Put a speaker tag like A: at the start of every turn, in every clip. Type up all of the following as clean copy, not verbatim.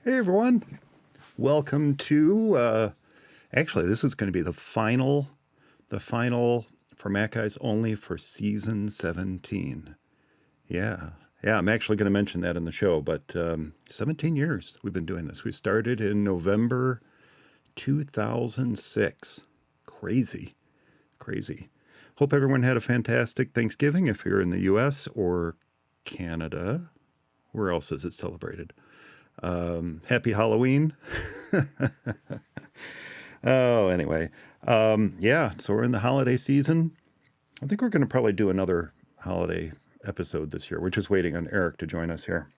A: Hey everyone, welcome to, actually this is going to be the final for macOS only for season 17. Yeah, I'm actually going to mention that in the show, but 17 years we've been doing this. We started in November 2006. crazy, crazy. Hope everyone had a fantastic Thanksgiving if you're in the U.S. or Canada. Where else is it celebrated? Happy Halloween. Oh, anyway. Yeah, so we're in the holiday season. I think we're going to probably do another holiday episode this year. We're just waiting on Eric to join us here.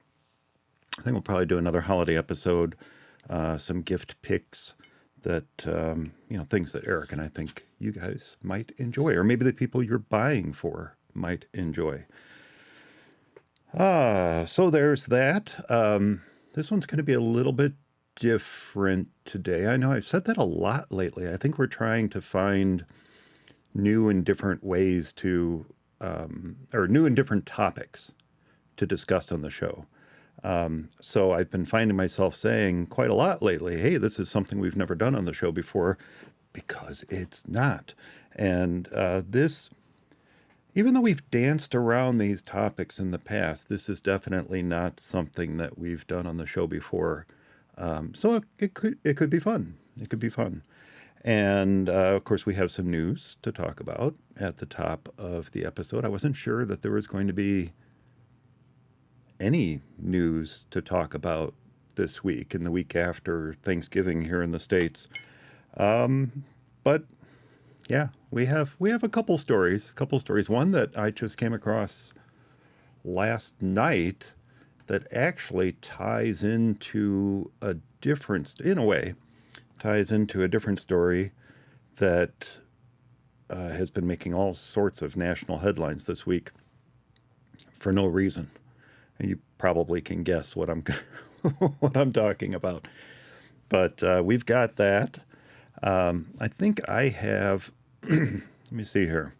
A: I think we'll probably do another holiday episode, some gift picks that, things that Eric and I think you guys might enjoy, or maybe the people you're buying for might enjoy. So there's that. This one's going to be a little bit different today. I know I've said that a lot lately. I think we're trying to find new and different ways to, or new and different topics to discuss on the show. So I've been finding myself saying quite a lot lately, hey, this is something we've never done on the show before, because it's not. And this, even though we've danced around these topics in the past, this is definitely not something that we've done on the show before. So it could be fun. It could be fun. And of course, we have some news to talk about at the top of the episode. I wasn't sure that there was going to be any news to talk about this week and the week after Thanksgiving here in the States. But yeah, we have a couple stories. One that I just came across last night that actually ties into a different story that has been making all sorts of national headlines this week for no reason. And you probably can guess what I'm what I'm talking about. But we've got that. I think I have, let me see here.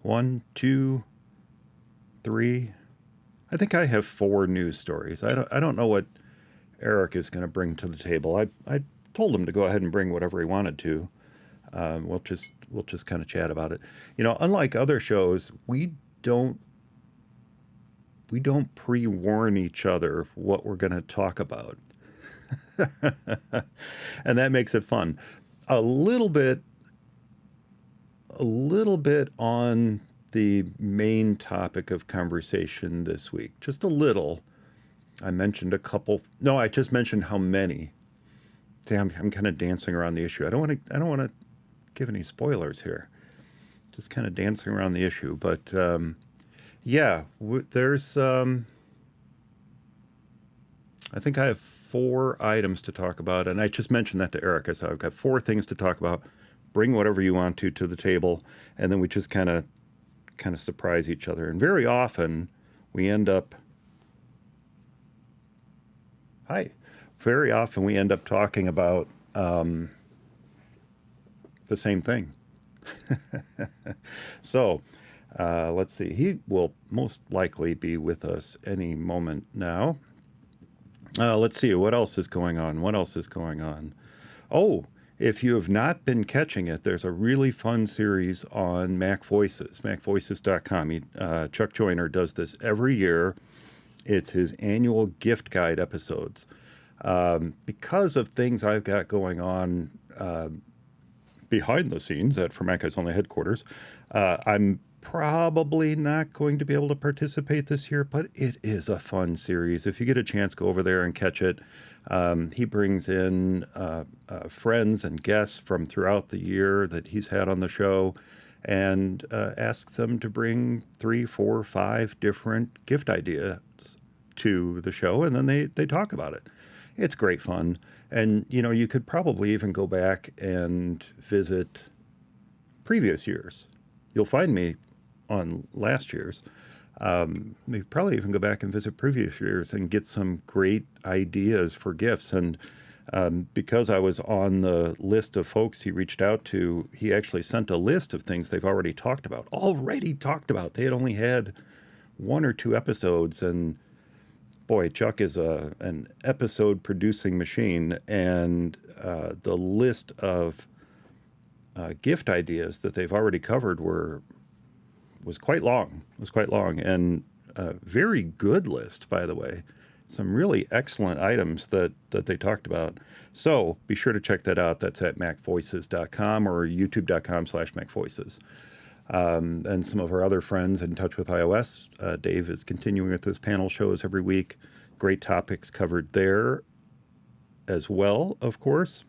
A: 1, 2, 3. I think I have 4 news stories. I don't know what Eric is going to bring to the table. I told him to go ahead and bring whatever he wanted to. We'll just kind of chat about it. Unlike other shows, we don't pre-warn each other what we're going to talk about. And that makes it fun. A little bit on the main topic of conversation this week. Just a little. I mentioned a couple. No, I just mentioned how many. See, I'm kind of dancing around the issue. I don't want to give any spoilers here. Just kind of dancing around the issue. But yeah, there's. I think I have 4 items to talk about, and I just mentioned that to Eric. I said I've got 4 things to talk about. Bring whatever you want to the table, and then we just kind of surprise each other. And very often we end up. Very often we end up talking about the same thing. So let's see. He will most likely be with us any moment now. Let's see. What else is going on? Oh, if you have not been catching it, there's a really fun series on Mac Voices, macvoices.com. Chuck Joyner does this every year. It's his annual gift guide episodes. Because of things I've got going on behind the scenes at For macOS Only headquarters, I'm probably not going to be able to participate this year, but it is a fun series. If you get a chance, go over there and catch it. He brings in friends and guests from throughout the year that he's had on the show and asks them to bring 3, 4, 5 different gift ideas to the show, and then they talk about it. It's great fun. And, you could probably even go back and visit previous years. You'll find me on last year's. Maybe probably even go back and visit previous years and get some great ideas for gifts. And because I was on the list of folks he reached out to, he actually sent a list of things they've already talked about. They had only had 1 or 2 episodes, and boy, Chuck is an episode producing machine, and the list of gift ideas that they've already covered was quite long. And a very good list, by the way. some really excellent items that they talked about. So be sure to check that out. That's at macvoices.com or youtube.com/macvoices. And some of our other friends in touch with iOS. Dave is continuing with his panel shows every week. Great topics covered there as well, of course.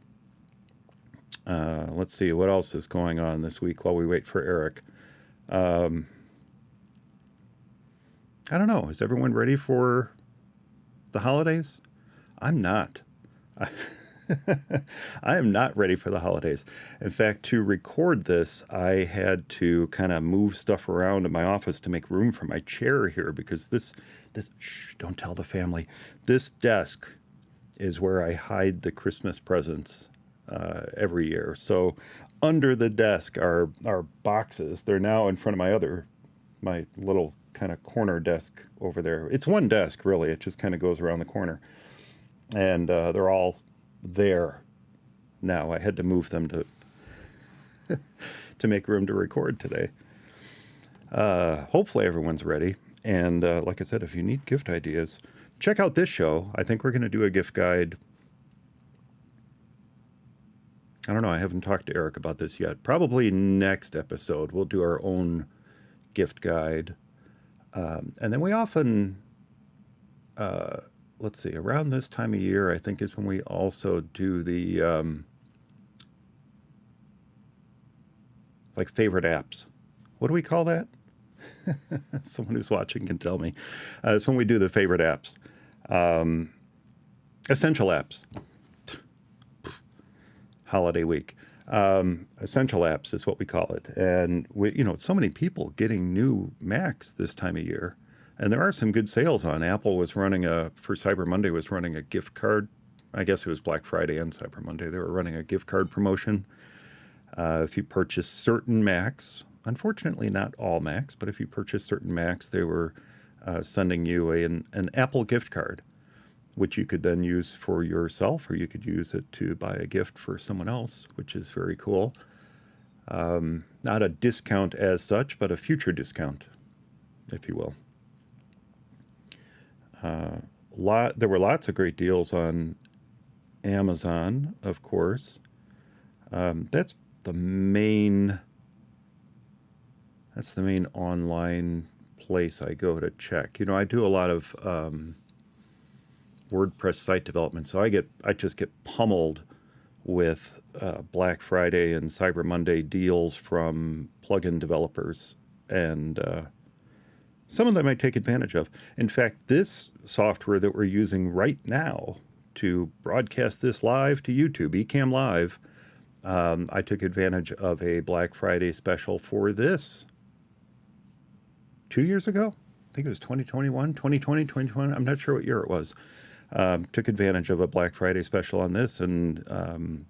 A: Let's see, what else is going on this week while we wait for Eric? I don't know. Is everyone ready for the holidays? I'm not. I am not ready for the holidays. In fact, to record this, I had to kind of move stuff around in my office to make room for my chair here because this don't tell the family. This desk is where I hide the Christmas presents every year. So under the desk are boxes. They're now in front of my little kind of corner desk over there. It's one desk, really. It just kind of goes around the corner. And they're all there now. I had to move them to to make room to record today. Hopefully everyone's ready. And like I said, if you need gift ideas, check out this show. I think we're going to do a gift guide. I don't know. I haven't talked to Eric about this yet. Probably next episode, we'll do our own gift guide. And then we often, let's see, around this time of year, I think is when we also do the, like favorite apps. What do we call that? Someone who's watching can tell me. It's when we do the favorite apps. Essential apps. Holiday week. Essential apps is what we call it. And so many people getting new Macs this time of year. And there are some good sales on. Apple was running for Cyber Monday was running a gift card. I guess it was Black Friday and Cyber Monday. They were running a gift card promotion. If you purchase certain Macs, unfortunately not all Macs, but if you purchase certain Macs, they were sending you an Apple gift card, which you could then use for yourself, or you could use it to buy a gift for someone else, which is very cool. Not a discount as such, but a future discount, if you will. There were lots of great deals on Amazon, of course. That's the main online place I go to check. I do a lot of WordPress site development, so I just get pummeled with Black Friday and Cyber Monday deals from plugin developers, and some of them I take advantage of. In fact, this software that we're using right now to broadcast this live to YouTube, Ecamm Live, I took advantage of a Black Friday special for this 2 years ago. I think it was 2021, 2020, 2021. I'm not sure what year it was. Took advantage of a Black Friday special on this, and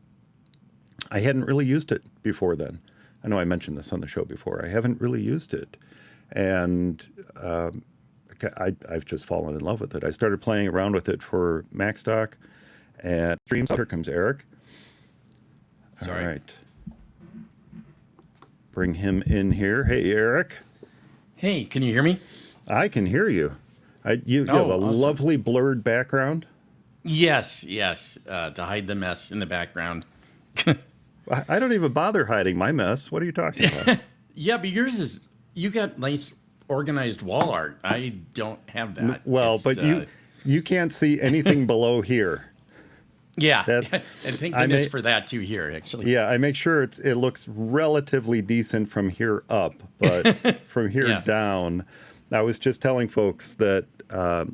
A: I hadn't really used it before then. I know I mentioned this on the show before. I haven't really used it, and I've just fallen in love with it. I started playing around with it for MacStock and streams. Here comes Eric.
B: Sorry.
A: All right. Bring him in here. Hey, Eric.
B: Hey, can you hear me?
A: I can hear you. You have a
B: awesome.
A: lovely blurred background.
B: Yes, to hide the mess in the background.
A: I don't even bother hiding my mess. What are you talking about?
B: Yeah, but you got nice organized wall art. I don't have that.
A: Well, but you can't see anything below here.
B: Yeah, and thank goodness for that too here, actually.
A: Yeah, I make sure it looks relatively decent from here up, but from here down. I was just telling folks that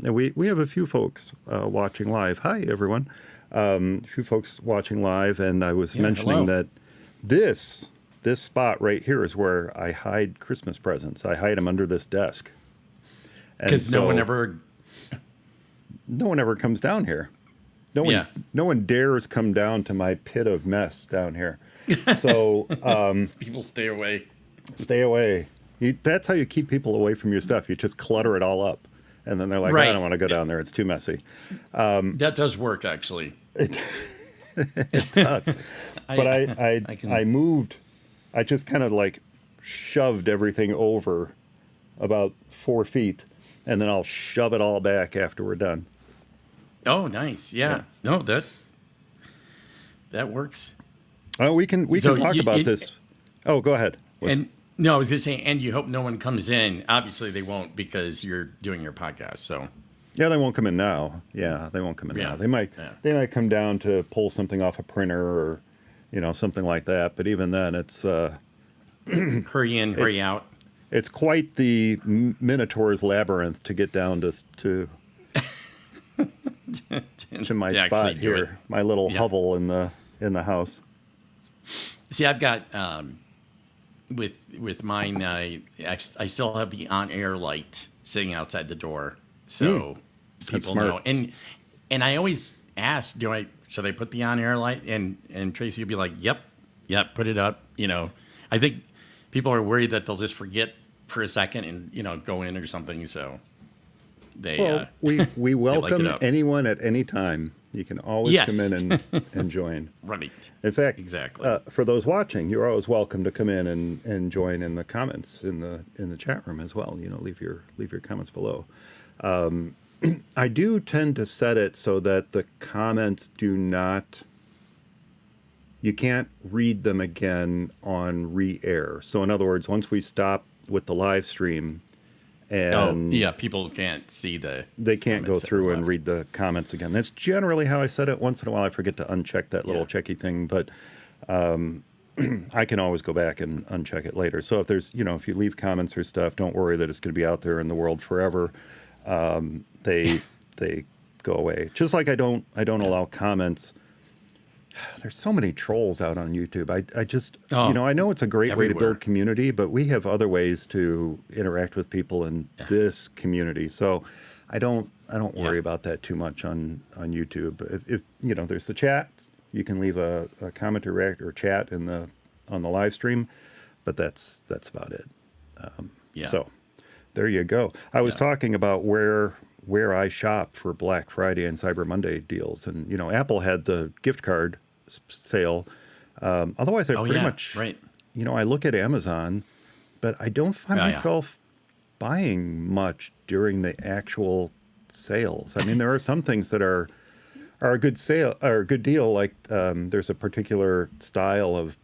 A: we have a few folks watching live. Hi, everyone. A few folks watching live, and I was mentioning that this spot right here is where I hide Christmas presents. I hide them under this desk.
B: Because no one ever
A: comes down here. No one dares come down to my pit of mess down here. So
B: people stay away.
A: Stay away. That's how you keep people away from your stuff. You just clutter it all up, and then they're like, I don't want to go down there. It's too messy.
B: That does work, actually.
A: It does. But I moved. I just kind of like shoved everything over about 4 feet, and then I'll shove it all back after we're done.
B: Oh, nice. Yeah. No, that works.
A: Oh, we
B: So
A: can talk about this. Oh, go ahead.
B: and no, I was gonna say, and you hope no one comes in. Obviously, they won't because you're doing your podcast. So
A: Yeah, they won't come in now. Yeah, they won't come in now.
B: yeah,
A: They might
B: yeah.
A: come down to pull something off a printer or something like that. But even then,
B: Hurry in,
A: it
B: hurry out.
A: it's quite the Minotaur's labyrinth to get down to my
B: To actually
A: spot
B: do it.
A: here, my little
B: Yeah.
A: hovel in the house.
B: See, I've got with mine. I still have the on air light sitting outside the door, so people
A: smart.
B: know. And I always ask, should I put the on air light? And Tracy would be like, yep, put it up. I think people are worried that they'll just forget for a second and go in or something. So they
A: Well, we
B: they like
A: welcome
B: it up.
A: anyone at any time. You can always
B: Yes.
A: come in and join.
B: Right.
A: In fact,
B: Exactly.
A: for those watching, you're always welcome to come in and join in the comments in the chat room as well. Leave your comments below. I do tend to set it so that the comments do not. You can't read them again on re-air. So in other words, once we stop with the live stream, and
B: people can't see
A: they can't go
B: comments that
A: through
B: were
A: and
B: left.
A: read the comments again. That's generally how I set it. Once in a while, I forget to uncheck that little checky thing, but I can always go back and uncheck it later. So if there's, if you leave comments or stuff, don't worry that it's going to be out there in the world forever. They go away. Just like I don't allow comments. There's so many trolls out on YouTube. I just, I know it's a great way to
B: everywhere.
A: build community, but we have other ways to interact with people in this community. So I don't worry about that too much on YouTube. If there's the chat, you can leave a comment or chat on the live stream, but that's about it. So there you go. I was talking about where I shop for Black Friday and Cyber Monday deals, and Apple had the gift card sale. Otherwise, I pretty much
B: right.
A: I look at Amazon, but I don't find myself buying much during the actual sales. I mean, there are some things that are a good sale or a good deal. Like there's a particular style of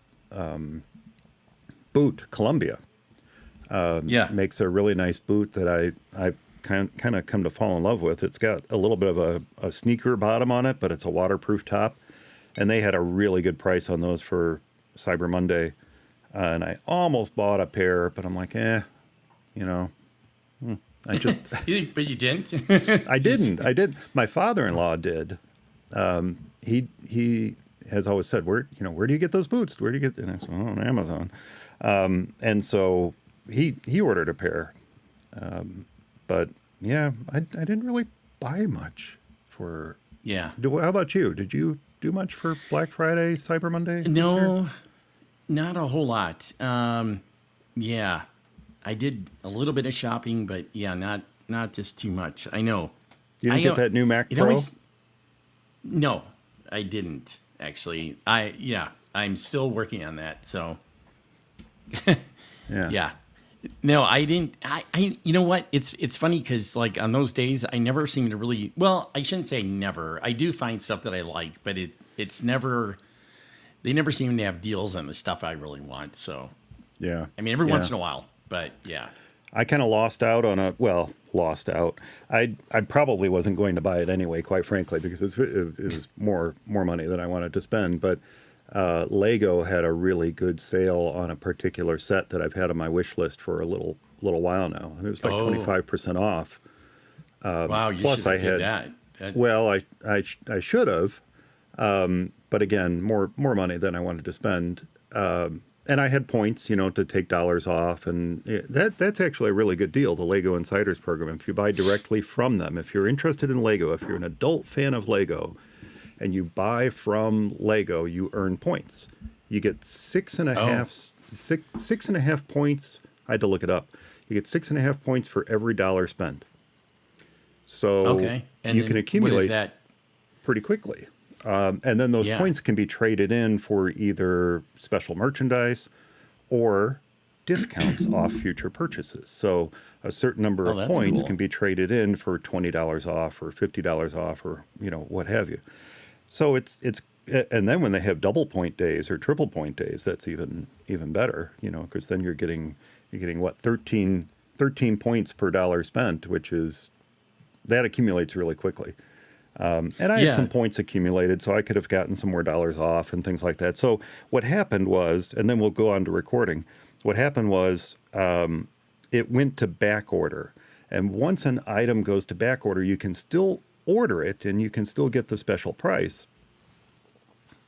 A: boot, Columbia. Makes a really nice boot that I kind of come to fall in love with. It's got a little bit of a sneaker bottom on it, but it's a waterproof top. And they had a really good price on those for Cyber Monday. And I almost bought a pair, but I'm like, I just...
B: But you didn't?
A: I didn't. I did. My father-in-law did. He has always said, where do you get those boots? Where do you get... And I said, on Amazon. And so he ordered a pair. But yeah, I didn't really buy much for...
B: Yeah.
A: How about you? Did you do much for Black Friday, Cyber Monday?
B: No, not a whole lot. Yeah, I did a little bit of shopping, but not just too much. I know.
A: You didn't get that new Mac Pro?
B: No, I didn't actually. I'm still working on that. So
A: Yeah.
B: No, I didn't. You know what? It's funny because like on those days, I never seem to really. Well, I shouldn't say never. I do find stuff that I like, but it's never. They never seem to have deals on the stuff I really want. So,
A: Yeah.
B: I mean, every once in a while, but yeah.
A: I kind of lost out. I probably wasn't going to buy it anyway, quite frankly, because it was more money than I wanted to spend. But Lego had a really good sale on a particular set that I've had on my wish list for a little while now. And it was like 25% off.
B: Wow, you
A: plus
B: should have
A: I had
B: that.
A: Well, I should have, but again, more money than I wanted to spend. And I had points, to take dollars off, and that's actually a really good deal, the Lego Insiders program. If you buy directly from them, if you're interested in Lego, if you're an adult fan of Lego, and you buy from Lego, you earn points. You get 6.5 points. I had to look it up. You get 6.5 points for every dollar spent. So
B: And
A: you
B: then
A: can accumulate
B: what is that?
A: pretty quickly. And then those points can be traded in for either special merchandise or discounts off future purchases. So a certain number
B: Oh,
A: of
B: that's
A: points
B: cool.
A: can be traded in for $20 off or $50 off or, what have you. So it's and then when they have double point days or triple point days, that's even better, because then you're getting what, 13 points per dollar spent, which is, that accumulates really quickly. And I had some points accumulated, so I could have gotten some more dollars off and things like that. So what happened was, and then we'll go on to recording. What happened was, it went to back order. And once an item goes to back order, you can still order it and you can still get the special price.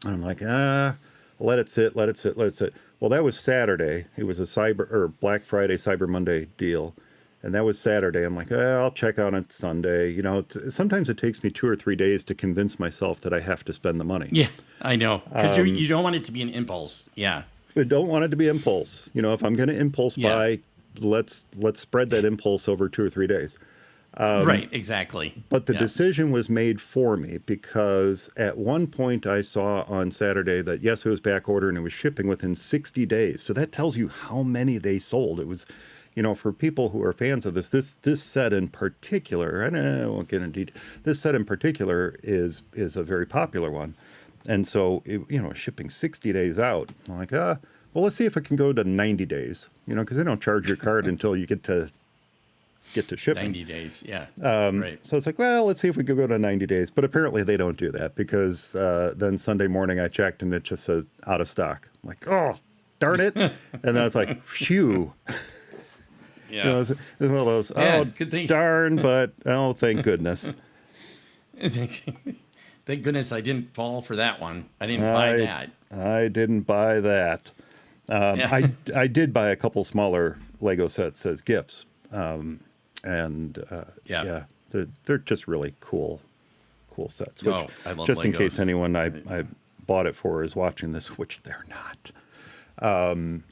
A: And I'm like, let it sit. Well, that was Saturday. It was a Black Friday, Cyber Monday deal. And that was Saturday. I'm like, I'll check out on Sunday. Sometimes it takes me 2 or 3 days to convince myself that I have to spend the money.
B: Yeah, I know. Because you don't want it to be an impulse. Yeah.
A: I don't want it to be impulse. If I'm going to impulse buy, let's spread that impulse over 2 or 3 days.
B: Right, exactly.
A: But the decision was made for me because at one point I saw on Saturday that, yes, it was back order and it was shipping within 60 days. So that tells you how many they sold. It was, for people who are fans of this set in particular, and I won't get into detail, this set in particular is a very popular one. And so, shipping 60 days out, I'm like, well, let's see if it can go to 90 days, because they don't charge your card until you get to shipping.
B: 90 days, yeah.
A: Right. So it's like, well, let's see if we could go to 90 days. But apparently they don't do that because then Sunday morning I checked and it just said out of stock. I'm like, oh, darn it. And then it's like, phew.
B: Yeah.
A: It's one of those,
B: good thing.
A: darn, but thank goodness.
B: Thank goodness I didn't fall for that one. I didn't buy that.
A: I didn't buy that. I did buy a couple smaller Lego sets as gifts. They're just really cool sets. Which,
B: I love
A: just in
B: Legos.
A: case anyone I bought it for is watching this, which they're not.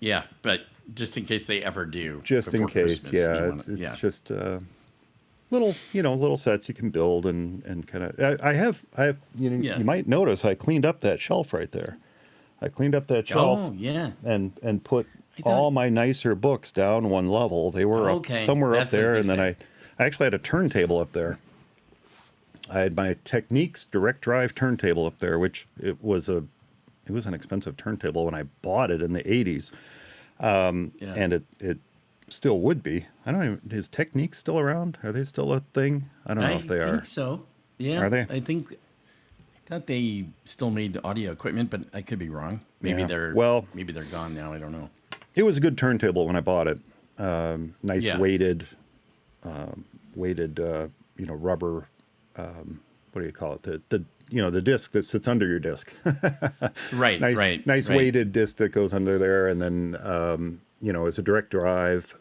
B: Yeah, but just in case they ever do.
A: Just in
B: before
A: case,
B: Christmas,
A: it's just little sets you can build and kind of. I have you might notice I cleaned up that shelf right there. I cleaned up that shelf.
B: Oh yeah.
A: And put all my nicer books down one level. They were somewhere up there, and then I actually had a turntable up there. I had my Techniques direct drive turntable up there, which it was an expensive turntable when I bought it in the 80s. And it still would be. I don't even, is Techniques still around? Are they still a thing? I don't know if they are.
B: I think so. Yeah.
A: Are they?
B: I thought they still made audio equipment, but I could be wrong. Maybe they're gone now. I don't know.
A: It was a good turntable when I bought it. Nice weighted, rubber. What do you call it? The disc that sits under your disc.
B: Right.
A: Nice weighted disc that goes under there, and then it's a direct drive,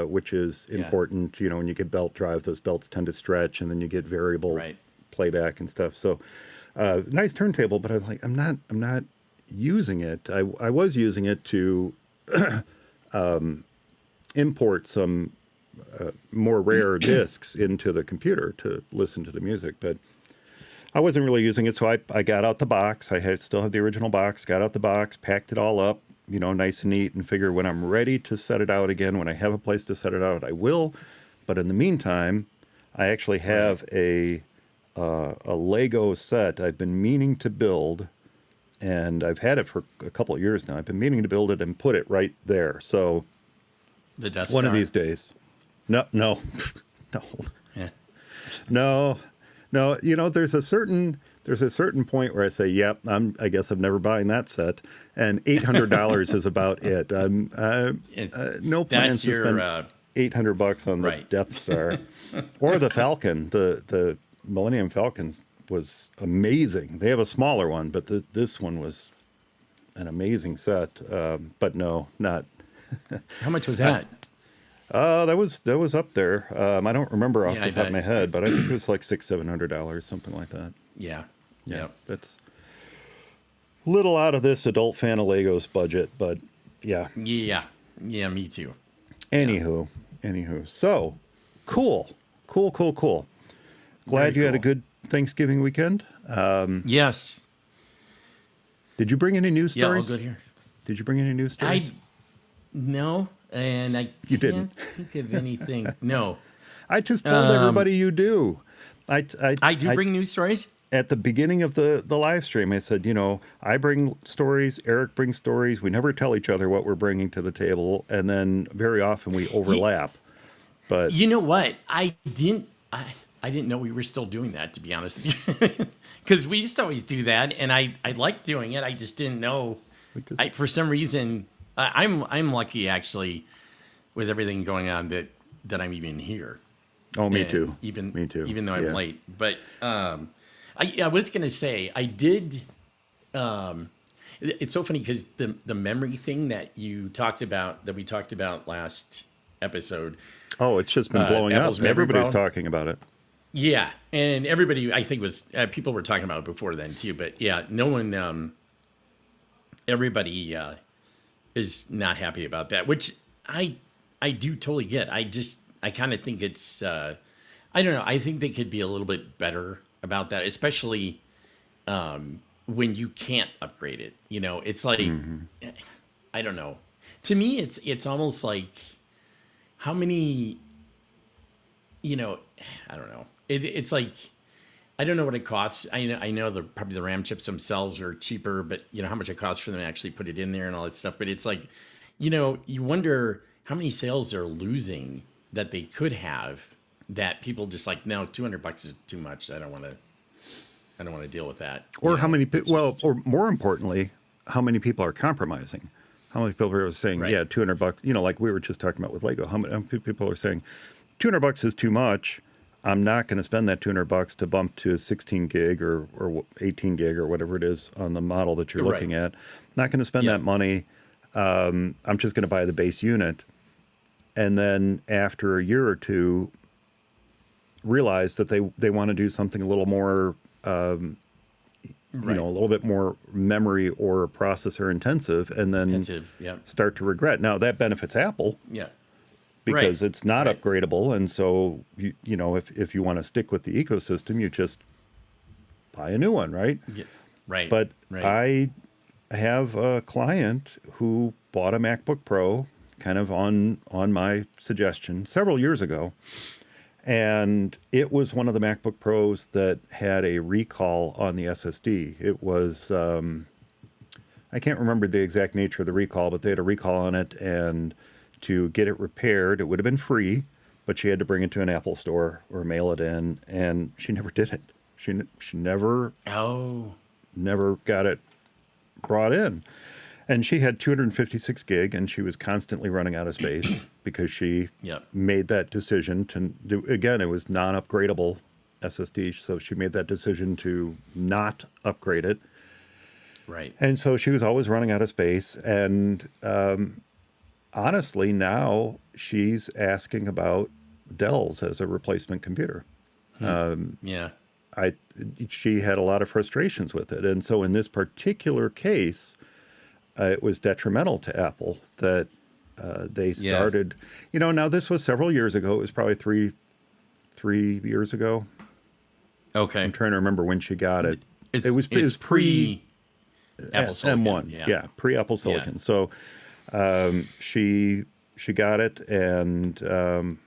A: which is important. When you get belt drive, those belts tend to stretch, and then you get variable playback and stuff. So, nice turntable, but I'm not using it. I was using it to import some more rare discs into the computer to listen to the music, but I wasn't really using it. So I got out the box. Still have the original box, got out the box, packed it all up, nice and neat, and figure when I'm ready to set it out again, when I have a place to set it out, I will. But in the meantime, I actually have a Lego set I've been meaning to build, and I've had it for a couple of years now. I've been meaning to build it and put it right there. So
B: the Death
A: one
B: Star.
A: of these days. No.
B: Yeah.
A: No. There's a certain point where I say, yep, I guess I'm never buying that set, and $800 is about it. No plans to spend $800 on the Death Star or the Falcon. The Millennium Falcon was amazing. They have a smaller one, but this one was an amazing set. But no, not.
B: How much was that?
A: That was up there. I don't remember off the top of my head, but I think it was like $600-700, something like that.
B: Yeah.
A: Yeah. That's a little out of this adult fan of Legos budget, but yeah.
B: Yeah, me too.
A: Anywho. So, cool. Glad you had a good Thanksgiving weekend.
B: Yes.
A: Did you bring any news stories?
B: Yeah, all good here.
A: Did you bring any news stories?
B: No, And I
A: You
B: can't
A: didn't.
B: think of anything. No.
A: I just told everybody you do.
B: I do bring news stories.
A: At the beginning of the live stream, I said, I bring stories, Eric brings stories. We never tell each other what we're bringing to the table, and then very often we overlap. But
B: You know what? I didn't know we were still doing that, to be honest with you. Because we used to always do that, and I liked doing it. I just didn't know. For some reason, I'm lucky actually with everything going on that I'm even here.
A: oh, me
B: And
A: too.
B: Even
A: Me too.
B: Even though I'm
A: Yeah.
B: late, but I was gonna say I did. It's so funny because the memory thing that we talked about last episode.
A: Oh, it's just been blowing
B: Apple's
A: up.
B: memory
A: Everybody's
B: problem.
A: talking about it.
B: Yeah, and everybody I think was people were talking about it before then too. But yeah, no one, everybody is not happy about that, which I do totally get. I kind of think it's I don't know. I think they could be a little bit better about that, especially when you can't upgrade it. It's like I don't know. To me, it's almost like how many. I don't know. It's like I don't know what it costs. I know probably the RAM chips themselves are cheaper, but how much it costs for them to actually put it in there and all that stuff. But it's like, you wonder how many sales they're losing that they could have that people just like, no, $200 is too much. I don't want to deal with that.
A: Or how many
B: it's
A: people,
B: just-
A: or more importantly, how many people are compromising? How many people are saying,
B: Right.
A: yeah, $200, like we were just talking about with Lego. How many people are saying $200 is too much? I'm not going to spend that $200 to bump to 16 gig or 18 gig or whatever it is on the model that you're looking
B: Right.
A: at. Not going to spend
B: Yeah.
A: that money. I'm just going to buy the base unit. And then after a year or two, realize that they want to do something a little more,
B: Right.
A: a little bit more memory or processor intensive, and then
B: Intensive. Yeah.
A: start to regret. Now that benefits Apple
B: Yeah.
A: because
B: Right.
A: it's not
B: Right.
A: upgradable, and so if you want to stick with the ecosystem, you just buy a new one, right?
B: Yeah. Right.
A: But
B: right.
A: I have a client who bought a MacBook Pro, kind of on my suggestion, several years ago. And it was one of the MacBook Pros that had a recall on the SSD. It was, I can't remember the exact nature of the recall, but they had a recall on it. And to get it repaired, it would have been free, but she had to bring it to an Apple store or mail it in. And she never did it. She never
B: Oh.
A: got it brought in. And she had 256 gig, and she was constantly running out of space because she
B: Yep.
A: made that decision to do, again, it was non-upgradable SSD, so she made that decision to not upgrade it.
B: Right.
A: And so she was always running out of space. And honestly, now she's asking about Dell's as a replacement computer.
B: Yeah.
A: She had a lot of frustrations with it. And so in this particular case, it was detrimental to Apple that they started, now this was several years ago. It was probably three years ago.
B: Okay.
A: I'm trying to remember when she got it.
B: It's
A: It was
B: pre Apple Silicon.
A: M1. Yeah, pre-Apple Silicon.
B: Yeah.
A: So she got it and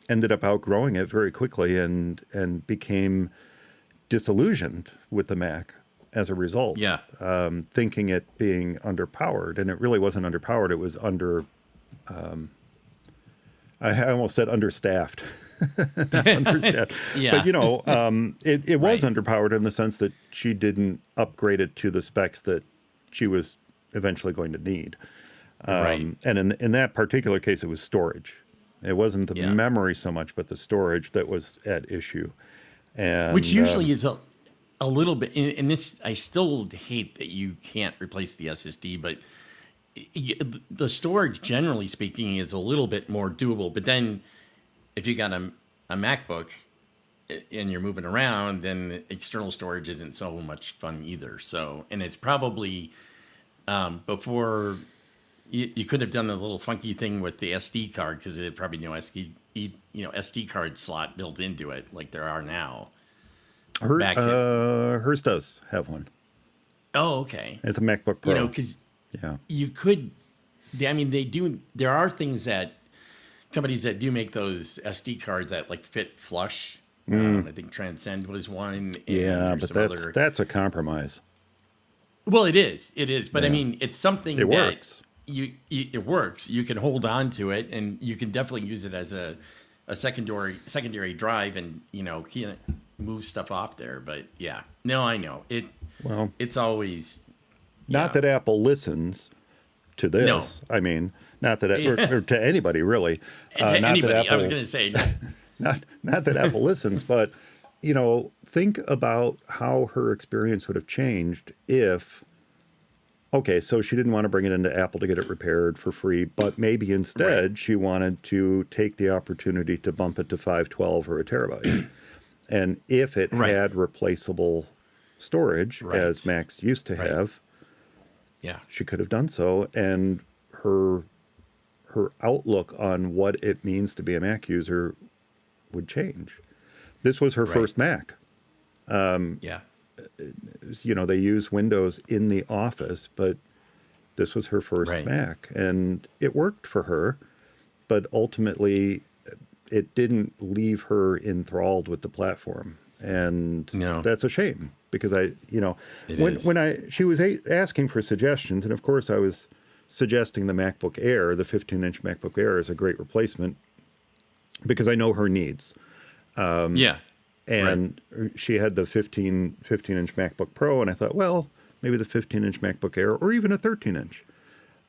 A: ended up outgrowing it very quickly and became disillusioned with the Mac as a result.
B: Yeah.
A: Thinking it being underpowered, and it really wasn't underpowered. It was I almost said understaffed. Not understaffed.
B: Yeah.
A: But it was
B: Right.
A: underpowered in the sense that she didn't upgrade it to the specs that she was eventually going to need.
B: Right.
A: And in that particular case, it was storage. It wasn't the
B: Yeah.
A: memory so much, but the storage that was at issue. And
B: Which usually is a little bit. In this, I still hate that you can't replace the SSD, but the storage, generally speaking, is a little bit more doable. But then, if you got a MacBook and you're moving around, then external storage isn't so much fun either. So, and it's probably before you could have done a little funky thing with the SD card because it had probably no SD card slot built into it like there are now. back in-
A: hers does have one.
B: Oh, okay.
A: It's a MacBook Pro.
B: Because
A: Yeah.
B: you could I mean, they do. There are things that companies that do make those SD cards that like fit flush. I think Transcend was one, and
A: Yeah,
B: there's
A: but
B: some other.
A: that's a compromise.
B: Well, it is. But I
A: Yeah.
B: mean, it's something
A: It
B: that
A: works.
B: it works. You can hold on to it, and you can definitely use it as a secondary drive, and can move stuff off there. But yeah, no, I know it.
A: Well,
B: It's always
A: not
B: yeah.
A: that Apple listens to
B: No.
A: this. I mean, not that or to anybody really.
B: And to
A: Not that
B: anybody, I was
A: Apple
B: going to say,
A: not that Apple listens, but think about how her experience would have changed if. Okay, so she didn't want to bring it into Apple to get it repaired for free, but maybe instead
B: right,
A: she wanted to take the opportunity to bump it to 512 or a terabyte. And if it
B: right,
A: had replaceable storage, as
B: right,
A: Macs used to
B: right.
A: have,
B: Yeah,
A: she could have done so. And her outlook on what it means to be a Mac user would change. This was her
B: right.
A: first Mac.
B: Yeah,
A: They use Windows in the office, but this was her first
B: right.
A: Mac, and it worked for her, but ultimately it didn't leave her enthralled with the platform. And
B: No,
A: that's a shame because
B: it
A: when
B: is.
A: she was asking for suggestions, and of course I was suggesting the MacBook Air, the 15-inch MacBook Air is a great replacement because I know her needs.
B: Yeah, right,
A: And she had the 15-inch MacBook Pro, and I thought, well, maybe the 15-inch MacBook Air or even a 13-inch.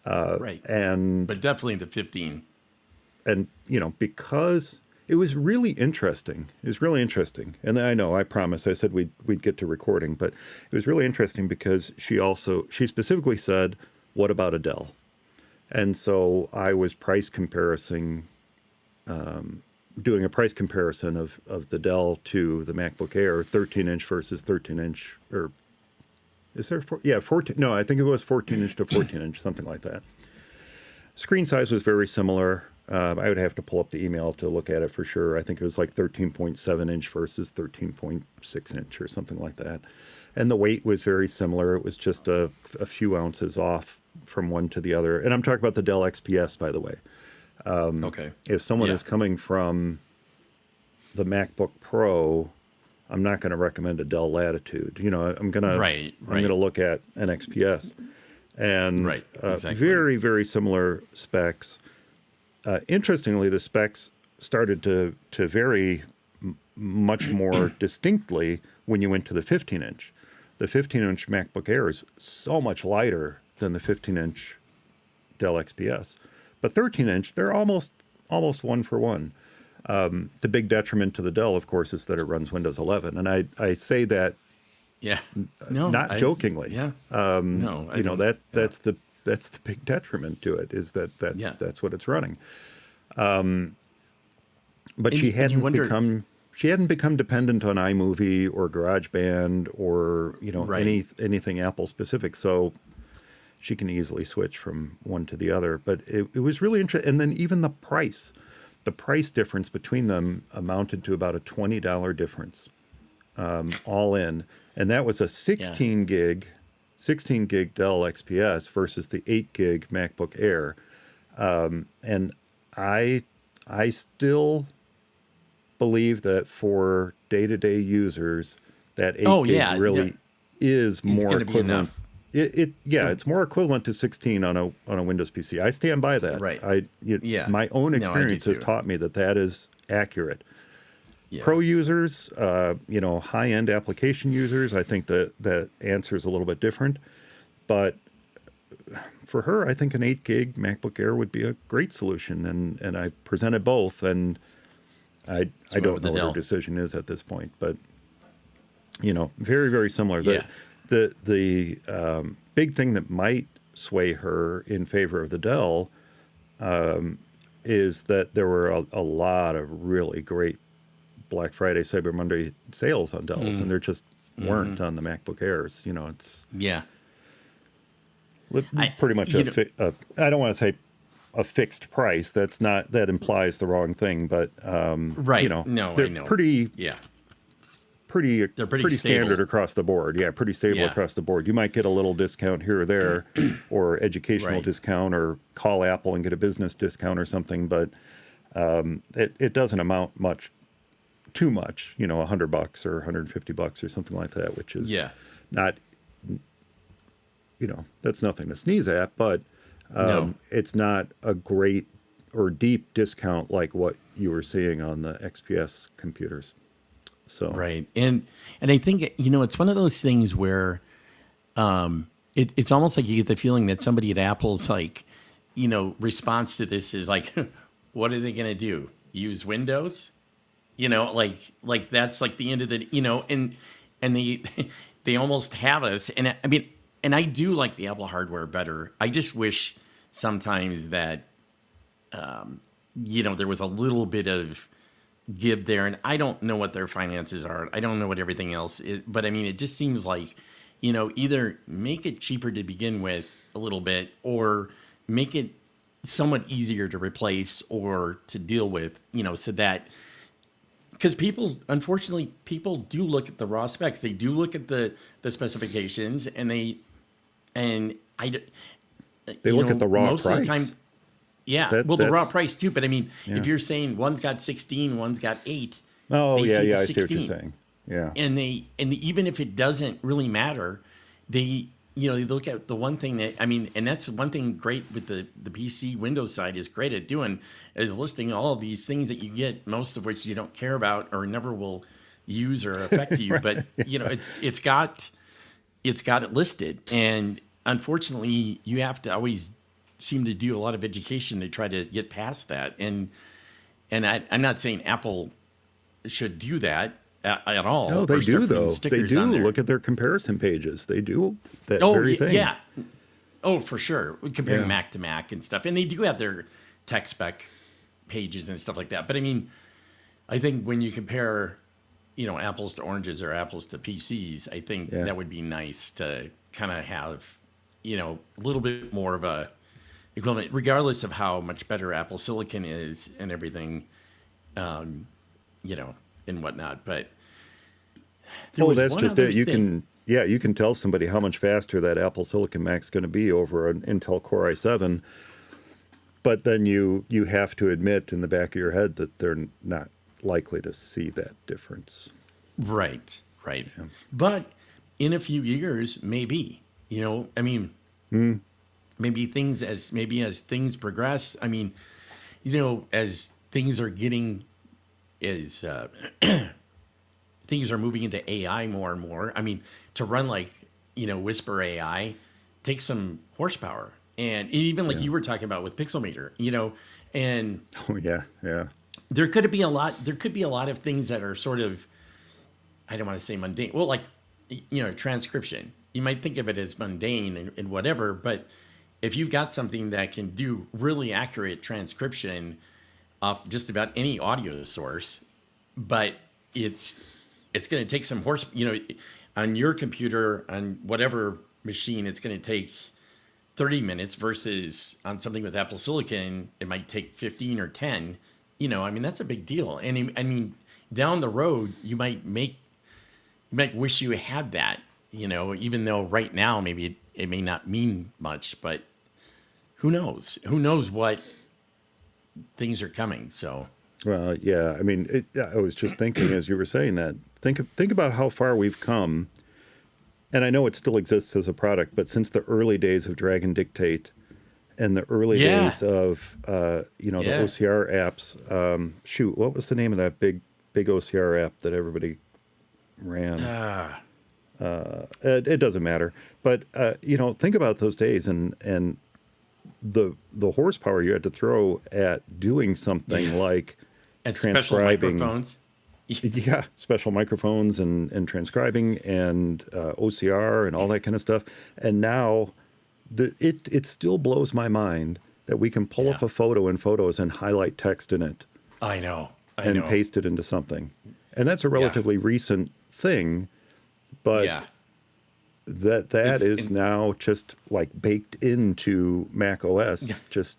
B: right.
A: And
B: But definitely the 15.
A: because it was really interesting. It was really interesting. And I know, I promised, I said we'd get to recording, but it was really interesting because she specifically said, what about a Dell? And so I was doing a price comparison of the Dell to the MacBook Air, 13-inch versus 13-inch, or is there 14? No, I think it was 14-inch to 14-inch, something like that. Screen size was very similar. I would have to pull up the email to look at it for sure. I think it was like 13.7-inch versus 13.6-inch or something like that. And the weight was very similar. It was just a few ounces off from one to the other. And I'm talking about the Dell XPS, by the way.
B: Okay.
A: If someone
B: Yeah.
A: is coming from the MacBook Pro, I'm not going to recommend a Dell Latitude. I'm gonna
B: Right,
A: I'm gonna
B: right.
A: look at an XPS, and
B: Right, exactly.
A: very very similar specs. Interestingly, the specs started to vary much more distinctly when you went to the 15-inch. The 15-inch MacBook Air is so much lighter than the 15-inch Dell XPS. But 13-inch, they're almost one for one. The big detriment to the Dell, of course, is that it runs Windows 11, and I say that
B: Yeah. No,
A: not jokingly.
B: Yeah. No, I don't-
A: That's the big detriment to it is
B: Yeah.
A: that's what it's running. But
B: And
A: she
B: you
A: hadn't
B: wonder-
A: become dependent on iMovie or GarageBand or
B: Right.
A: anything Apple specific. So she can easily switch from one to the other. But it was really interesting. And then even the price difference between them amounted to about a $20 difference, all in. And that was a 16 gig Dell XPS versus the 8 gig MacBook Air. And I still believe that for day-to-day users, that 8
B: Oh
A: gig
B: yeah.
A: really is
B: It's
A: more
B: going to be
A: equivalent.
B: enough.
A: It's more equivalent to 16 on a Windows PC. I stand by that.
B: Right. Yeah.
A: My own
B: No, I do
A: experience has
B: too.
A: taught me that is accurate.
B: Yeah.
A: Pro users, high-end application users, I think that answer is a little bit different. But for her, I think an 8 gig MacBook Air would be a great solution. And I presented both, and I
B: went
A: don't
B: with
A: know
B: the
A: what her
B: Dell.
A: decision is at this point. But, very, very similar.
B: Yeah.
A: The big thing that might sway her in favor of the Dell is that there were a lot of really great Black Friday, Cyber Monday sales on Dells, and there just weren't on the MacBook Airs. It's
B: Yeah.
A: pretty much
B: you know-
A: I don't want to say a fixed price. That implies the wrong thing, but
B: Right. No, I
A: they're
B: know.
A: pretty
B: Yeah.
A: pretty
B: They're pretty
A: pretty standard
B: stable.
A: across the board. Yeah, pretty stable
B: Yeah.
A: across the board. You might get a little discount here or there, or educational
B: Right.
A: discount, or call Apple and get a business discount or something. But it doesn't amount too much. You know, $100 or $150 or something like that, which is
B: Yeah.
A: not, that's nothing to sneeze at. But
B: No.
A: it's not a great or deep discount like what you were seeing on the XPS computers. So
B: Right. And I think, it's one of those things where it's almost like you get the feeling that somebody at Apple's like, response to this is like, what are they going to do? Use Windows? Like that's like the end of the, and they, they almost have us. And I mean, and I do like the Apple hardware better. I just wish sometimes that, there was a little bit of give there. And I don't know what their finances are. I don't know what everything else is. But I mean, it just seems like, either make it cheaper to begin with a little bit or make it somewhat easier to replace or to deal with, so that, because unfortunately, people do look at the raw specs. They do look at the specifications and
A: they look at the raw
B: most
A: price.
B: of the time. Yeah, the raw price too. But I mean, if you're saying one's got 16, one's got 8.
A: Oh,
B: they
A: yeah,
B: see the
A: I see what you're
B: 16.
A: saying. Yeah.
B: And even if it doesn't really matter, they look at the one thing that, I mean, and that's one thing great with the PC Windows side is great at doing, is listing all of these things that you get, most of which you don't care about or never will use or affect you.
A: Right.
B: But it's got it listed, and unfortunately, you have to always seem to do a lot of education to try to get past that. And I'm not saying Apple should do that at all.
A: No, they
B: or
A: do
B: start putting
A: though. They
B: stickers
A: do
B: on there.
A: look at their comparison pages. They do that
B: Oh,
A: very thing.
B: yeah. Oh, for sure. Comparing
A: Yeah.
B: Mac to Mac and stuff. And they do have their tech spec pages and stuff like that. But I mean, I think when you compare, apples to oranges or apples to PCs, I think
A: Yeah.
B: that would be nice to kind of have, a little bit more of a equivalent, regardless of how much better Apple Silicon is and everything, and whatnot. But there was
A: That's
B: one
A: just
B: other
A: it. You
B: thing.
A: you can tell somebody how much faster that Apple Silicon Mac's going to be over an Intel Core i7, but then you have to admit in the back of your head that they're not likely to see that difference.
B: Right. But in a few years, maybe, I mean, maybe as things progress, I mean, as things are getting, as things are moving into AI more and more, I mean, to run like, Whisper AI takes some horsepower. And even like you were talking about with Pixelmator, and
A: Oh yeah, yeah.
B: there could be a lot of things that are sort of, I don't want to say mundane. Well, like, transcription. You might think of it as mundane and whatever, but if you've got something that can do really accurate transcription off just about any audio source, but it's going to take some on your computer, on whatever machine, it's going to take 30 minutes versus on something with Apple Silicon, it might take 15 or 10. I mean, that's a big deal. And I mean, down the road, you might wish you had that, even though right now maybe it may not mean much, but who knows? Who knows what things are coming? So,
A: Well, yeah. I mean, I was just thinking as you were saying that. Think about how far we've come, and I know it still exists as a product, but since the early days of Dragon Dictate and the early days of the OCR apps. Shoot, what was the name of that big OCR app that everybody ran? It doesn't matter, but think about those days and the horsepower you had to throw at doing something like
B: and special
A: transcribing.
B: microphones.
A: Yeah, special microphones and transcribing and OCR and all that kind of stuff. And now it still blows my mind that we can pull up a photo in Photos and highlight text in it
B: I know.
A: and paste it into something. And that's a relatively recent thing, but that is now just like baked into macOS.
B: Yeah.
A: Just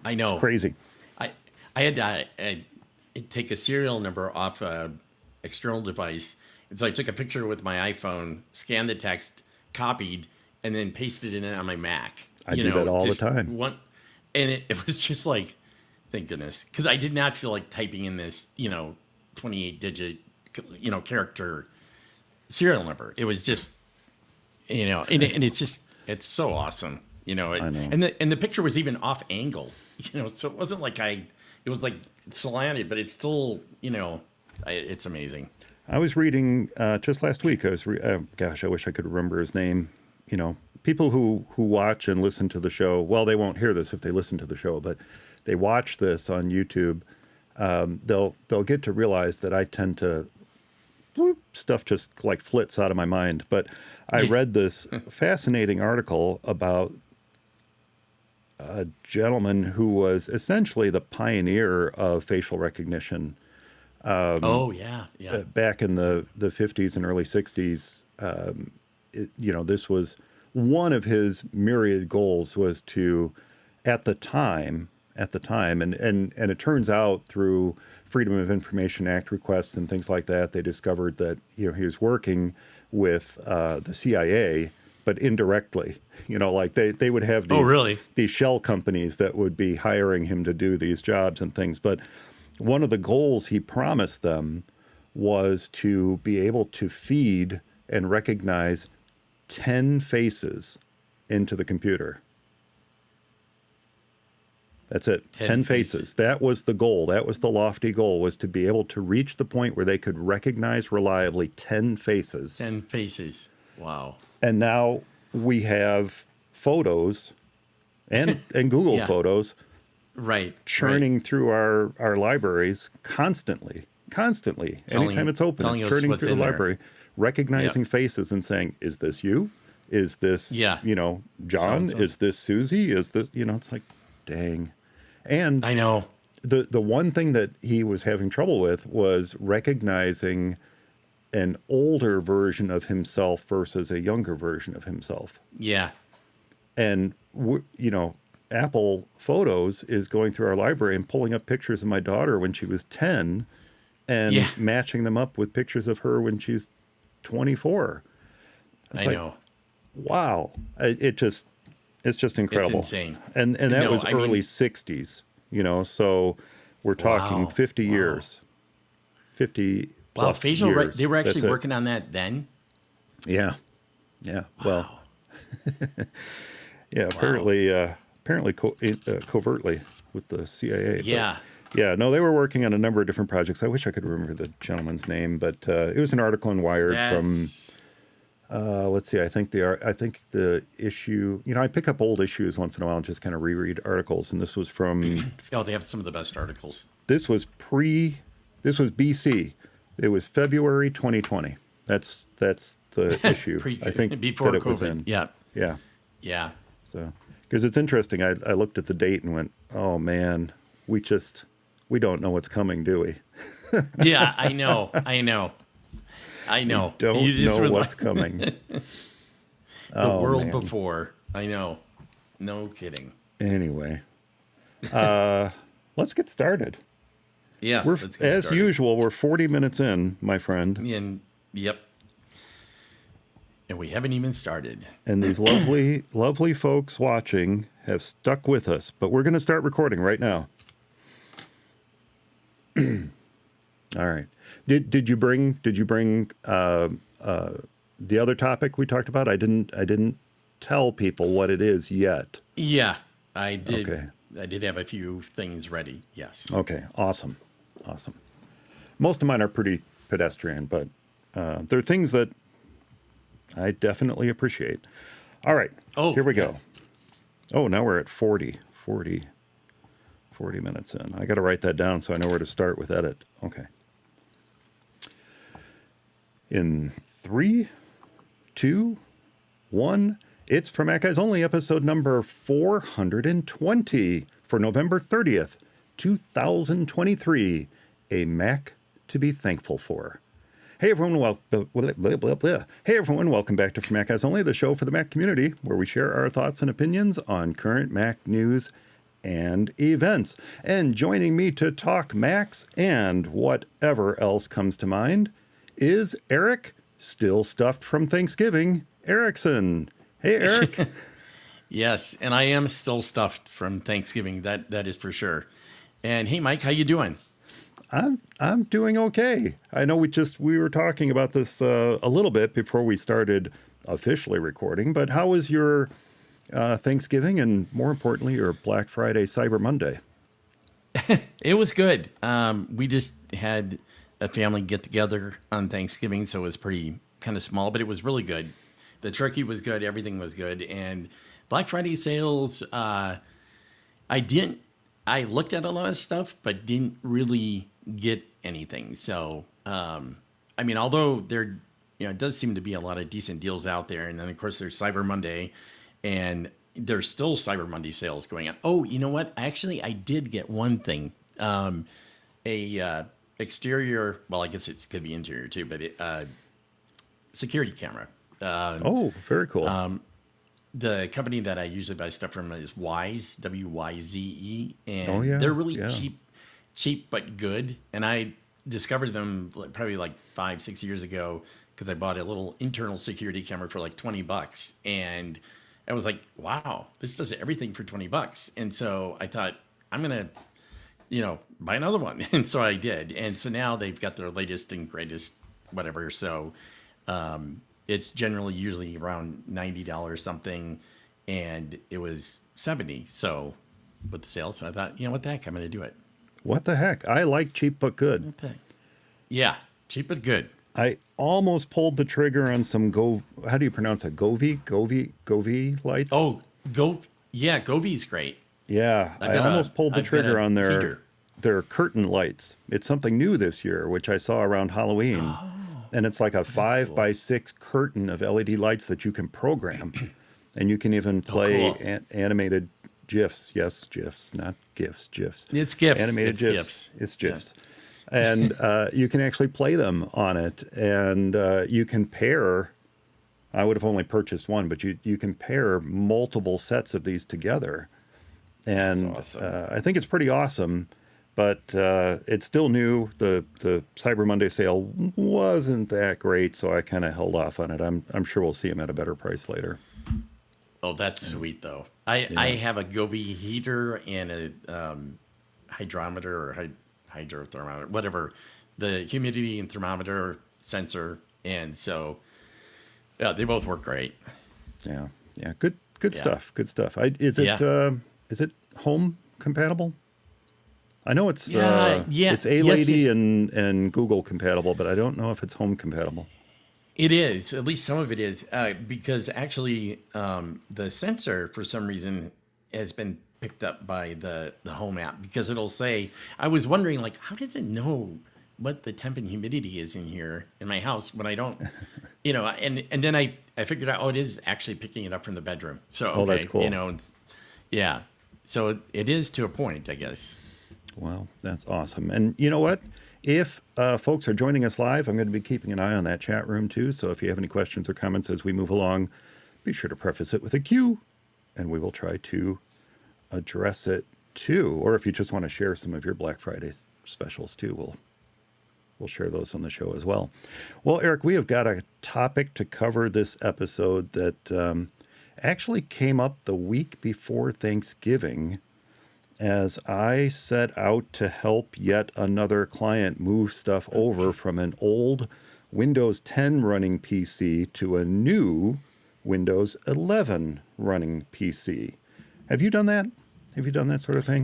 B: I know.
A: crazy.
B: I had to take a serial number off external device. And so I took a picture with my iPhone, scanned the text, copied, and then pasted it in on my Mac.
A: I do that all the time.
B: And it was just like, thank goodness, because I did not feel like typing in this, 28-digit, character serial number. It was just, and it's so awesome,
A: I know.
B: and the picture was even off angle, so it wasn't like it was like slanted, but it's still, it's amazing.
A: I was reading just last week. I wish I could remember his name. People who watch and listen to the show. Well, they won't hear this if they listen to the show, but they watch this on YouTube. They'll get to realize that I tend to stuff just like flits out of my mind. But I read this fascinating article about a gentleman who was essentially the pioneer of facial recognition. Back in the 50s and early 60s, this was one of his myriad goals was to, at the time, and it turns out through Freedom of Information Act requests and things like that, they discovered that he was working with the CIA, but indirectly. Like they would have these shell companies that would be hiring him to do these jobs and things. But one of the goals he promised them was to be able to feed and recognize 10 faces into the computer. That's it. 10 faces. That was the goal. That was the lofty goal, was to be able to reach the point where they could recognize reliably 10 faces.
B: 10 faces. Wow.
A: And now we have photos and Google Photos churning through our libraries constantly. Anytime it's open, it's churning through the library, recognizing faces and saying, is this you? Is this, John? So. Is this Susie? Is this, it's like, dang. And
B: I know
A: the one thing that he was having trouble with was recognizing an older version of himself versus a younger version of himself.
B: Yeah.
A: And, Apple Photos is going through our library and pulling up pictures of my daughter when she was 10 and matching them up with pictures of her when she's 24.
B: I know.
A: Wow. It's just incredible.
B: It's insane.
A: And that was early 60s, so we're talking 50 years. 50 plus
B: facial
A: years.
B: They were actually working on that then?
A: Yeah.
B: Wow.
A: Well, apparently covertly with the CIA.
B: Yeah.
A: No, they were working on a number of different projects. I wish I could remember the gentleman's name, but it was an article in Wired from let's see, I think the issue, I pick up old issues once in a while and just kind of reread articles, and this was from
B: they have some of the best articles.
A: This was BC. It was February 2020. That's the issue. I think
B: before
A: that it
B: COVID.
A: Was in.
B: Yeah.
A: So, because it's interesting, I looked at the date and went, oh man, we don't know what's coming, do we?
B: Yeah, I know. We don't
A: know what's coming.
B: The world before. I know. No kidding.
A: Anyway, let's get started.
B: Yeah,
A: let's get started. As usual, we're 40 minutes in, my friend.
B: And we haven't even started.
A: And these lovely, lovely folks watching have stuck with us, but we're going to start recording right now. All right. Did you bring the other topic we talked about? I didn't tell people what it is yet.
B: Yeah, I did.
A: Okay.
B: I did have a few things ready. Yes.
A: Okay. Awesome. Most of mine are pretty pedestrian, but they're things that I definitely appreciate. All right. Here we go. Oh, now we're at 40 minutes in. I got to write that down so I know where to start with edit. Okay. In 3, 2, 1, it's For Mac Guys Only, episode number 420 for November 30th, 2023. A Mac to be thankful for. Hey everyone, welcome back to For Mac Guys Only, the show for the Mac community, where we share our thoughts and opinions on current Mac news and events. And joining me to talk Macs and whatever else comes to mind is Eric, still stuffed from Thanksgiving, Erickson. Hey, Eric.
B: Yes, and I am still stuffed from Thanksgiving. That is for sure. And hey, Mike, how you doing?
A: I'm doing okay. I know we were talking about this a little bit before we started officially recording, but how was your Thanksgiving and, more importantly, your Black Friday, Cyber Monday?
B: It was good. We just had a family get together on Thanksgiving, so it was pretty kind of small, but it was really good. The turkey was good. Everything was good. And Black Friday sales, I looked at a lot of stuff, but didn't really get anything. So, I mean, although it does seem to be a lot of decent deals out there. And then of course there's Cyber Monday, and there's still Cyber Monday sales going on. Oh, you know what? Actually, I did get one thing, exterior. Well, I guess it could be interior too, but security camera.
A: Oh, very cool.
B: The company that I usually buy stuff from is Wyze, Wyze, and they're really cheap but good. And I discovered them probably like 5-6 years ago because I bought a little internal security camera for like $20, and I was like, wow, this does everything for $20. And so I thought, I'm gonna, buy another one, and so I did. And so now they've got their latest and greatest whatever. So it's generally usually around $90 something, and it was $70. So with the sale, so I thought, what the heck, I'm going to do it.
A: What the heck? I like cheap but good.
B: What the heck? Yeah, cheap but good.
A: I almost pulled the trigger on some how do you pronounce it? Govee lights?
B: Oh, Govee's great.
A: Yeah, I almost pulled the trigger on their curtain lights. It's something new this year, which I saw around Halloween. Oh. And it's like a 5x6 curtain of LED lights that you can program. And you can even play animated GIFs. Yes, GIFs, not GIFs, GIFs.
B: It's GIFs.
A: Animated GIFs. It's GIFs. Yeah. And you can actually play them on it. And you can pair, I would have only purchased one, but you can pair multiple sets of these together. And that's awesome. I think it's pretty awesome. But it's still new. The Cyber Monday sale wasn't that great, so I kind of held off on it. I'm sure we'll see them at a better price later.
B: Oh, that's sweet though. I have a Govee heater and a hydrometer or hydrothermometer, whatever, the humidity and thermometer sensor, and so they both work great.
A: Yeah, good stuff. Good stuff. Is it home compatible? I know it's it's A-Lady and Google compatible, but I don't know if it's home compatible.
B: It is. At least some of it is, because actually the sensor, for some reason, has been picked up by the home app, because it'll say, I was wondering, like, how does it know what the temp and humidity is in here in my house when I don't, and then I figured out, it is actually picking it up from the bedroom. So, okay,
A: that's cool.
B: So it is to a point, I guess.
A: Well, that's awesome. And you know what? If folks are joining us live, I'm going to be keeping an eye on that chat room too. So if you have any questions or comments as we move along, be sure to preface it with a Q, and we will try to address it too. Or if you just want to share some of your Black Friday specials too, we'll share those on the show as well. Well, Eric, we have got a topic to cover this episode that actually came up the week before Thanksgiving, as I set out to help yet another client move stuff over from an old Windows 10 running PC to a new Windows 11 running PC. Have you done that? Have you done that sort of thing?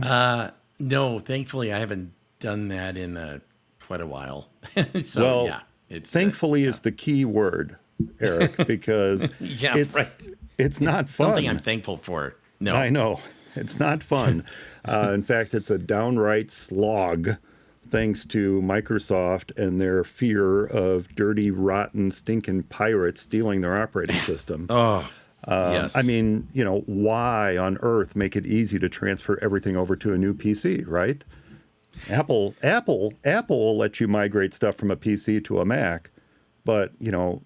B: No, thankfully I haven't done that in quite a while. So,
A: well, it's thankfully is the key word, Eric, because it's not fun.
B: Something I'm thankful for. No,
A: I know. It's not fun. In fact, it's a downright slog, thanks to Microsoft and their fear of dirty, rotten, stinking pirates stealing their operating system.
B: Yes.
A: I mean, why on earth make it easy to transfer everything over to a new PC, right? Apple will let you migrate stuff from a PC to a Mac, But,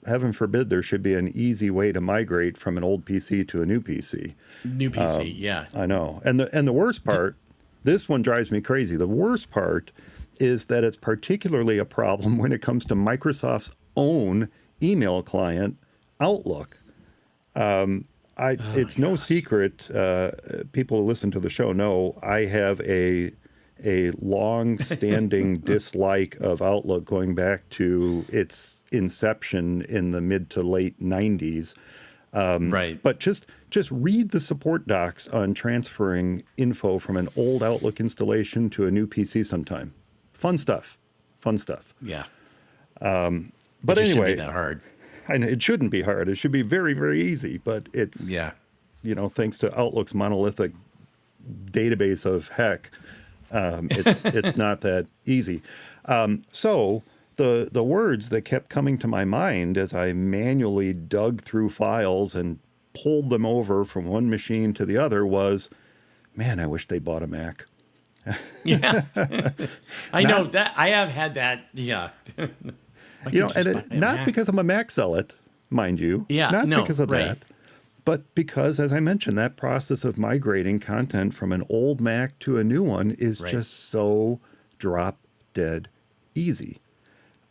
A: heaven forbid there should be an easy way to migrate from an old PC to a new PC.
B: New PC, yeah.
A: I know. And the worst part, this one drives me crazy. The worst part is that it's particularly a problem when it comes to Microsoft's own email client, Outlook. It's no secret. People who listen to the show know I have a long-standing dislike of Outlook going back to its inception in the mid to late 90s.
B: Right.
A: But just read the support docs on transferring info from an old Outlook installation to a new PC sometime. Fun stuff.
B: Yeah.
A: But
B: it
A: anyway,
B: shouldn't be that hard.
A: I know it shouldn't be hard. It should be very, very easy. But it's thanks to Outlook's monolithic database of heck, it's not that easy. So the words that kept coming to my mind as I manually dug through files and pulled them over from one machine to the other was, man, I wish they bought a Mac.
B: Yeah. I know that. I have had that. Yeah.
A: Not because I'm a Mac zealot, mind you.
B: Yeah.
A: Not
B: no,
A: because of that. But because, as I mentioned, that process of migrating content from an old Mac to a new one is just so drop dead easy.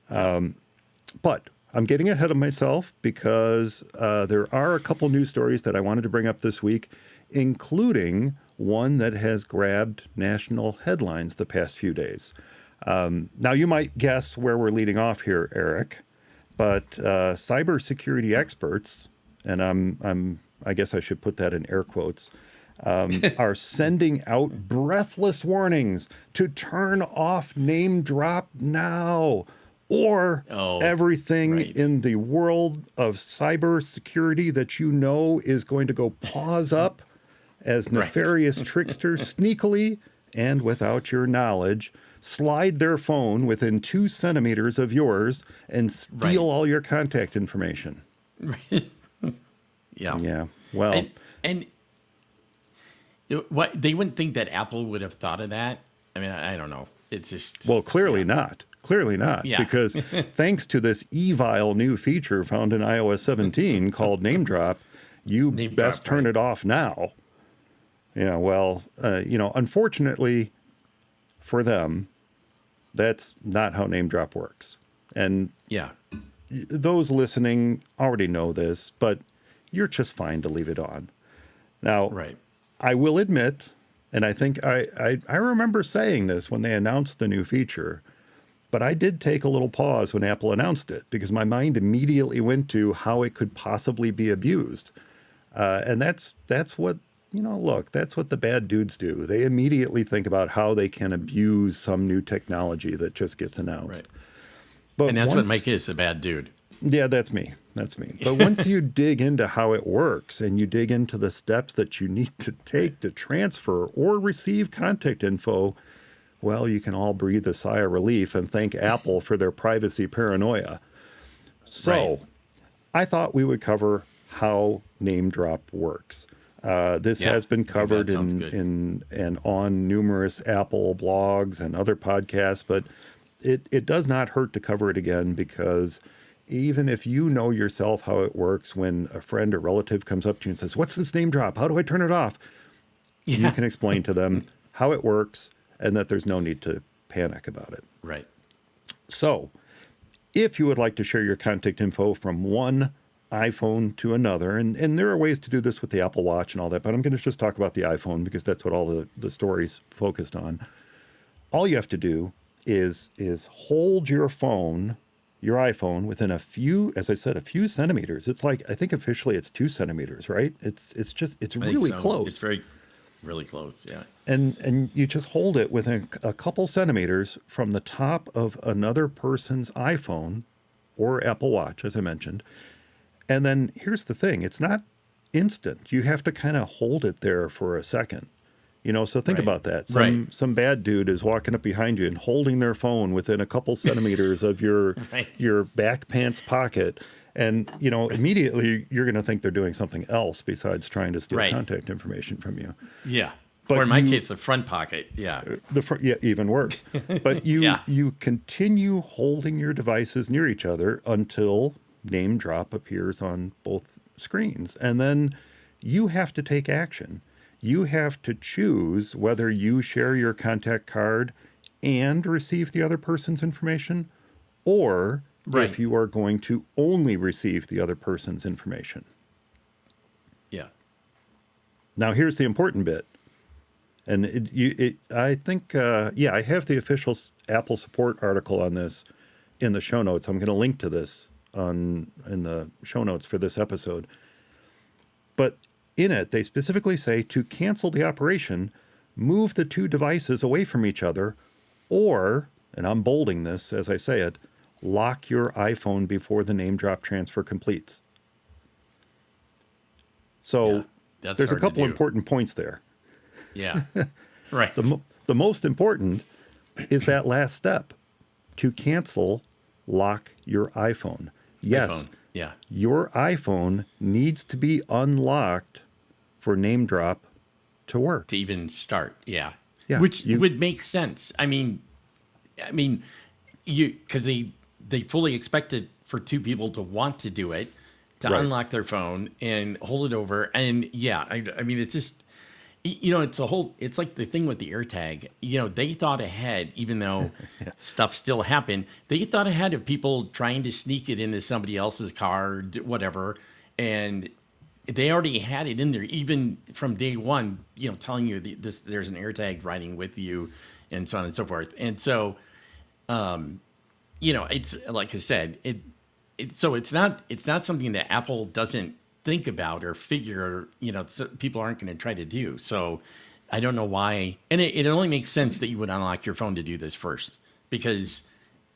A: But I'm getting ahead of myself because there are a couple news stories that I wanted to bring up this week, including one that has grabbed national headlines the past few days. Now, you might guess where we're leading off here, Eric, but cybersecurity experts, and I guess I should put that in air quotes, are sending out breathless warnings to turn off NameDrop now, or everything in the world of cybersecurity that is going to go paws up as nefarious tricksters sneakily and without your knowledge slide their phone within 2 centimeters of yours and steal all your contact information. Yeah. Well,
B: and what they wouldn't think that Apple would have thought of that. I mean, I don't know. It's just
A: clearly not. Clearly not, because thanks to this evil new feature found in iOS 17 called NameDrop, you best turn it off now. Yeah, well, unfortunately for them, that's not how NameDrop works. And those listening already know this, but you're just fine to leave it on. Now, I will admit, and I think I remember saying this when they announced the new feature, but I did take a little pause when Apple announced it because my mind immediately went to how it could possibly be abused. And that's what, that's what the bad dudes do. They immediately think about how they can abuse some new technology that just gets announced. But
B: and that's what Mike is, the bad dude.
A: Yeah, that's me. But once you dig into how it works and you dig into the steps that you need to take to transfer or receive contact info, well, you can all breathe a sigh of relief and thank Apple for their privacy paranoia. So I thought we would cover how NameDrop works. This has been covered in and on numerous Apple blogs and other podcasts, but it does not hurt to cover it again, because even if you know yourself how it works, when a friend or relative comes up to you and says, "What's this NameDrop? How do I turn it off?" You can explain to them how it works and that there's no need to panic about it.
B: Right.
A: So if you would like to share your contact info from one iPhone to another, and there are ways to do this with the Apple Watch and all that, but I'm going to just talk about the iPhone because that's what all the stories focused on. All you have to do is hold your iPhone within a few, as I said, a few centimeters. It's like, I think officially it's 2 centimeters, right? It's really close.
B: It's really close, yeah.
A: And you just hold it within a couple centimeters from the top of another person's iPhone or Apple Watch, as I mentioned. And then here's the thing, it's not instant. You have to kind of hold it there for a second. So think about that. Some bad dude is walking up behind you and holding their phone within a couple centimeters of your back pants pocket. And, immediately you're going to think they're doing something else besides trying to steal contact information from you.
B: Yeah.
A: But
B: or in my case, the front pocket. Yeah.
A: yeah, even worse. But
B: Yeah.
A: you continue holding your devices near each other until NameDrop appears on both screens. And then you have to take action. You have to choose whether you share your contact card and receive the other person's information, or
B: Right.
A: if you are going to only receive the other person's information.
B: Yeah.
A: Now, here's the important bit. And I think, I have the official Apple support article on this in the show notes. I'm going to link to this in the show notes for this episode. But in it, they specifically say to cancel the operation, move the two devices away from each other, or, and I'm bolding this as I say it, lock your iPhone before the NameDrop transfer completes. So
B: that's
A: there's a
B: hard to
A: couple
B: do.
A: important points there.
B: Yeah. Right.
A: The most important is that last step, to cancel, lock your iPhone. Yes,
B: iPhone. Yeah.
A: your iPhone needs to be unlocked for NameDrop to work.
B: To even start. Yeah.
A: Yeah,
B: Which would make sense. I mean, because they fully expected for two people to want to do it, to
A: Right.
B: unlock their phone and hold it over. And yeah, I mean, it's just, it's like the thing with the AirTag. They thought ahead, even though stuff still happened. They thought ahead of people trying to sneak it into somebody else's car, whatever. And they already had it in there, even from day one, telling you there's an AirTag riding with you and so on and so forth. And so, it's like I said, so it's not something that Apple doesn't think about or figure, so people aren't going to try to do. So I don't know why. And it only makes sense that you would unlock your phone to do this first, because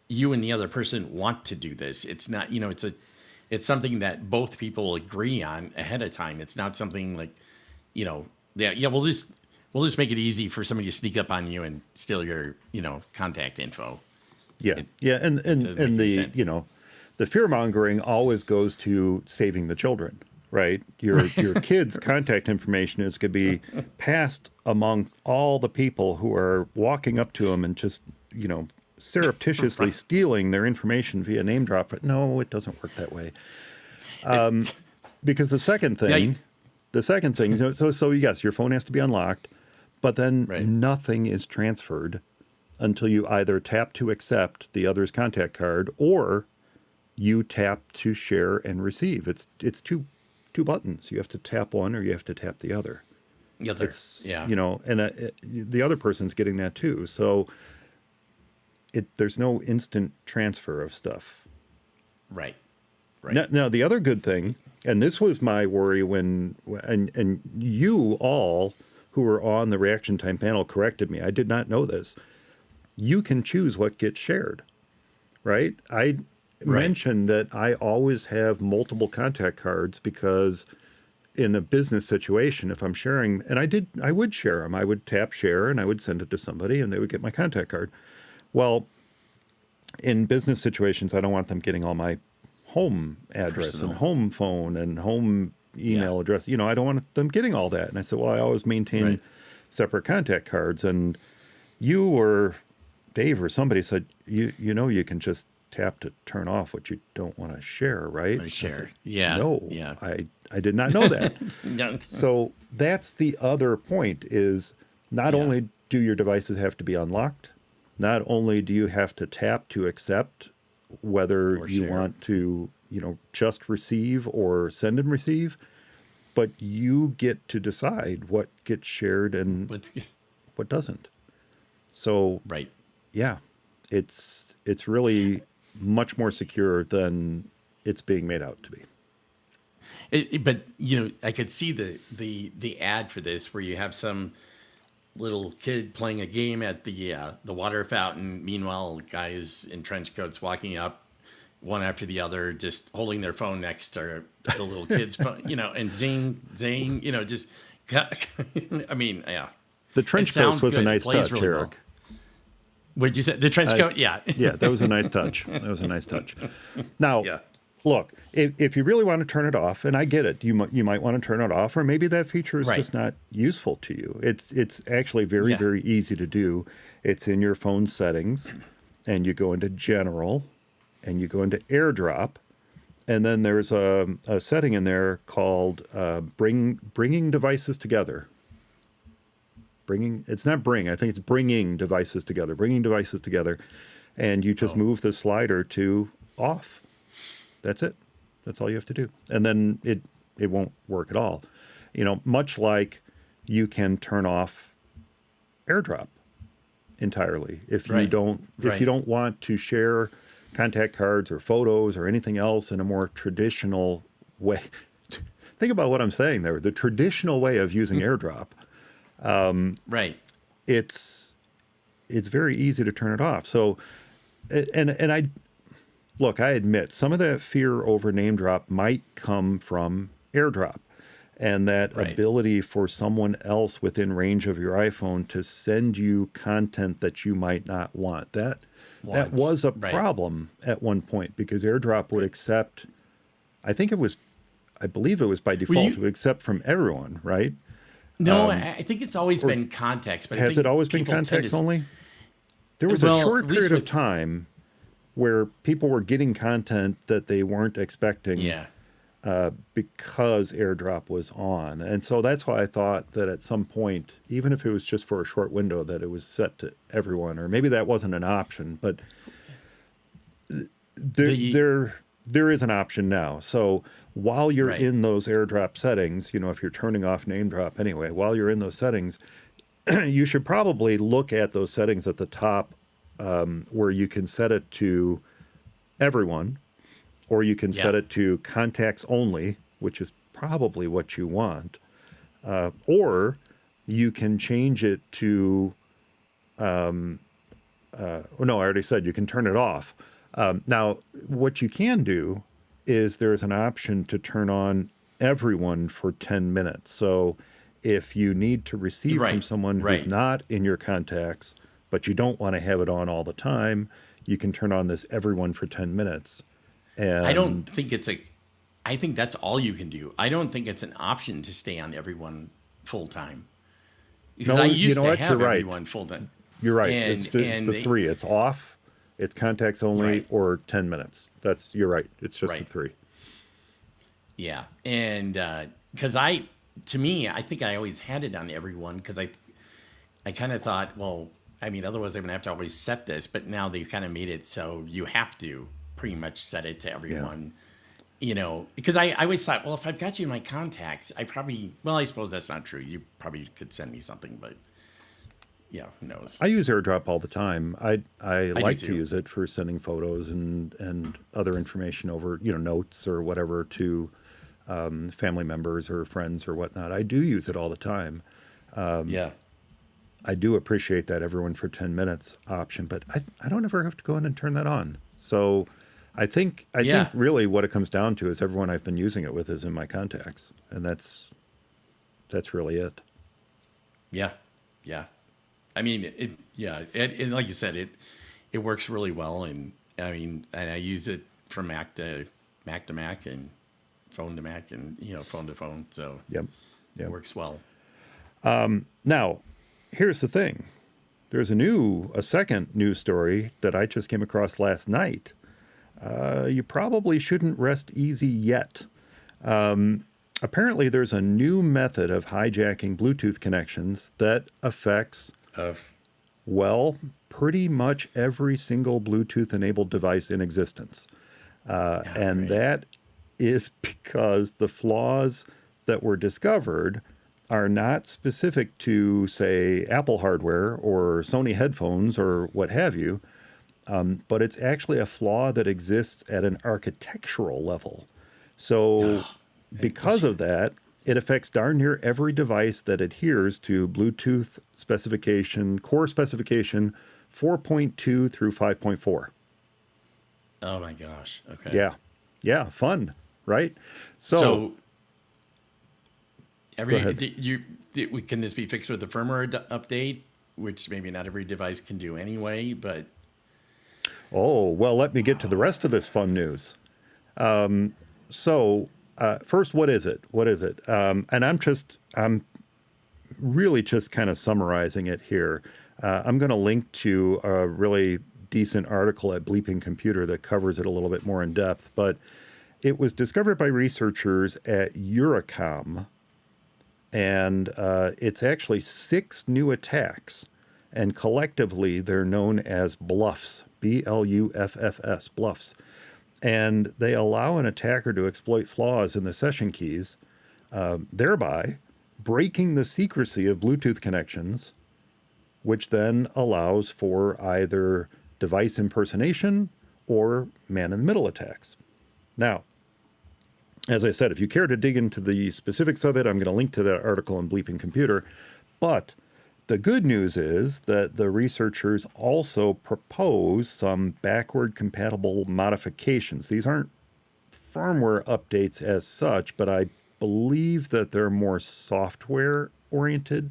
B: you and the other person want to do this. It's not, it's something that both people agree on ahead of time. It's not something like, we'll just make it easy for somebody to sneak up on you and steal your, contact info.
A: Yeah, and the
B: sense.
A: The fear mongering always goes to saving the children, right? Your kids' contact information is going to be passed among all the people who are walking up to them and just surreptitiously stealing their information via NameDrop. But no, it doesn't work that way. Because the second thing, so yes, your phone has to be unlocked, but then nothing is transferred until you either tap to accept the other's contact card or you tap to share and receive. It's two buttons. You have to tap one or you have to tap the other.
B: The other,
A: And the other person's getting that too. So there's no instant transfer of stuff.
B: Right.
A: Now, the other good thing, and this was my worry and you all who were on the reaction time panel corrected me. I did not know this. You can choose what gets shared, right? I mentioned that I always have multiple contact cards because in a business situation, if I'm sharing, and I would share them. I would tap share and I would send it to somebody and they would get my contact card. Well, in business situations, I don't want them getting all my home address and home phone and home email address. I don't want them getting all that. And I said, well, I always maintain separate contact cards. And you or Dave or somebody said, you can just tap to turn off what you don't want to share, right?
B: Share.
A: I did not know that.
B: No.
A: So that's the other point is not only do your devices have to be unlocked, not only do you have to tap to accept whether you want to, just receive or send and receive, but you get to decide what gets shared and what doesn't. So, it's really much more secure than it's being made out to be.
B: But I could see the ad for this where you have some little kid playing a game at the water fountain. Meanwhile, guys in trench coats walking up one after the other, just holding their phone next to the little kid's phone, and zing, just. I mean, yeah.
A: The trench coats was a nice touch, really Eric.
B: Well. What did you say? The trench coat? Yeah.
A: Yeah, that was a nice touch. Now, look, if you really want to turn it off, and I get it, you might want to turn it off, or maybe that feature is
B: Right.
A: just not useful to you. It's actually very,
B: Yeah.
A: very easy to do. It's in your phone settings, and you go into General, and you go into AirDrop, and then there's a setting in there called bringing devices together. It's not bring, I think it's bringing devices together. Bringing devices together, and you just
B: Oh.
A: move the slider to off. That's it. That's all you have to do. And then it won't work at all. Much like you can turn off AirDrop entirely if
B: Right.
A: you don't want to share contact cards or photos or anything else in a more traditional way. Think about what I'm saying there. The traditional way of using AirDrop,
B: Right.
A: it's very easy to turn it off. So and I look, I admit some of that fear over NameDrop might come from AirDrop and that
B: Right.
A: ability for someone else within range of your iPhone to send you content that you might not want. That was a
B: Right.
A: problem at one point because AirDrop would accept, I believe it was by default, it would accept from everyone, right?
B: No, I think it's always been context. But I
A: Has
B: think
A: it always been
B: people tend
A: context
B: to
A: only? There was a
B: Well,
A: short
B: at least
A: period of
B: with-
A: time where people were getting content that they weren't expecting
B: Yeah.
A: because AirDrop was on. And so that's why I thought that at some point, even if it was just for a short window, that it was set to everyone, or maybe that wasn't an option, but there is an option now. So while you're
B: Right.
A: in those AirDrop settings, if you're turning off NameDrop anyway, while you're in those settings, you should probably look at those settings at the top where you can set it to everyone, or you can set it to contacts only, which is probably what you want, or you can change it to, no, I already said you can turn it off. Now, what you can do is there's an option to turn on everyone for 10 minutes. So if you need to receive from someone who's not in your contacts, but you don't want to have it on all the time, you can turn on this everyone for 10 minutes. And
B: I don't think I think that's all you can do. I don't think it's an option to stay on everyone full time. Because
A: No,
B: I
A: you
B: used
A: know
B: to
A: what?
B: have
A: You're right.
B: everyone full time.
A: You're right.
B: And-
A: It's
B: and
A: the
B: they-
A: three. It's off, it's contacts only,
B: Right.
A: or 10 minutes. You're right. It's just the
B: Right.
A: three.
B: Yeah. And because to me, I think I always had it on everyone because I kind of thought, well, I mean, otherwise I'm going to have to always set this. But now they've kind of made it so you have to pretty much set it to everyone. Because I always thought, well, if I've got you in my contacts, I suppose that's not true. You probably could send me something, but yeah, who knows?
A: I use AirDrop all the time. I like to
B: too.
A: use it for sending photos and other information over, notes or whatever to family members or friends or whatnot. I do use it all the time.
B: Yeah.
A: I do appreciate that everyone for 10 minutes option, but I don't ever have to go in and turn that on. So I think really what it comes down to is everyone I've been using it with is in my contacts, and that's really it.
B: Yeah. Yeah. I mean, and like you said, it works really well. And I mean, and I use it from Mac to Mac and phone to Mac and, phone to phone. So
A: Yep.
B: it works well.
A: Now, here's the thing. There's a second news story that I just came across last night. You probably shouldn't rest easy yet. Apparently, there's a new method of hijacking Bluetooth connections that affects, pretty much every single Bluetooth-enabled device in existence. And that is because the flaws that were discovered are not specific to, say, Apple hardware or Sony headphones or what have you, but it's actually a flaw that exists at an architectural level. So because of that, it affects darn near every device that adheres to Bluetooth specification, core specification 4.2 through 5.4.
B: Oh my gosh. Okay.
A: Yeah. Yeah. Fun, right?
B: So
A: Go ahead.
B: can this be fixed with the firmware update, which maybe not every device can do anyway, but
A: Oh, well, let me get to the rest of this fun news. So, first, what is it? What is it? And I'm really just kind of summarizing it here. I'm going to link to a really decent article at Bleeping Computer that covers it a little bit more in depth, but it was discovered by researchers at Eurocom, and it's actually 6 new attacks, and collectively they're known as bluffs, BLUFFS, bluffs. And they allow an attacker to exploit flaws in the session keys, thereby breaking the secrecy of Bluetooth connections, which then allows for either device impersonation or man-in-the-middle attacks. Now, as I said, if you care to dig into the specifics of it, I'm going to link to that article in Bleeping Computer. But the good news is that the researchers also propose some backward compatible modifications. These aren't firmware updates as such, but I believe that they're more software oriented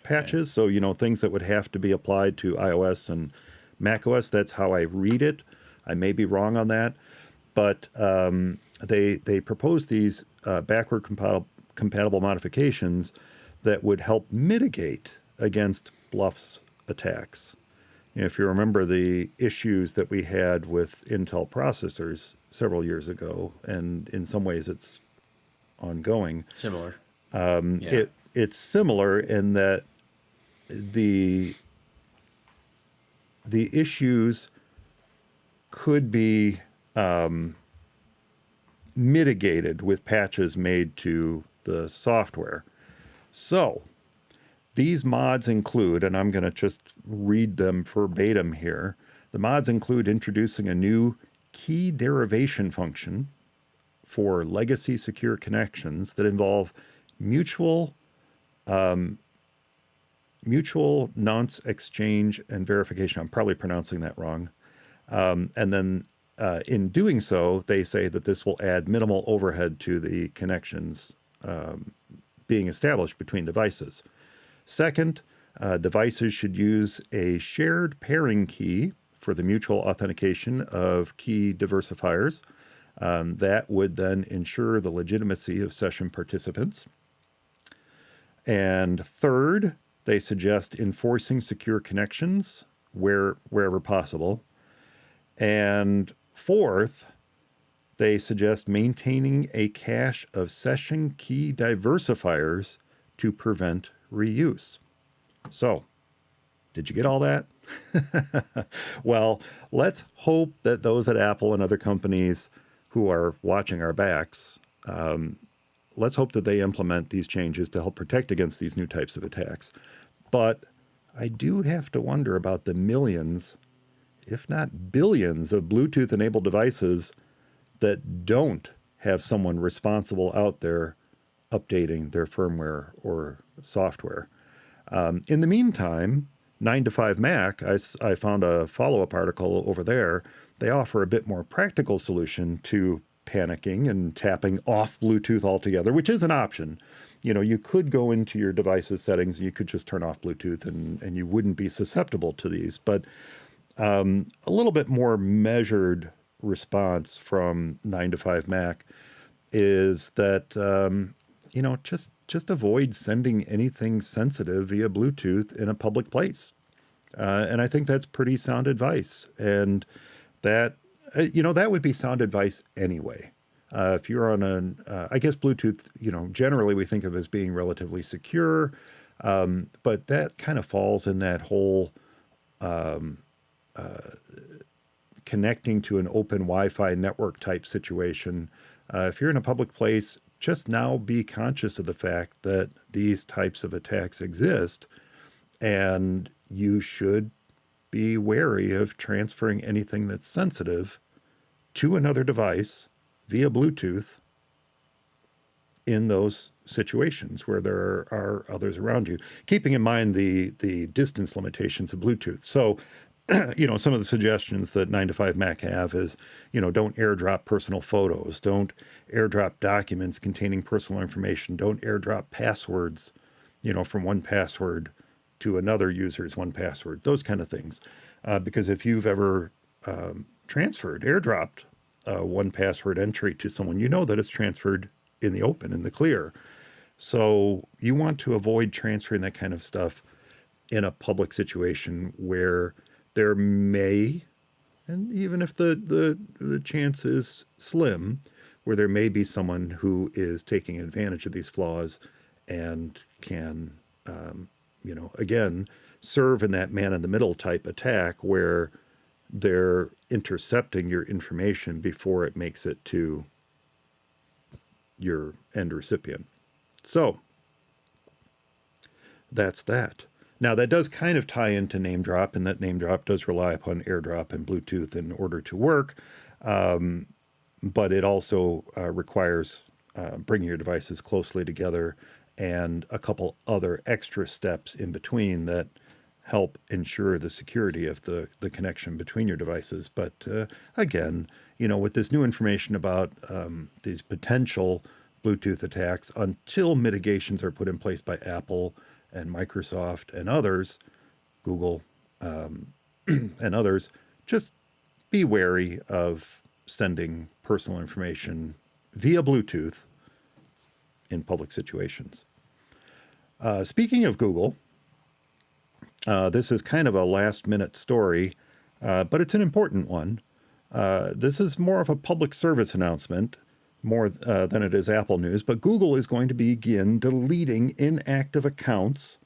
A: patches. So, things that would have to be applied to iOS and macOS. That's how I read it. I may be wrong on that. But they propose these backward compatible modifications that would help mitigate against bluffs attacks. If you remember the issues that we had with Intel processors several years ago, and in some ways it's ongoing.
B: Similar.
A: It's similar in that the issues could be mitigated with patches made to the software. So these mods include, and I'm going to just read them verbatim here. The mods include introducing a new key derivation function for legacy secure connections that involve mutual nonce exchange and verification. I'm probably pronouncing that wrong. And then in doing so, they say that this will add minimal overhead to the connections being established between devices. Second, devices should use a shared pairing key for the mutual authentication of key diversifiers. That would then ensure the legitimacy of session participants. And third, they suggest enforcing secure connections wherever possible. And fourth, they suggest maintaining a cache of session key diversifiers to prevent reuse. So, did you get all that? Well, let's hope that those at Apple and other companies who are watching our backs, let's hope that they implement these changes to help protect against these new types of attacks. But I do have to wonder about the millions, if not billions, of Bluetooth-enabled devices that don't have someone responsible out there updating their firmware or software. In the meantime, 9to5Mac, I found a follow-up article over there. They offer a bit more practical solution to panicking and tapping off Bluetooth altogether, which is an option. You could go into your device's settings and you could just turn off Bluetooth and you wouldn't be susceptible to these. But a little bit more measured response from 9to5Mac is that, just avoid sending anything sensitive via Bluetooth in a public place. And I think that's pretty sound advice. And that, that would be sound advice anyway. If you're on I guess Bluetooth, generally we think of as being relatively secure, but that kind of falls in that whole connecting to an open Wi-Fi network type situation. If you're in a public place, just now be conscious of the fact that these types of attacks exist, and you should be wary of transferring anything that's sensitive to another device via Bluetooth in those situations where there are others around you, keeping in mind the distance limitations of Bluetooth. So, some of the suggestions that 9to5Mac have is, don't airdrop personal photos, don't airdrop documents containing personal information, don't airdrop passwords, from one password to another user's one password, those kind of things. Because if you've ever airdropped one password entry to someone, you know that it's transferred in the open, in the clear. So you want to avoid transferring that kind of stuff in a public situation where there may, and even if the chance is slim, where there may be someone who is taking advantage of these flaws and can, again, serve in that man in the middle type attack where they're intercepting your information before it makes it to your end recipient. So that's that. Now, that does kind of tie into NameDrop, and that NameDrop does rely upon AirDrop and Bluetooth in order to work. But it also requires bringing your devices closely together and a couple other extra steps in between that help ensure the security of the connection between your devices. But again, with this new information about these potential Bluetooth attacks, until mitigations are put in place by Apple and Microsoft and others, Google and others, just be wary of sending personal information via Bluetooth in public situations. Speaking of Google, this is kind of a last-minute story, but it's an important one. This is more of a public service announcement, more than it is Apple news, but Google is going to begin deleting inactive accounts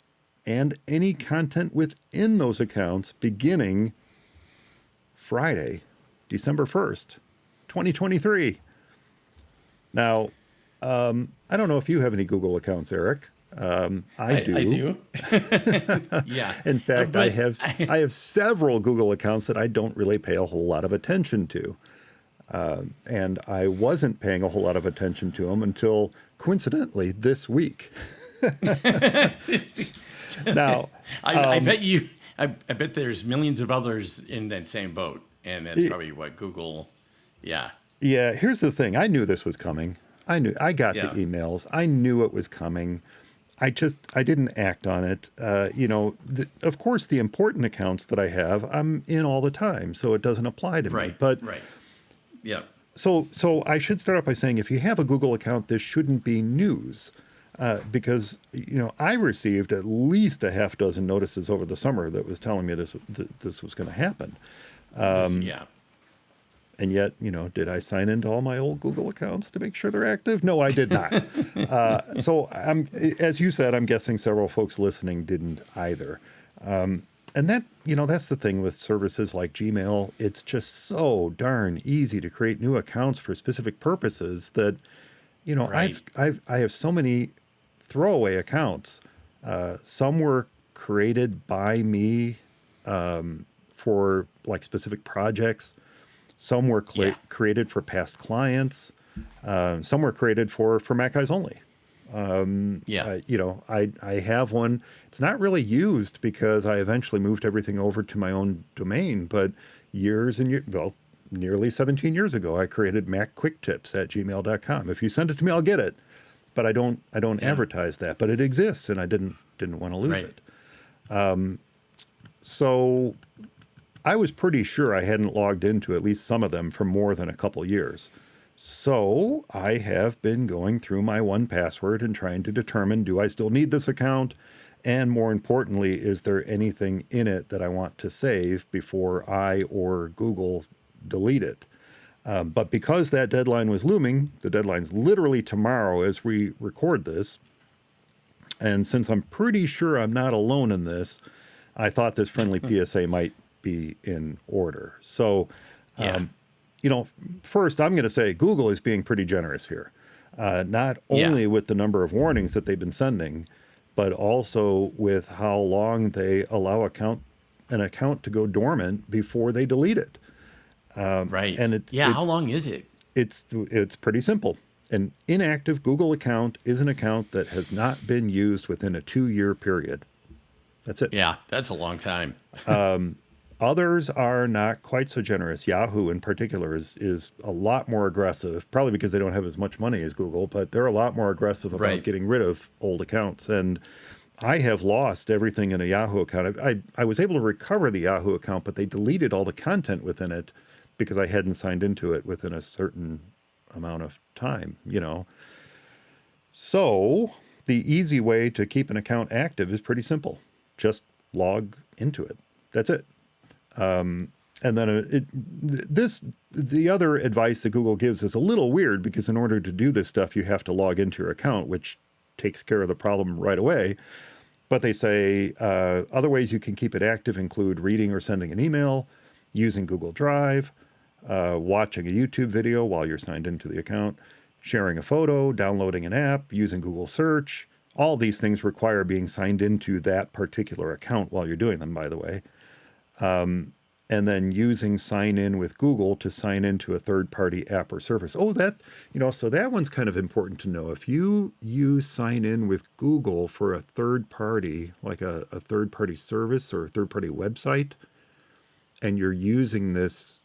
A: and any content within those accounts beginning Friday, December 1st, 2023. Now, I don't know if you have any Google accounts, Eric. I do.
B: I do. Yeah.
A: In fact, I have several Google accounts that I don't really pay a whole lot of attention to. And I wasn't paying a whole lot of attention to them until, coincidentally, this week. Now,
B: I bet there's millions of others in that same boat, and that's probably what Google. Yeah.
A: Yeah. Here's the thing. I knew this was coming. I got the emails. I knew it was coming. I didn't act on it. Of course, the important accounts that I have, I'm in all the time, so it doesn't apply to me. But
B: yeah.
A: So I should start off by saying, if you have a Google account, this shouldn't be news, because I received at least a half dozen notices over the summer that was telling me this was going to happen. And yet, did I sign into all my old Google accounts to make sure they're active? No, I did not. So as you said, I'm guessing several folks listening didn't either. And that, that's the thing with services like Gmail. It's just so darn easy to create new accounts for specific purposes that, I have so many throwaway accounts. Some were created by me for like specific projects. Some were created for past clients. Some were created for macOS only. I have one. It's not really used because I eventually moved everything over to my own domain. But nearly 17 years ago, I created macquicktips@gmail.com. If you send it to me, I'll get it. But I don't advertise that. But it exists, and I didn't want to lose it. So I was pretty sure I hadn't logged into at least some of them for more than a couple years. So I have been going through my 1Password and trying to determine, do I still need this account? And more importantly, is there anything in it that I want to save before I or Google delete it? But because that deadline was looming, the deadline's literally tomorrow as we record this. And since I'm pretty sure I'm not alone in this, I thought this friendly PSA might be in order. So, first I'm going to say Google is being pretty generous here, not only with the number of warnings that they've been sending, but also with how long they allow an account to go dormant before they delete it. And
B: how long is it?
A: It's pretty simple. An inactive Google account is an account that has not been used within a 2-year period. That's it.
B: Yeah, that's a long time.
A: Others are not quite so generous. Yahoo in particular is a lot more aggressive, probably because they don't have as much money as Google, but they're a lot more aggressive about getting rid of old accounts. And I have lost everything in a Yahoo account. I was able to recover the Yahoo account, but they deleted all the content within it because I hadn't signed into it within a certain amount of time, you know. So the easy way to keep an account active is pretty simple. Just log into it. That's it. And then the other advice that Google gives is a little weird because in order to do this stuff, you have to log into your account, which takes care of the problem right away. But they say other ways you can keep it active include reading or sending an email, using Google Drive, watching a YouTube video while you're signed into the account, sharing a photo, downloading an app, using Google Search. All these things require being signed into that particular account while you're doing them, by the way. And then using sign in with Google to sign into a third-party app or service. Oh, that, so that one's kind of important to know. If you use sign in with Google for a third party, like a third-party service or a third-party website, and you're using this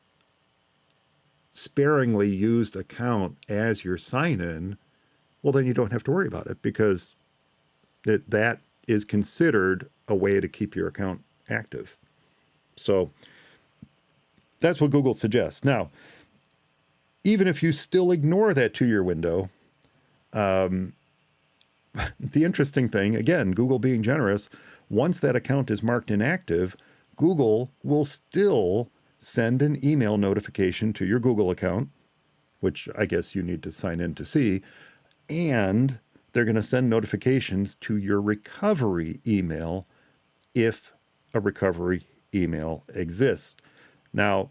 A: sparingly used account as your sign in, well, then you don't have to worry about it because that is considered a way to keep your account active. So that's what Google suggests. Now, even if you still ignore that 2-year window, the interesting thing, again, Google being generous, once that account is marked inactive, Google will still send an email notification to your Google account, which I guess you need to sign in to see, and they're going to send notifications to your recovery email if a recovery email exists. Now,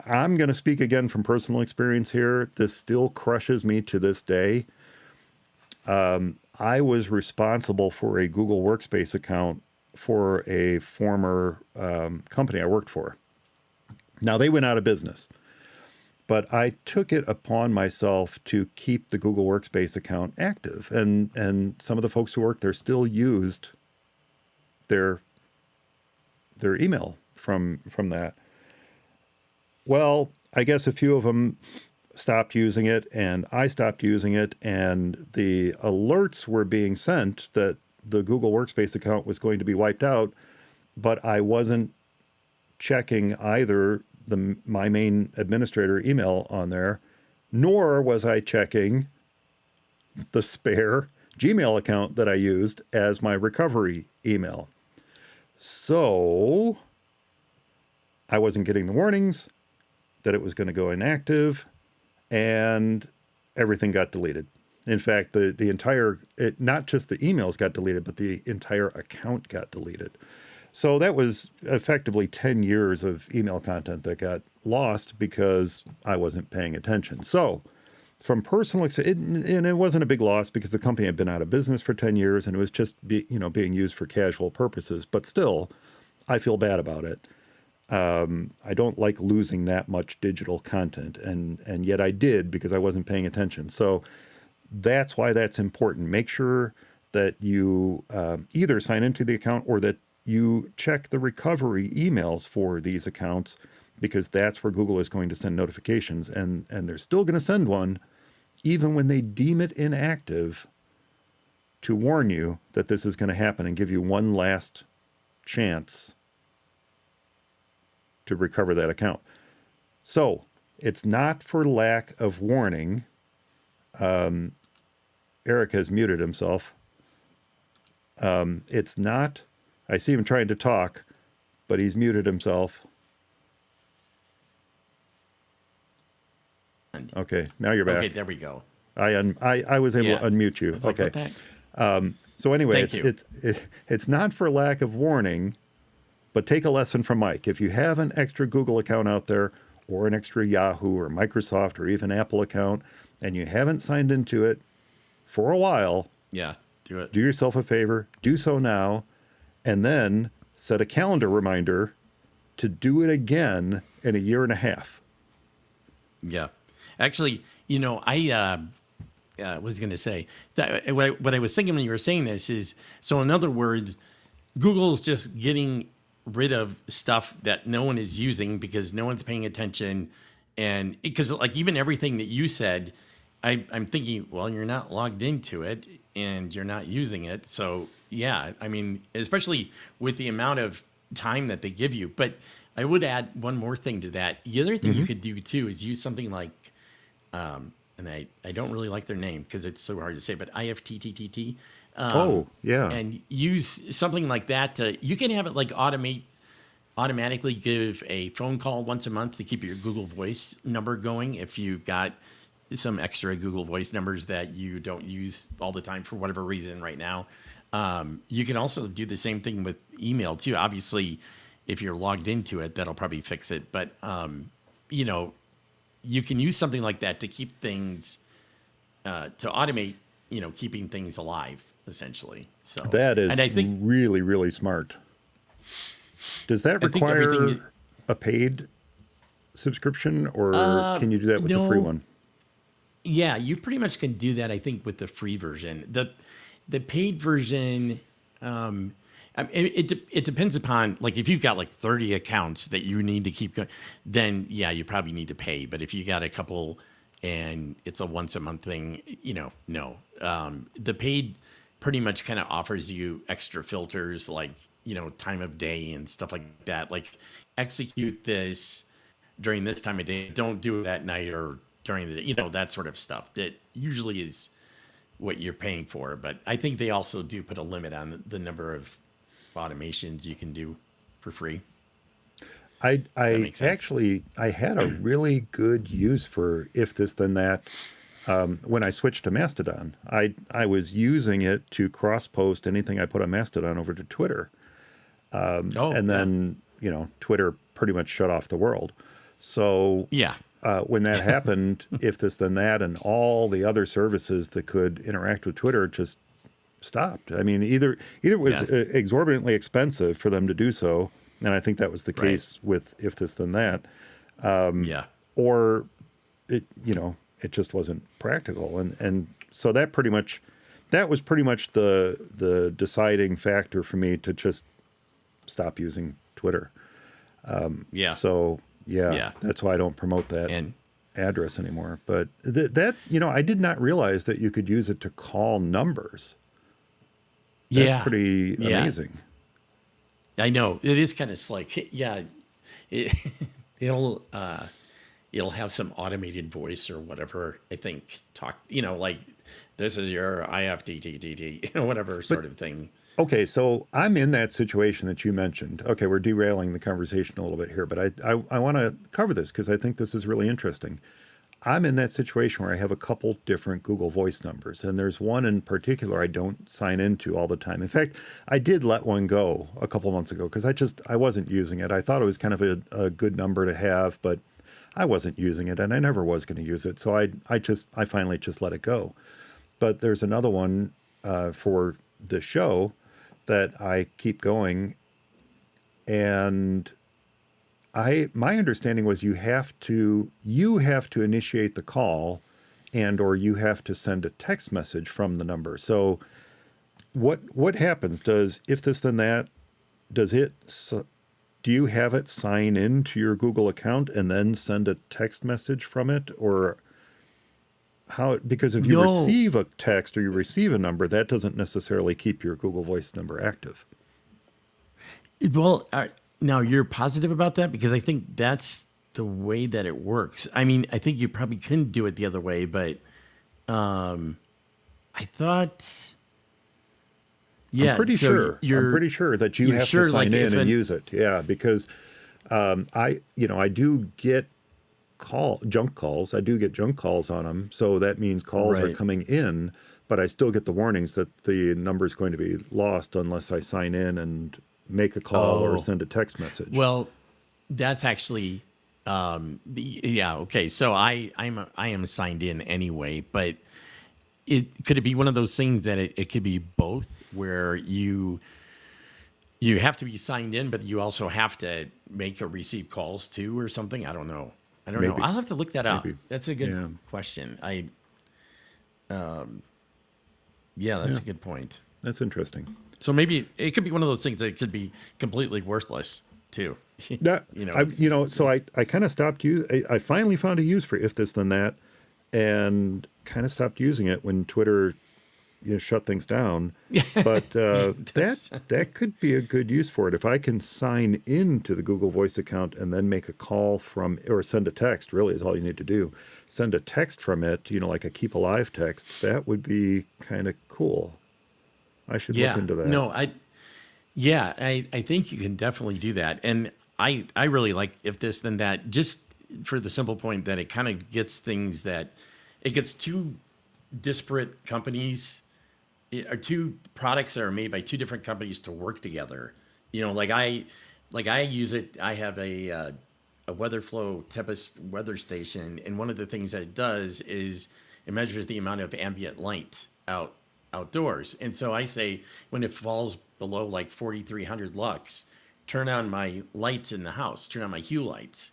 A: I'm going to speak again from personal experience here. This still crushes me to this day. I was responsible for a Google Workspace account for a former company I worked for. Now, they went out of business, but I took it upon myself to keep the Google Workspace account active. And some of the folks who worked there still used their email from that. Well, I guess a few of them stopped using it, and I stopped using it, and the alerts were being sent that the Google Workspace account was going to be wiped out, but I wasn't checking either my main administrator email on there, nor was I checking the spare Gmail account that I used as my recovery email. So I wasn't getting the warnings that it was going to go inactive, and everything got deleted. In fact, the entire, not just the emails got deleted, but the entire account got deleted. So that was effectively 10 years of email content that got lost because I wasn't paying attention. So from personal experience, and it wasn't a big loss because the company had been out of business for 10 years and it was just being used for casual purposes. But still, I feel bad about it. I don't like losing that much digital content, and yet I did because I wasn't paying attention. So that's why that's important. Make sure that you either sign into the account or that you check the recovery emails for these accounts, because that's where Google is going to send notifications, and they're still going to send one even when they deem it inactive to warn you that this is going to happen and give you one last chance to recover that account. So it's not for lack of warning. Eric has muted himself. It's not, I see him trying to talk, but he's muted himself. Okay, now you're back.
B: Okay, there we go.
A: I was able to unmute you.
B: Like,
A: okay. So anyway,
B: Thank
A: it's not for lack of warning, but take a lesson from Mike. If you have an extra Google account out there, or an extra Yahoo or Microsoft or even Apple account, and you haven't signed into it for a while,
B: yeah, do it.
A: Do yourself a favor, do so now, and then set a calendar reminder to do it again in a year and a half.
B: Yeah. Actually, I was going to say, that what I was thinking when you were saying this is, so in other words, Google's just getting rid of stuff that no one is using because no one's paying attention. And because like even everything that you said, I'm thinking, well, you're not logged into it and you're not using it. So yeah, I mean, especially with the amount of time that they give you. But I would add one more thing to that. The other thing you could do too is use something like, and I don't really like their name because it's so hard to say, but IFTTT.
A: Oh, yeah.
B: And use something like that to, you can have it like automatically give a phone call once a month to keep your Google Voice number going if you've got some extra Google Voice numbers that you don't use all the time for whatever reason right now. You can also do the same thing with email too. Obviously, if you're logged into it, that'll probably fix it. But, you know, you can use something like that to keep things, to automate, you know, keeping things alive, essentially. So
A: That is
B: and I think,
A: really, really smart. Does that
B: I think
A: require
B: everything,
A: a paid subscription, or can you do that with the free
B: no,
A: one?
B: yeah, you pretty much can do that, I think, with the free version. The paid version, I mean, it depends upon, like, if you've got like 30 accounts that you need to keep going, then yeah, you probably need to pay. But if you got a couple and it's a once a month thing, you know, no. The paid pretty much kind of offers you extra filters, like, you know, time of day and stuff like that. Like, execute this during this time of day. Don't do it at night or during the, you know, that sort of stuff. That usually is what you're paying for. But I think they also do put a limit on the number of automations you can do for free. That
A: I
B: makes sense.
A: actually I had a really good use for if this then that when I switched to Mastodon. I was using it to cross post anything I put on Mastodon over to Twitter,
B: Oh,
A: and
B: yeah.
A: then Twitter pretty much shut off the world. So
B: Yeah.
A: when that happened, if this then that, and all the other services that could interact with Twitter just stopped. I mean, either it was
B: Yeah.
A: exorbitantly expensive for them to do so, and I think that was the
B: Right.
A: case with if this then that,
B: Yeah.
A: or it just wasn't practical, and so that was pretty much the deciding factor for me to just stop using Twitter.
B: Yeah.
A: So yeah,
B: Yeah.
A: that's why I don't promote that
B: And
A: address anymore. But I did not realize that you could use it to call numbers. That's
B: yeah.
A: pretty
B: Yeah.
A: amazing.
B: I know. It is kind of slick. Yeah. It, it'll it'll have some automated voice or whatever, I think, talk, you know, like, this is your IFTTT, you know, whatever
A: But
B: sort of thing.
A: okay, so I'm in that situation that you mentioned. Okay, we're derailing the conversation a little bit here, but I want to cover this because I think this is really interesting. I'm in that situation where I have a couple different Google Voice numbers, and there's one in particular I don't sign into all the time. In fact, I did let one go a couple months ago because I wasn't using it. I thought it was kind of a good number to have, but I wasn't using it, and I never was going to use it. So I finally just let it go. But there's another one for the show that I keep going, and my understanding was you have to initiate the call, and or you have to send a text message from the number. So what happens? Does if this then that, does it do you have it sign into your Google account and then send a text message from it, or how? Because if you
B: No.
A: receive a text or you receive a number, that doesn't necessarily keep your Google Voice number active.
B: Well, now you're positive about that because I think that's the way that it works. I mean, I think you probably couldn't do it the other way, but I thought,
A: I'm
B: yeah.
A: pretty
B: So
A: sure. I'm pretty sure that you
B: you're
A: have to
B: sure, like,
A: sign in
B: if
A: and
B: an
A: use it. Yeah, because I do get junk calls. I do get junk calls on them. So that means calls are
B: right.
A: coming in, but I still get the warnings that the number is going to be lost unless I sign in and make a call or
B: Oh,
A: send a text message.
B: well, that's actually yeah, okay. So I am signed in anyway, but could it be one of those things that it could be both where you have to be signed in, but you also have to make or receive calls too or something? I don't know. I don't know.
A: Maybe,
B: I'll have to look that up.
A: maybe.
B: That's a good
A: Yeah,
B: question. Yeah, that's
A: yeah.
B: a good point.
A: That's interesting.
B: So maybe it could be one of those things that could be completely worthless too.
A: That
B: You know,
A: I
B: it's
A: so I kind of stopped I finally found a use for if this then that, and kind of stopped using it when Twitter shut things down. But
B: That's
A: that could be a good use for it. If I can sign into the Google Voice account and then make a call from, or send a text, really is all you need to do. Send a text from it, like a keep alive text. That would be kind of cool. I should look
B: yeah.
A: into that.
B: No, I think you can definitely do that. And I really like if this then that, just for the simple point that it kind of gets things that it gets two disparate companies or two products that are made by two different companies to work together. Like I use it. I have a WeatherFlow Tempest weather station, and one of the things that it does is it measures the amount of ambient light outdoors. And so I say when it falls below like 4,300 lux, turn on my lights in the house, turn on my hue lights,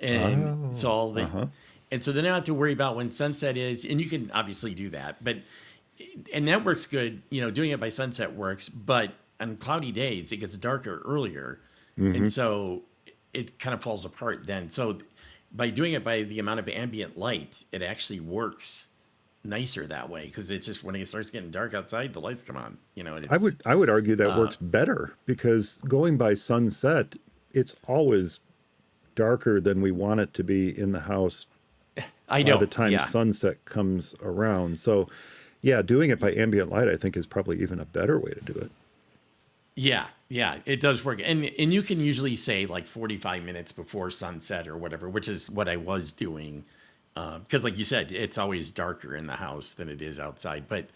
B: and so all the. And so then I don't have to worry about when sunset is, and you can obviously do that, and that works good. Doing it by sunset works, but on cloudy days it gets darker earlier, and so it kind of falls apart then. So by doing it by the amount of ambient light, it actually works nicer that way, because it's just when it starts getting dark outside, the lights come on. And
A: I would argue that works better, because going by sunset, it's always darker than we want it to be in the house
B: I know
A: by the time sunset comes around. So yeah, doing it by ambient light, I think, is probably even a better way to do it.
B: Yeah, it does work. And you can usually say like 45 minutes before sunset or whatever, which is what I was doing. Because like you said, it's always darker in the house than it is outside. But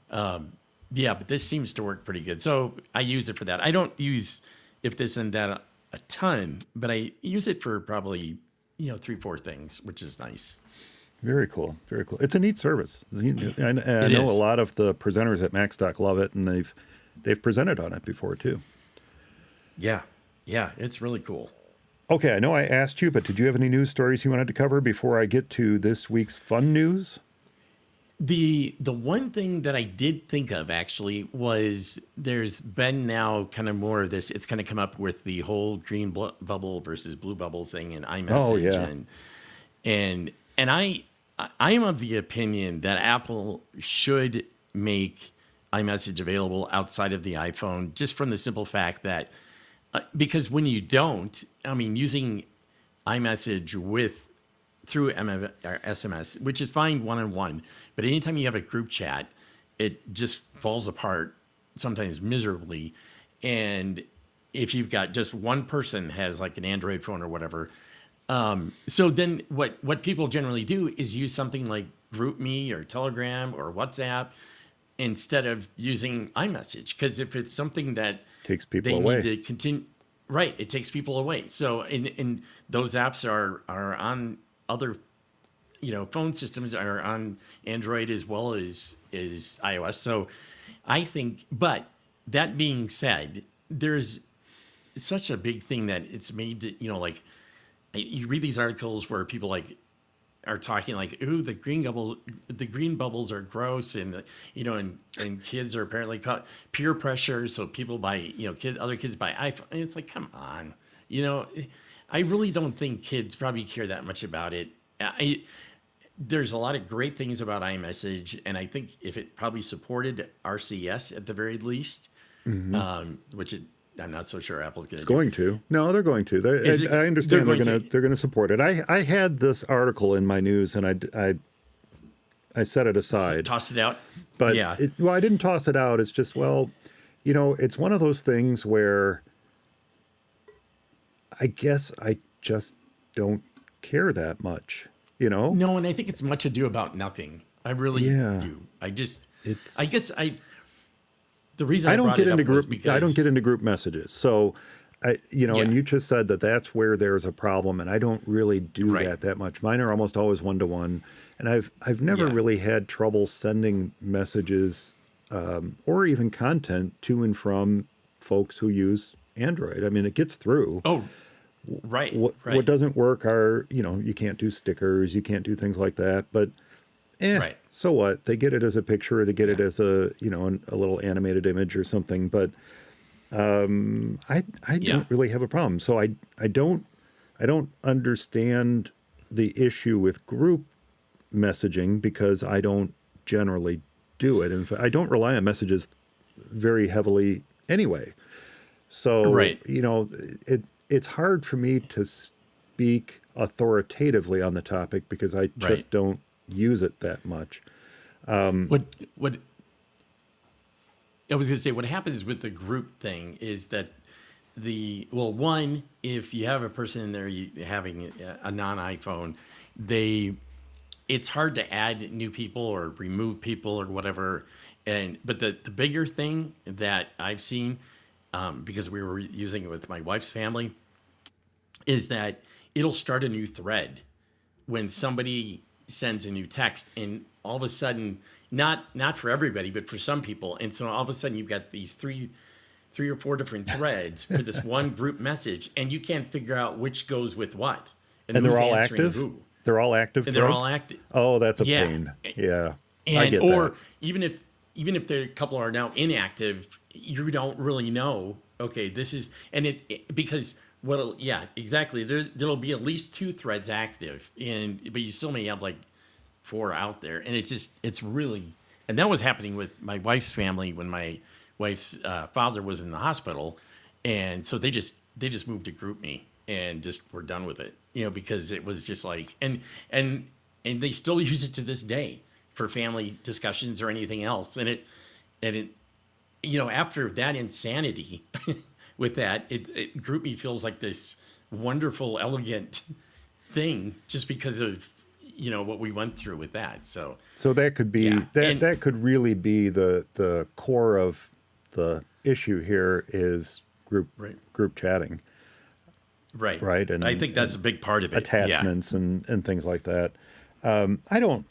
B: but this seems to work pretty good. So I use it for that. I don't use if this and that a ton, but I use it for probably, 3-4 things, which is nice.
A: Very cool. Very cool. It's a neat service. I know
B: is.
A: a lot of the presenters at MacStock love it, and they've presented on it before too.
B: Yeah, it's really cool.
A: Okay, I know I asked you, but did you have any news stories you wanted to cover before I get to this week's fun news?
B: The one thing that I did think of actually was there's been now kind of more of this. It's kind of come up with the whole green bubble versus blue bubble thing in iMessage.
A: Oh, yeah.
B: And I am of the opinion that Apple should make iMessage available outside of the iPhone, just from the simple fact that because when you don't, using iMessage through SMS, which is fine one-on-one, but anytime you have a group chat, it just falls apart, sometimes miserably. And if you've got just one person has like an Android phone or whatever, so then what people generally do is use something like GroupMe or Telegram or WhatsApp instead of using iMessage, because if it's something that
A: Takes people
B: they
A: away.
B: need to continue, right? It takes people away. So and those apps are on other, phone systems, are on Android as well as iOS. So I think, but that being said, there's such a big thing that it's made to, like you read these articles where people like are talking like, ooh, the green bubbles are gross, and and kids are apparently caught peer pressure, so people buy, other kids buy iPhone, and it's like, come on, I really don't think kids probably care that much about it. There's a lot of great things about iMessage, and I think if it probably supported RCS at the very least, which I'm not so sure Apple's going to do.
A: Going to. No, they're going to. I understand they're going to support it. I had this article in my news, and I set it aside.
B: Tossed it out?
A: But
B: yeah.
A: I didn't toss it out. It's just, it's one of those things where I guess I just don't care that much,
B: No, and I think it's much ado about nothing. I really do. The reason I don't get into group,
A: I don't get into group messages. So, and you just said that's where there's a problem, and I don't really do that much. Mine are almost always one-to-one, and I've never really had trouble sending messages or even content to and from folks who use Android. It gets through.
B: Oh, right.
A: What doesn't work are, you can't do stickers, you can't do things like that, but so what? They get it as a picture, or they get it as a little animated image or something. But I don't really have a problem. So I don't understand the issue with group messaging, because I don't generally do it. In fact, I don't rely on messages very heavily anyway. So,
B: Right.
A: it's hard for me to speak authoritatively on the topic because I just
B: Right.
A: don't use it that much.
B: What I was going to say, what happens with the group thing is that one, if you have a person in there having a non-iPhone, it's hard to add new people or remove people or whatever. But the bigger thing that I've seen, because we were using it with my wife's family, is that it'll start a new thread when somebody sends a new text, and all of a sudden, not for everybody, but for some people, and so all of a sudden you've got these three or four different threads for this one group message, and you can't figure out which goes with what,
A: And
B: who's
A: they're all
B: answering
A: active?
B: who.
A: They're all active
B: And they're all
A: threads?
B: active.
A: Oh, that's a
B: Yeah.
A: pain. Yeah. I
B: And
A: get
B: or
A: that.
B: even if the couple are now inactive, you don't really know. Okay, this is because exactly. There'll be at least 2 threads active, but you still may have like 4 out there, and it's really, and that was happening with my wife's family when my wife's father was in the hospital, and so they just moved to group me and just were done with it, because it was just like and they still use it to this day for family discussions or anything else, and it after that insanity with that, it GroupMe feels like this wonderful, elegant thing just because of what we went through with that. So
A: that could be that could really be the core of the issue here is group chatting. Right.
B: And I think that's a big part of it.
A: Attachments and things like that. I don't,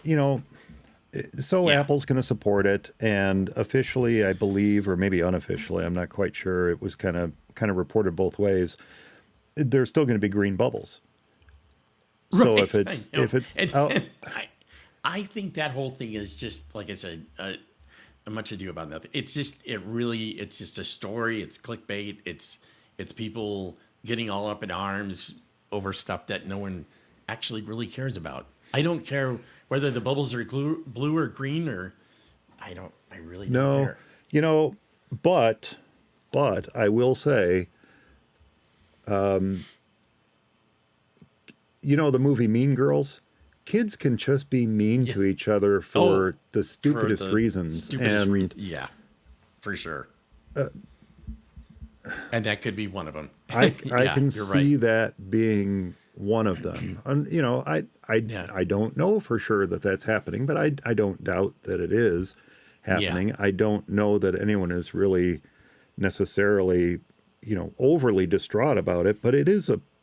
A: Apple's going to support it, and officially, I believe, or maybe unofficially, I'm not quite sure. It was kind of reported both ways. There's still going to be green bubbles. So
B: Right.
A: if it's
B: and I think that whole thing is just, like I said, much ado about nothing. It's just a story. It's clickbait. It's people getting all up in arms over stuff that no one actually really cares about. I don't care whether the bubbles are blue or green, or I really don't care.
A: But I will say, the movie Mean Girls, kids can just be mean to each other for the stupidest reasons.
B: Yeah, for sure. And that could be one of them.
A: I can see that being one of them. And, I don't know for sure that that's happening, but I don't doubt that it is happening.
B: Yeah.
A: I don't know that anyone is really necessarily, overly distraught about it, but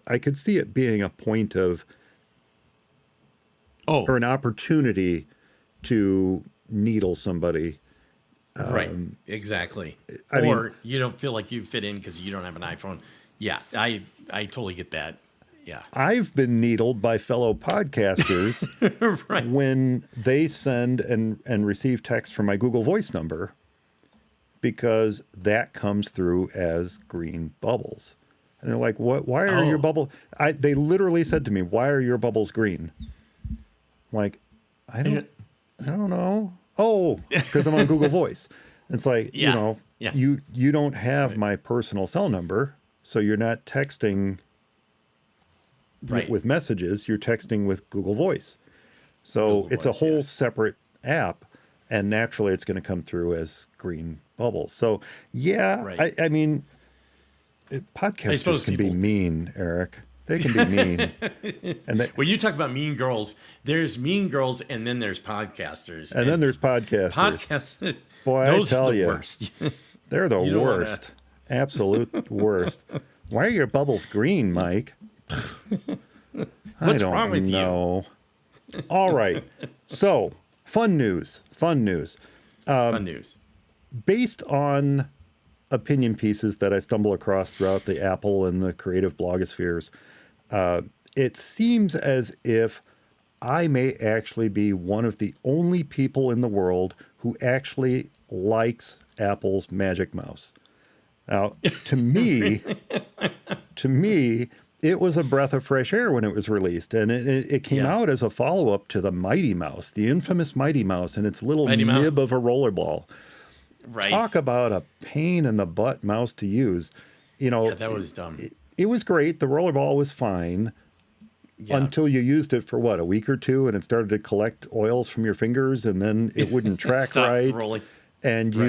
A: I could see it being a point of, or an opportunity to needle somebody.
B: Right. Exactly.
A: I
B: or
A: mean,
B: you don't feel like you fit in because you don't have an iPhone. Yeah, I totally get that. Yeah.
A: I've been needled by fellow podcasters
B: Right.
A: when they send and receive text from my Google Voice number, because that comes through as green bubbles. And they're like, "What? Why are your bubbles?" They literally said to me, "Why are your bubbles green?" I'm like, I don't know. Oh, because I'm on Google Voice. It's like, you don't have my personal cell number, so you're not texting with messages. You're texting with Google Voice. So
B: Google
A: it's
B: Voice,
A: a whole separate app, and naturally it's going to come through as green bubbles. So I mean, podcasters can be mean, Eric. They can be mean. And
B: when you talk about mean girls, there's mean girls, and then there's podcasters.
A: And then there's podcasters.
B: Podcasts.
A: Boy,
B: those
A: I tell
B: are the
A: you,
B: worst.
A: they're the worst. Absolute worst. Why are your bubbles green, Mike?
B: What's wrong with
A: you? All right. So, fun news.
B: Fun news.
A: Based on opinion pieces that I stumble across throughout the Apple and the creative blogospheres, it seems as if I may actually be one of the only people in the world who actually likes Apple's Magic Mouse. Now, to me, it was a breath of fresh air when it was released, and it came
B: Yeah.
A: out as a follow-up to the Mighty Mouse, the infamous Mighty Mouse, and its little
B: Mighty
A: nib
B: Mouse.
A: of a rollerball. Talk
B: Right.
A: about a pain in the butt mouse to use. You
B: Yeah,
A: know,
B: that was dumb.
A: it was great. The rollerball was fine
B: Yeah.
A: until you used it for what, a week or two, and it started to collect oils from your fingers, and then it wouldn't track
B: Stop
A: right,
B: rolling.
A: and
B: Right.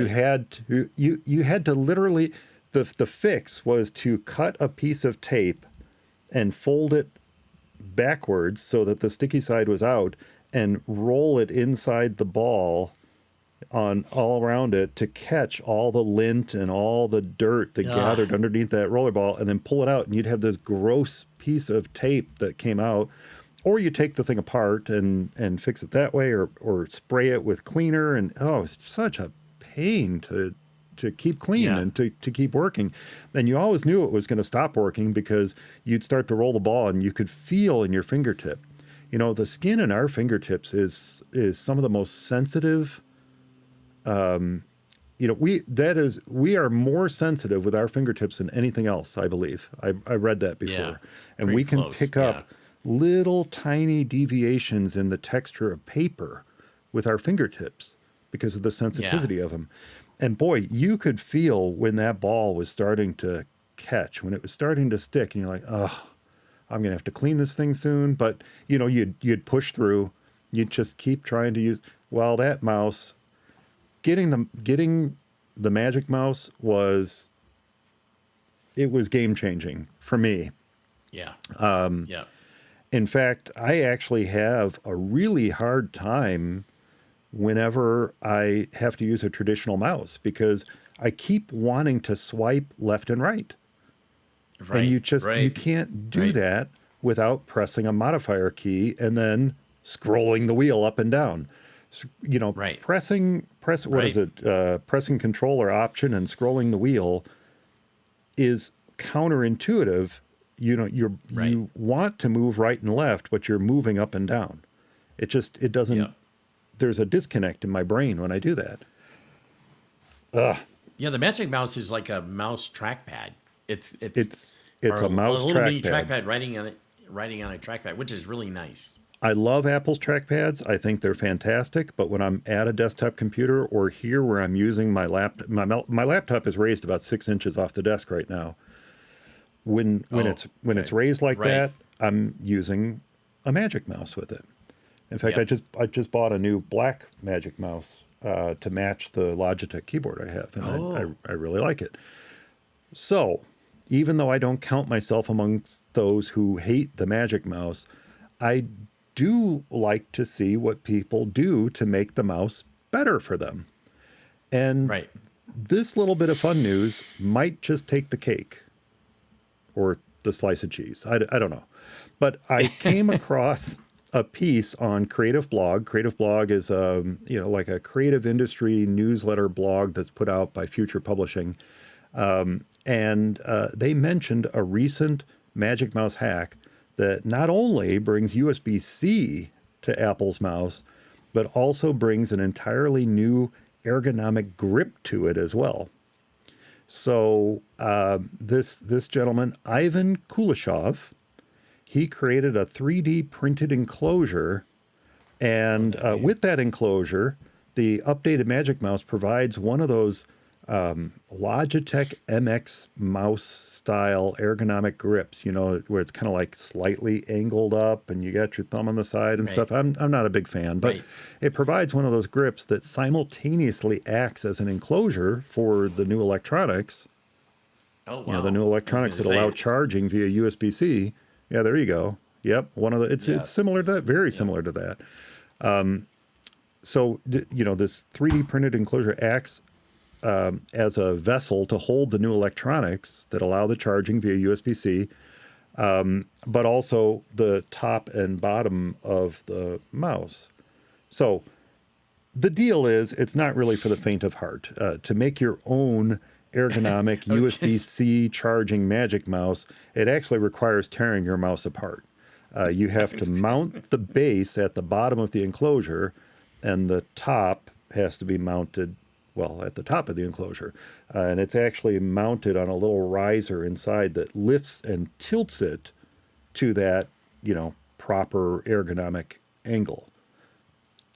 A: you had to literally, the fix was to cut a piece of tape and fold it backwards so that the sticky side was out, and roll it inside the ball on all around it to catch all the lint and all the dirt that
B: Ugh.
A: gathered underneath that rollerball, and then pull it out, and you'd have this gross piece of tape that came out. Or you take the thing apart and fix it that way, or spray it with cleaner, and oh, it's such a pain to keep clean
B: Yeah.
A: and to keep working. And you always knew it was going to stop working because you'd start to roll the ball and you could feel in your fingertip. You know, the skin in our fingertips is some of the most sensitive. We are more sensitive with our fingertips than anything else, I believe. I read that before.
B: Yeah.
A: And
B: Pretty
A: we can
B: close,
A: pick
B: yeah.
A: up little tiny deviations in the texture of paper with our fingertips because of the sensitivity of them. And boy, you could feel when that ball was starting to catch, when it was starting to stick, and you're like, oh, I'm gonna have to clean this thing soon. But you'd push through. You'd just keep trying to use. Well, that mouse, getting the Magic Mouse was game changing for me.
B: Yeah. Yeah.
A: In fact, I actually have a really hard time whenever I have to use a traditional mouse because I keep wanting to swipe left and right.
B: Right.
A: And you
B: right.
A: can't do
B: Right.
A: that without pressing a modifier key and then scrolling the wheel up and down.
B: Right.
A: What is
B: Right.
A: it? Pressing Control or Option and scrolling the wheel is counterintuitive.
B: Right.
A: You want to move right and left, but you're moving up and down. It doesn't.
B: Yeah.
A: There's a disconnect in my brain when I do that.
B: Yeah, the Magic Mouse is like a mouse trackpad. It's
A: It's
B: or
A: a mouse
B: little mini
A: trackpad.
B: trackpad writing on a trackpad, which is really nice.
A: I love Apple's trackpads. I think they're fantastic. But when I'm at a desktop computer or here where I'm using my laptop, my laptop is raised about 6 inches off the desk right now. When it's
B: okay.
A: raised like
B: Right.
A: that, I'm using a Magic Mouse with it. In fact,
B: Yep.
A: I just bought a new black Magic Mouse to match the Logitech keyboard I have, and
B: Oh.
A: I really like it. So, even though I don't count myself amongst those who hate the Magic Mouse, I do like to see what people do to make the mouse better for them. And
B: Right.
A: this little bit of fun news might just take the cake or the slice of cheese. I don't know. But I came across a piece on Creative Blog. Creative Blog is like a creative industry newsletter blog that's put out by Future Publishing. And they mentioned a recent Magic Mouse hack that not only brings USB-C to Apple's mouse, but also brings an entirely new ergonomic grip to it as well. So this gentleman, Ivan Kuleshov, he created a 3D printed enclosure, and with that enclosure, the updated Magic Mouse provides one of those Logitech MX mouse style ergonomic grips, where it's kind of like slightly angled up and you got your thumb on the side and
B: Right.
A: stuff. I'm not a big fan, but
B: Right.
A: it provides one of those grips that simultaneously acts as an enclosure for the new electronics.
B: Oh wow.
A: The new electronics that allow charging via USB-C. Yeah, there you go. Yep, it's similar to that, very similar to that. So this 3D printed enclosure acts as a vessel to hold the new electronics that allow the charging via USB-C, but also the top and bottom of the mouse. So the deal is, it's not really for the faint of heart. To make your own ergonomic USB-C charging Magic Mouse, it actually requires tearing your mouse apart. You have to mount the base at the bottom of the enclosure, and the top has to be mounted, well, at the top of the enclosure. And it's actually mounted on a little riser inside that lifts and tilts it to that, proper ergonomic angle.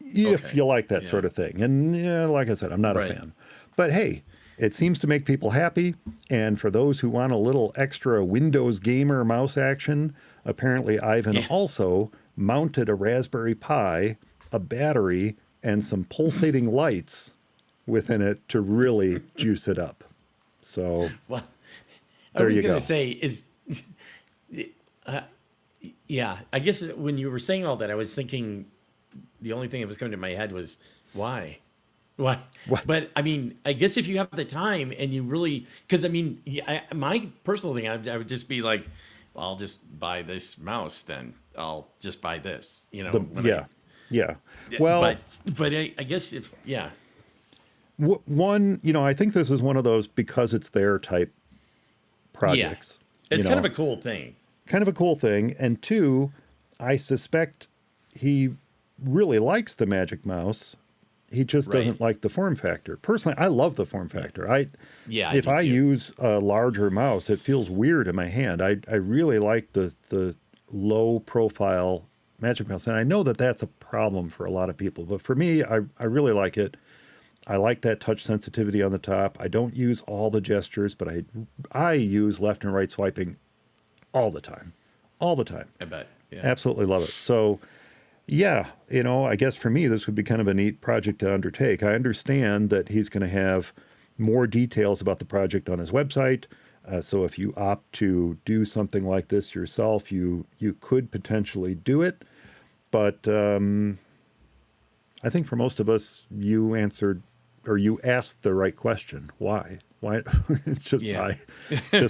A: If
B: Okay.
A: you like that
B: Yeah.
A: sort of thing. And yeah, like I said, I'm not a
B: Right.
A: fan. But hey, it seems to make people happy. And for those who want a little extra Windows gamer mouse action, apparently Ivan
B: Yeah.
A: also mounted a Raspberry Pi, a battery, and some pulsating lights within it to really juice it up. So
C: Well, I
A: there
C: was
A: you
C: going
A: go.
C: to say is, yeah. I guess when you were saying all that, I was thinking the only thing that was coming to my head was why, why.
A: What?
C: But I mean, I guess if you have the time and you really, because I mean, my personal thing, I would just be like, well, I'll just buy this mouse. Then I'll just buy this.
A: Yeah. Yeah. Well,
C: but I guess if
A: one, I think this is one of those because it's their type projects.
C: it's
A: you
C: kind of
A: know.
C: a cool thing.
A: Kind of a cool thing. And two, I suspect he really likes the Magic Mouse. He just
C: Right.
A: doesn't like the form factor. Personally, I love the form factor.
C: Yeah,
A: If
C: do
A: I
C: too.
A: use a larger mouse, it feels weird in my hand. I really like the low profile Magic Mouse. And I know that that's a problem for a lot of people, but for me, I really like it. I like that touch sensitivity on the top. I don't use all the gestures, but I use left and right swiping all the time. All the time.
C: I bet. Yeah.
A: Absolutely love it. So, yeah, I guess for me, this would be kind of a neat project to undertake. I understand that he's going to have more details about the project on his website. So if you opt to do something like this yourself, you could potentially do it. But I think for most of us, you asked the right question. Why? Why? It's just
C: Yeah.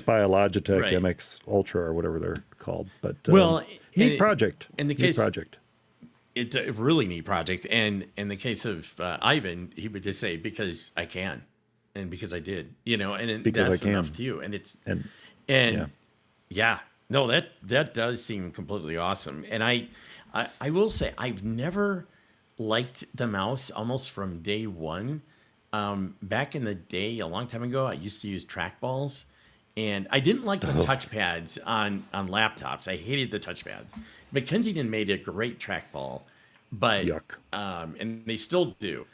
A: buy a Logitech
C: Right.
A: MX Ultra or whatever they're called. But
C: Well,
A: neat project.
C: in the
A: Neat
C: case-
A: project.
C: It's a really neat project. And in the case of Ivan, he would just say, because I can and because I did, and
A: Because
C: that's
A: I can.
C: enough too. And
A: And
C: and yeah, no, that does seem completely awesome. And I will say, I've never liked the mouse almost from day one. Back in the day, a long time ago, I used to use trackballs. And I didn't like the touchpads on laptops. I hated the touchpads. But Kensington made a great trackball, but
A: Yuck.
C: And they still do.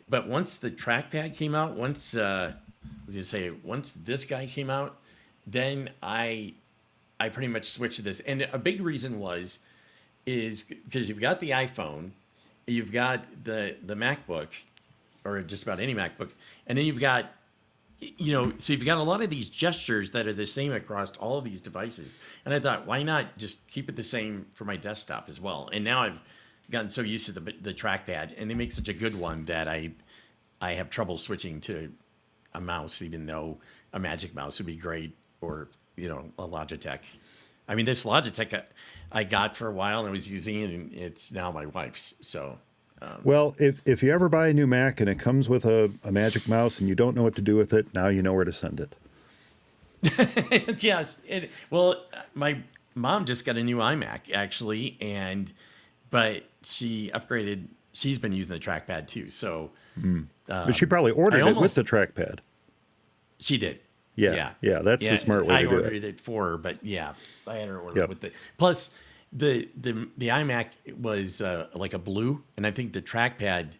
C: But once the trackpad came out, once this guy came out, then I pretty much switched to this. And a big reason is because you've got the iPhone, you've got the MacBook, or just about any MacBook, and then you've got so you've got a lot of these gestures that are the same across all of these devices. And I thought, why not just keep it the same for my desktop as well? And now I've gotten so used to the trackpad, and they make such a good one that I have trouble switching to a mouse, even though a Magic Mouse would be great, or a Logitech. I mean, this Logitech I got for a while and I was using it, and it's now my wife's. So.
A: Well, if you ever buy a new Mac and it comes with a Magic Mouse and you don't know what to do with it, now you know where to send it.
C: Yes. My mom just got a new iMac actually, but she upgraded. She's been using the trackpad too. So,
A: But she probably ordered it with the trackpad.
C: She did.
A: Yeah. That's the smart way to do
C: I
A: it.
C: ordered it for her, but yeah, I had her order
A: Yep.
C: it with the plus the iMac was like a blue, and I think the trackpad,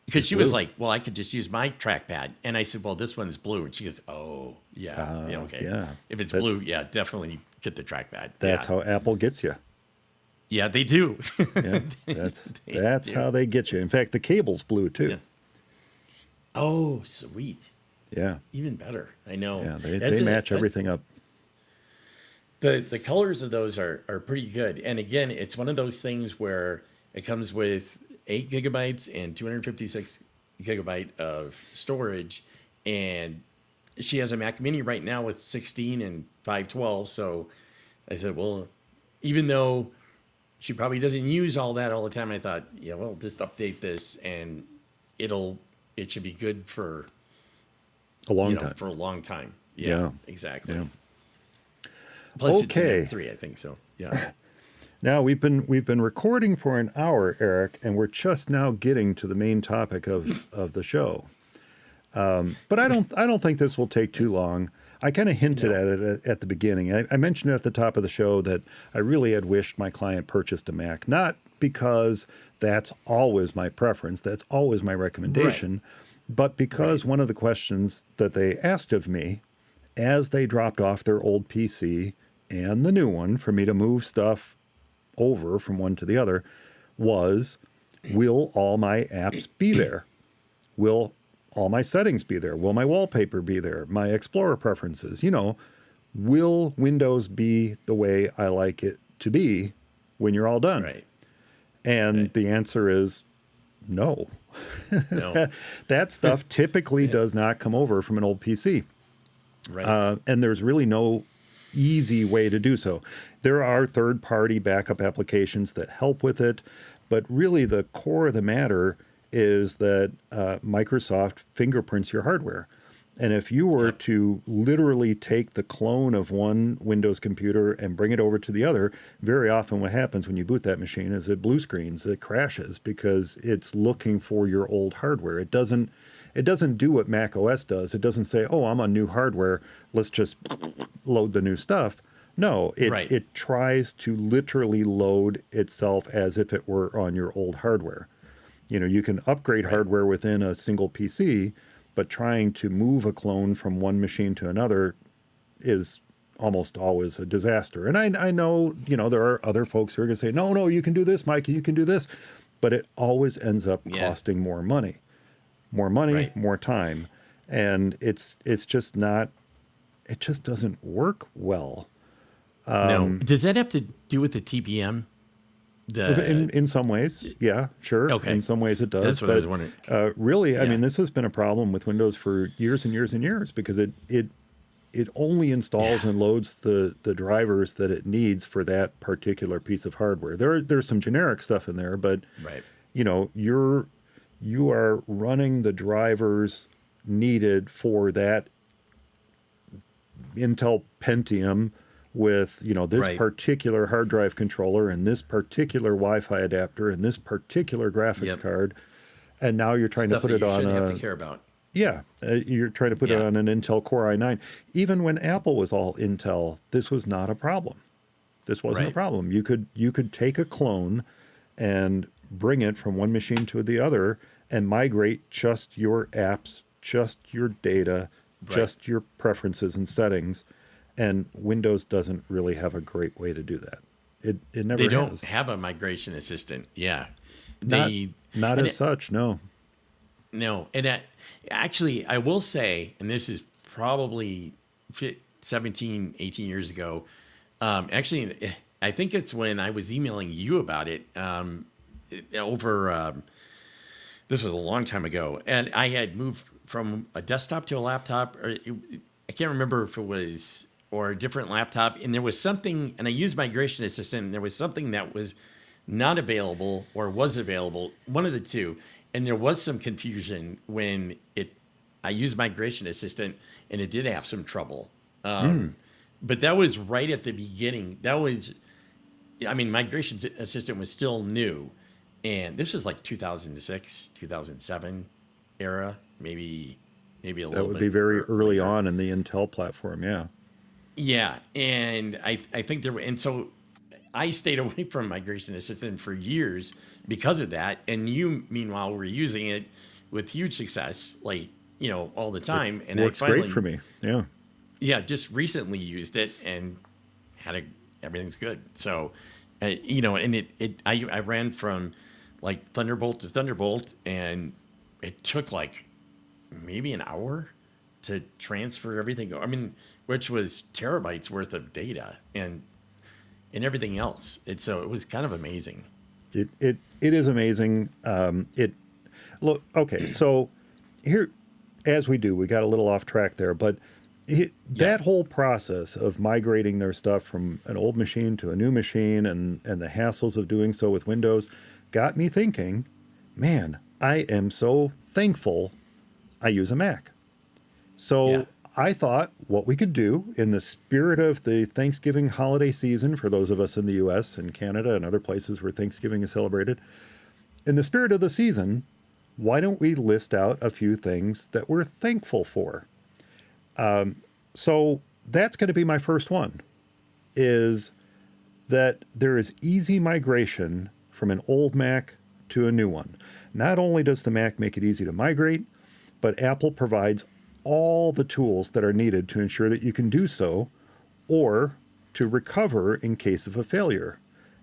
C: because she was
A: blue?
C: like, well, I could just use my trackpad, and I said, well, this one's blue, and she goes, oh yeah, okay,
A: yeah.
C: if it's
A: That's-
C: blue, yeah, definitely get the trackpad.
A: That's
C: yeah.
A: how Apple gets you.
C: Yeah, they do.
A: Yeah, that's
C: do.
A: how they get you. In fact, the cable's blue too.
C: Yeah. Oh, sweet.
A: Yeah,
C: Even better. I know.
A: yeah, they
C: That's
A: match everything up.
C: The colors of those are pretty good. And again, it's one of those things where it comes with 8 gigabytes and 256 gigabyte of storage. And she has a Mac Mini right now with 16 and 512. So I said, well, even though she probably doesn't use all that all the time, I thought, yeah, well, just update this and it should be good for
A: A long time.
C: for a long time.
A: Yeah.
C: Exactly.
A: Yeah.
C: Plus, it's
A: Okay.
C: an M3, I think so. Yeah.
A: Now we've been recording for an hour, Eric, and we're just now getting to the main topic of the show. But I don't think this will take too long. I kind of hinted at it at the beginning. I mentioned at the top of the show that I really had wished my client purchased a Mac, not because that's always my preference, that's always my recommendation, but because one of the questions that they asked of me as they dropped off their old PC and the new one for me to move stuff over from one to the other was, will all my apps be there? Will all my settings be there? Will my wallpaper be there? My Explorer preferences? Will Windows be the way I like it to be when you're all done?
C: Right.
A: And the answer is no.
C: No.
A: That stuff typically does not come over from an old PC.
C: Right.
A: And there's really no easy way to do so. There are third-party backup applications that help with it, but really the core of the matter is that Microsoft fingerprints your hardware. And if you were to literally take the clone of one Windows computer and bring it over to the other, very often what happens when you boot that machine is it blue screens, it crashes because it's looking for your old hardware. It doesn't do what macOS does. It doesn't say, oh, I'm on new hardware, let's just load the new stuff. No, it tries to literally load itself as if it were on your old hardware. You can upgrade hardware within a single PC, but trying to move a clone from one machine to another is almost always a disaster. And I know, there are other folks who are going to say, no, you can do this, Mike, you can do this. But it always ends up costing more money, more time. And it's just not, it just doesn't work well.
B: No. Does that have to do with the TPM?
A: In some ways, yeah, sure.
B: Okay.
A: In some ways it does.
B: That's what I was wondering.
A: Really, I mean, this has been a problem with Windows for years and years and years because it only installs and loads the drivers that it needs for that particular piece of hardware. There's some generic stuff in there, but you are running the drivers needed for that Intel Pentium with this particular hard drive controller and this particular Wi-Fi adapter and this particular graphics card, and now you're trying to put it on
C: have to care about.
A: You're trying to put it on an Intel Core i9. Even when Apple was all Intel, this was not a problem. This wasn't a problem. You could take a clone and bring it from one machine to the other and migrate just your apps, just your data, just your preferences and settings. And Windows doesn't really have a great way to do that. It never has.
C: They don't have a migration assistant. Yeah.
A: Not as such, no.
C: No. And actually, I will say, and this is probably 17, 18 years ago. Actually, I think it's when I was emailing you about it this was a long time ago. And I had moved from a desktop to a laptop. I can't remember if it was... or a different laptop, and there was something, and I used Migration Assistant, and there was something that was not available or was available, one of the two, and there was some confusion when I used Migration Assistant, and it did have some trouble. But that was right at the beginning. Migration Assistant was still new, and this was like 2006, 2007 era, maybe a little bit.
A: That would be very early on in the Intel platform, yeah.
C: Yeah, and I think so I stayed away from Migration Assistant for years because of that. And you, meanwhile, were using it with huge success, all the time.
A: It works great for me. Yeah.
C: Yeah, just recently used it and everything's good. So, and I ran from Thunderbolt to Thunderbolt, and it took maybe an hour to transfer everything. Which was terabytes worth of data and everything else. So it was kind of amazing.
A: It is amazing. Okay, so here, as we do, we got a little off track there, but that whole process of migrating their stuff from an old machine to a new machine and the hassles of doing so with Windows got me thinking, man, I am so thankful I use a Mac. So I thought what we could do in the spirit of the Thanksgiving holiday season, for those of us in the U.S. and Canada and other places where Thanksgiving is celebrated, in the spirit of the season, why don't we list out a few things that we're thankful for? So that's going to be my first one, is that there is easy migration from an old Mac to a new one. Not only does the Mac make it easy to migrate, but Apple provides all the tools that are needed to ensure that you can do so, or to recover in case of a failure.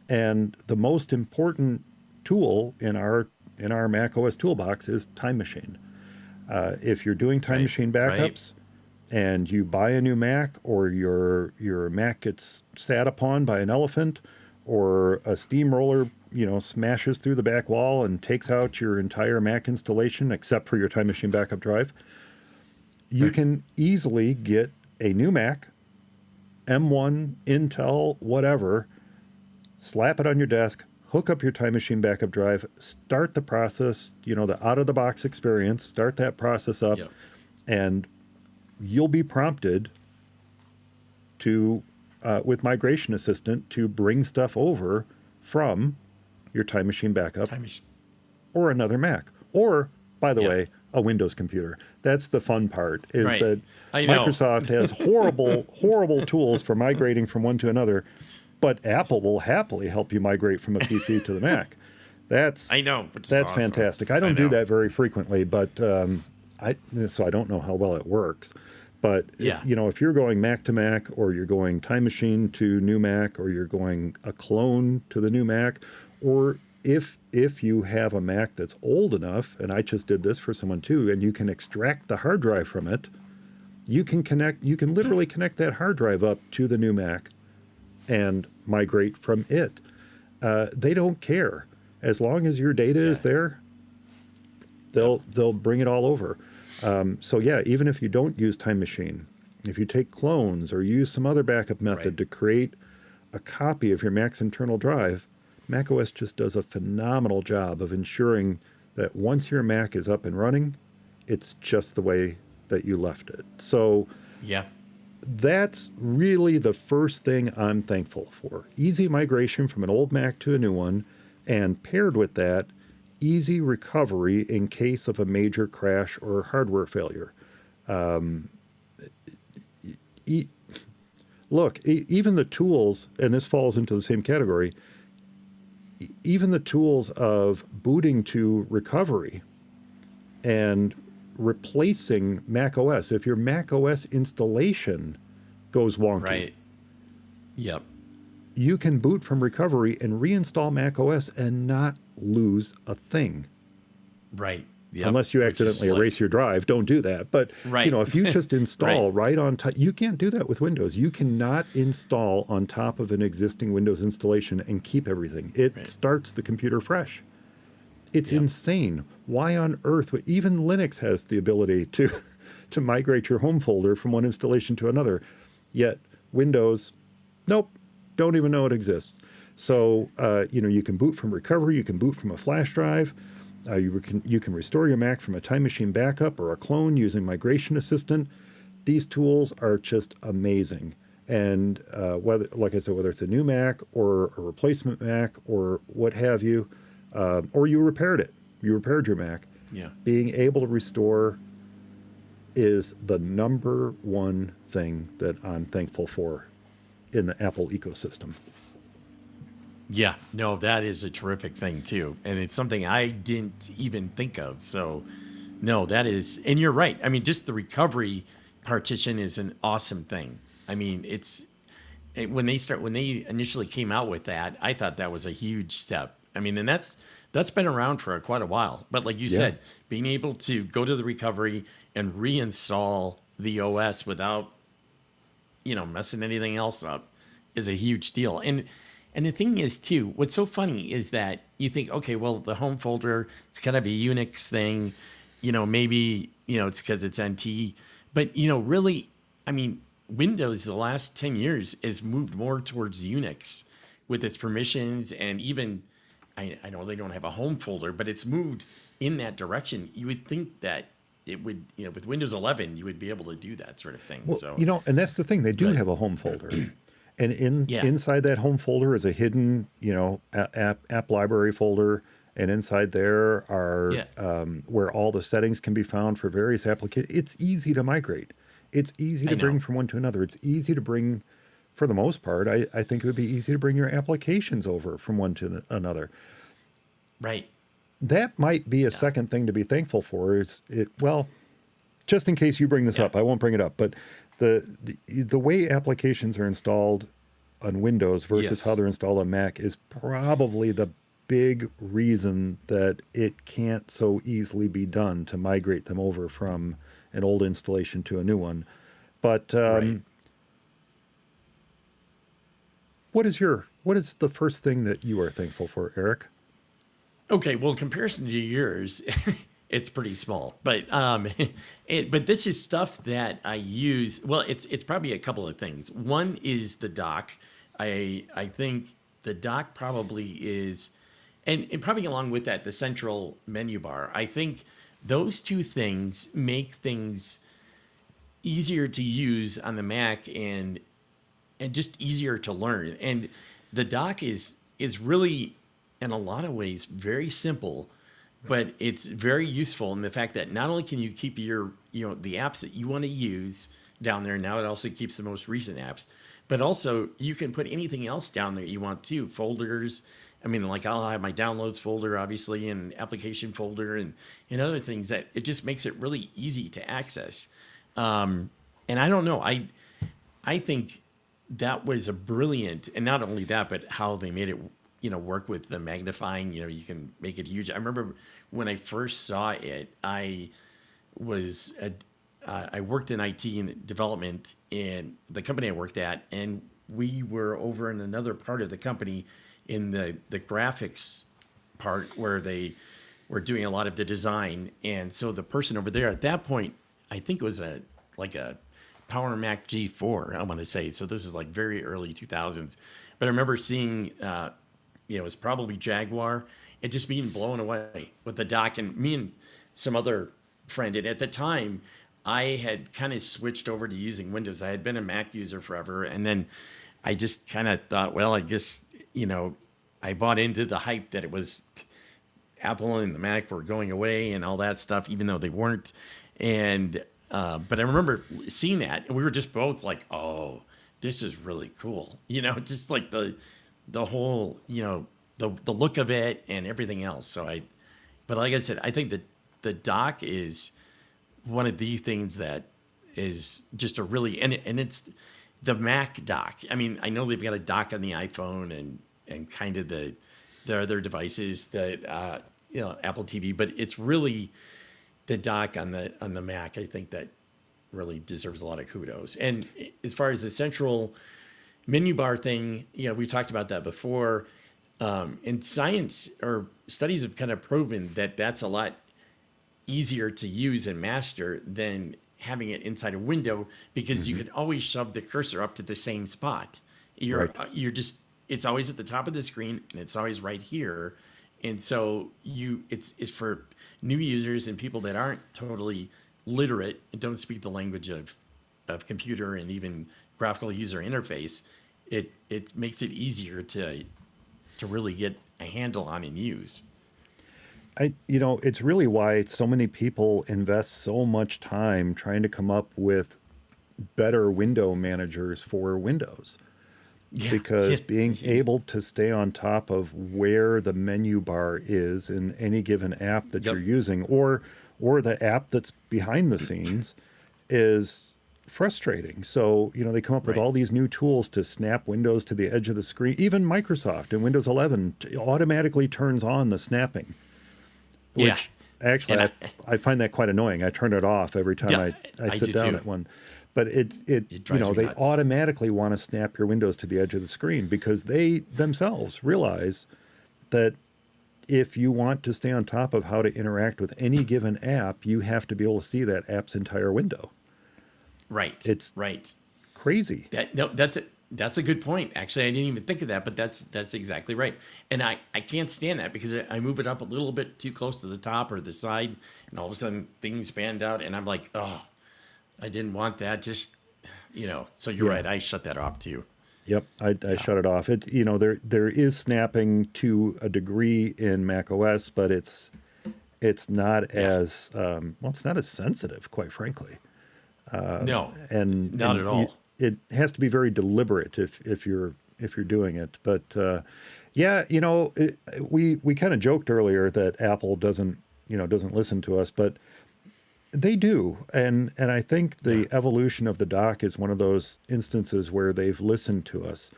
A: And the most important tool in our macOS toolbox is Time Machine. If you're doing Time Machine backups and you buy a new Mac, or your Mac gets sat upon by an elephant, or a steamroller, smashes through the back wall and takes out your entire Mac installation except for your Time Machine backup drive, you can easily get a new Mac, M1, Intel, whatever, slap it on your desk, hook up your Time Machine backup drive, start the process, the out-of-the-box experience, start that process up, and you'll be prompted to, with Migration Assistant, to bring stuff over from your Time Machine backup or another Mac. Or, by the way, a Windows computer. That's the fun part, is that Microsoft has horrible tools for migrating from one to another, but Apple will happily help you migrate from a PC to the Mac. That's awesome. Fantastic. I don't do that very frequently, but so I don't know how well it works. But if you're going Mac to Mac, or you're going Time Machine to new Mac, or you're going a clone to the new Mac, or if you have a Mac that's old enough, and I just did this for someone too, and you can extract the hard drive from it, you can literally connect that hard drive up to the new Mac and migrate from it. They don't care. As long as your data is there, they'll bring it all over. So even if you don't use Time Machine, if you take clones or use some other backup method to create a copy of your Mac's internal drive, macOS just does a phenomenal job of ensuring that once your Mac is up and running, it's just the way that you left it. So that's really the first thing I'm thankful for. Easy migration from an old Mac to a new one, and paired with that, easy recovery in case of a major crash or hardware failure. Even the tools, and this falls into the same category, even the tools of booting to recovery and replacing macOS. If your macOS installation goes wonky, you can boot from recovery and reinstall macOS and not lose a thing. Unless you accidentally erase your drive, don't do that. But if you just install right on top, you can't do that with Windows. You cannot install on top of an existing Windows installation and keep everything. It starts the computer fresh. It's insane. Why on earth? Even Linux has the ability to migrate your home folder from one installation to another. Yet Windows, nope, don't even know it exists. So, you can boot from recovery. You can boot from a flash drive. You can restore your Mac from a Time Machine backup or a clone using Migration Assistant. These tools are just amazing. And whether it's a new Mac or a replacement Mac or what have you, or you repaired your Mac, being able to restore is the number one thing that I'm thankful for in the Apple ecosystem.
B: Yeah, no, that is a terrific thing too. And it's something I didn't even think of. So no, that is, and you're right. I mean, just the recovery partition is an awesome thing. I mean, when they initially came out with that, I thought that was a huge step. I mean, and that's been around for quite a while. But like you said, being able to go to the recovery and reinstall the OS without, messing anything else up is a huge deal. And the thing is, too, what's so funny is that you think, okay, well, the home folder, it's kind of a Unix thing. Maybe, it's because it's NT. But, really, I mean, Windows the last 10 years has moved more towards Unix with its permissions. And even, I know they don't have a home folder, but it's moved in that direction. You would think that it would, with Windows 11, you would be able to do that sort of thing.
A: Well,
B: so,
A: and that's the thing. They do have a home folder. And inside that home folder is a hidden, app library folder And inside there are
C: Yeah.
A: where all the settings can be found for various applications. It's easy to migrate. It's easy
C: I
A: to bring
C: know.
A: from one to another. It's easy to bring, for the most part, I think it would be easy to bring your applications over from one to another.
C: Right.
A: That might be a
C: Yeah.
A: second thing to be thankful for. Is it well, just in case you bring this
C: Yeah.
A: up, I won't bring it up, but the way applications are installed on Windows versus how
C: Yes.
A: they're installed on Mac is probably the big reason that it can't so easily be done to migrate them over from an old installation to a new one. But
C: Right.
A: what is the first thing that you are thankful for, Eric?
C: Okay, well, in comparison to yours, it's pretty small, but but this is stuff that I use. Well, it's probably a couple of things. One is the dock. I think the dock probably is, and probably along with that, the central menu bar. I think those two things make things easier to use on the Mac and just easier to learn. And the dock is really, in a lot of ways, very simple, but it's very useful in the fact that not only can you keep your the apps that you want to use down there. Now it also keeps the most recent apps, but also you can put anything else down there you want to, folders. I mean, like I'll have my downloads folder, obviously, and application folder, and other things that it just makes it really easy to access. And I don't know, I think that was a brilliant, and not only that, but how they made it, work with the magnifying. You can make it huge. I remember when I first saw it, was a, I worked in IT and development in the company I worked at, and we were over in another part of the company in the graphics part where they were doing a lot of the design. And so the person over there at that point, I think it was like a Power Mac G4, I want to say. So this is like very early 2000s. But I remember seeing, it was probably Jaguar, and just being blown away with the dock. And me and some other friend, and at the time, I had kind of switched over to using Windows. I had been a Mac user forever. And then I just kind of thought, well, I guess, I bought into the hype that it was Apple and the Mac were going away and all that stuff, even though they weren't. And but I remember seeing that, and we were just both like, "Oh, this is really cool," just like the whole, the look of it and everything else. But like I said, I think that the dock is one of the things that is just a really, and it's the Mac dock. I mean, I know they've got a dock on the iPhone and kind of their other devices, that Apple TV, but it's really the dock on the Mac, I think, that really deserves a lot of kudos. And as far as the central menu bar thing, we talked about that before. And science or studies have kind of proven that that's a lot easier to use and master than having it inside a window, because you can always shove the cursor up to the same spot. You're just, it's always at the top of the screen and it's always right here. And so it's for new users and people that aren't totally literate and don't speak the language of computer and even graphical user interface. It makes it easier to really get a handle on and use.
A: It's really why so many people invest so much time trying to come up with better window managers for Windows.
C: Yeah.
A: Because being able to stay on top of where the menu bar is in any given app that you're using, or the app that's behind the scenes, is frustrating. So, they come up with all these new tools to snap windows to the edge of the screen. Even Microsoft in Windows 11 automatically turns on the snapping, which actually I find that quite annoying. I turn it off every time I sit down at one. But it they
C: nuts.
A: automatically want to snap your windows to the edge of the screen, because they themselves realize that if you want to stay on top of how to interact with any given app, you have to be able to see that app's entire window.
C: Right.
A: It's
C: right.
A: Crazy.
C: That's a good point. Actually, I didn't even think of that, but that's exactly right. And I can't stand that, because I move it up a little bit too close to the top or the side, and all of a sudden things band out, and I'm like, oh, I didn't want that. Just, so you're right. I shut that off too.
A: Yep, I shut it off. It there is snapping to a degree in macOS, but it's not
C: Yeah.
A: as well, it's not as sensitive, quite frankly.
C: No, not
A: And
C: at all.
A: it has to be very deliberate if you're doing it. But yeah, we kind of joked earlier that Apple doesn't listen to us, but they do. And I think the evolution of the dock is one of those instances where they've listened to us.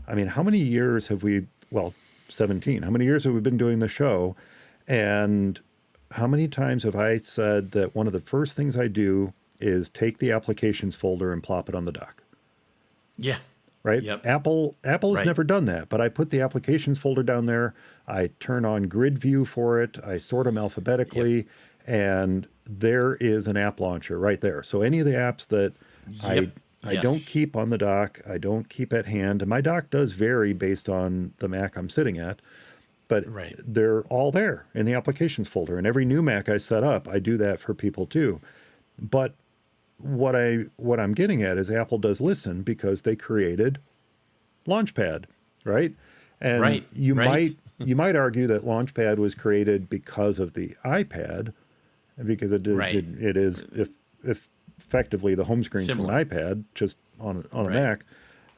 A: I mean, how many years have we, well, 17, how many years have we been doing the show? And how many times have I said that one of the first things I do is take the applications folder and plop it on the dock?
C: Yeah.
A: Right?
C: Yep.
A: Apple has
C: Right.
A: never done that, but I put the applications folder down there. I turn on grid view for it. I sort them alphabetically, and there is an app launcher right there. So any of the apps that
C: Yep.
A: I don't
C: Yes.
A: keep on the dock, I don't keep at hand, and my dock does vary based on the Mac I'm sitting at, but
C: Right.
A: they're all there in the applications folder. And every new Mac I set up, I do that for people too. But what I'm getting at is Apple does listen because they created Launchpad, right? And
C: Right. Right.
A: you might argue that Launchpad was created because of the iPad, because
C: Right.
A: it is if effectively the home screen from an
C: Similar.
A: iPad, just on a
C: Right.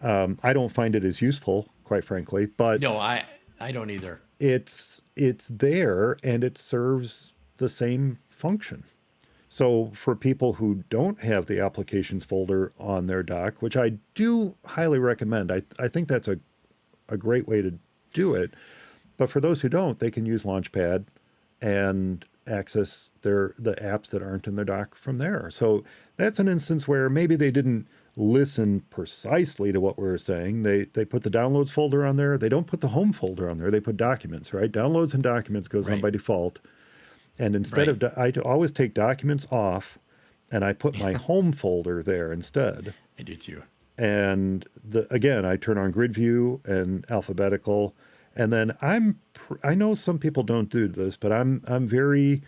A: Mac. I don't find it as useful, quite frankly, but
C: No, I don't either.
A: it's there and it serves the same function. So for people who don't have the applications folder on their dock, which I do highly recommend, I think that's a great way to do it. But for those who don't, they can use Launchpad and access the apps that aren't in their dock from there. So that's an instance where maybe they didn't listen precisely to what we were saying. They put the downloads folder on there. They don't put the home folder on there. They put documents, right? Downloads and documents goes on
C: Right.
A: by default. And instead of, I always take documents off and I put my home folder there instead.
C: I do too.
A: And again, I turn on grid view and alphabetical. And then I know some people don't do this, but I'm very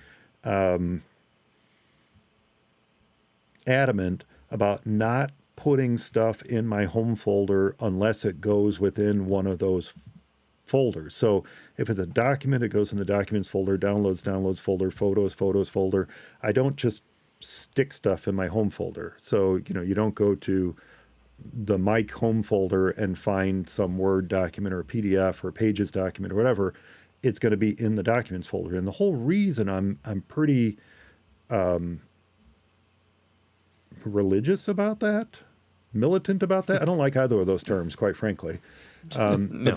A: adamant about not putting stuff in my home folder unless it goes within one of those folders. So if it's a document, it goes in the documents folder, downloads folder, photos folder. I don't just stick stuff in my home folder. So, you don't go to the Mic home folder and find some Word document or a PDF or Pages document or whatever. It's going to be in the documents folder. And the whole reason I'm pretty religious about that, militant about that. I don't like either of those terms, quite frankly. But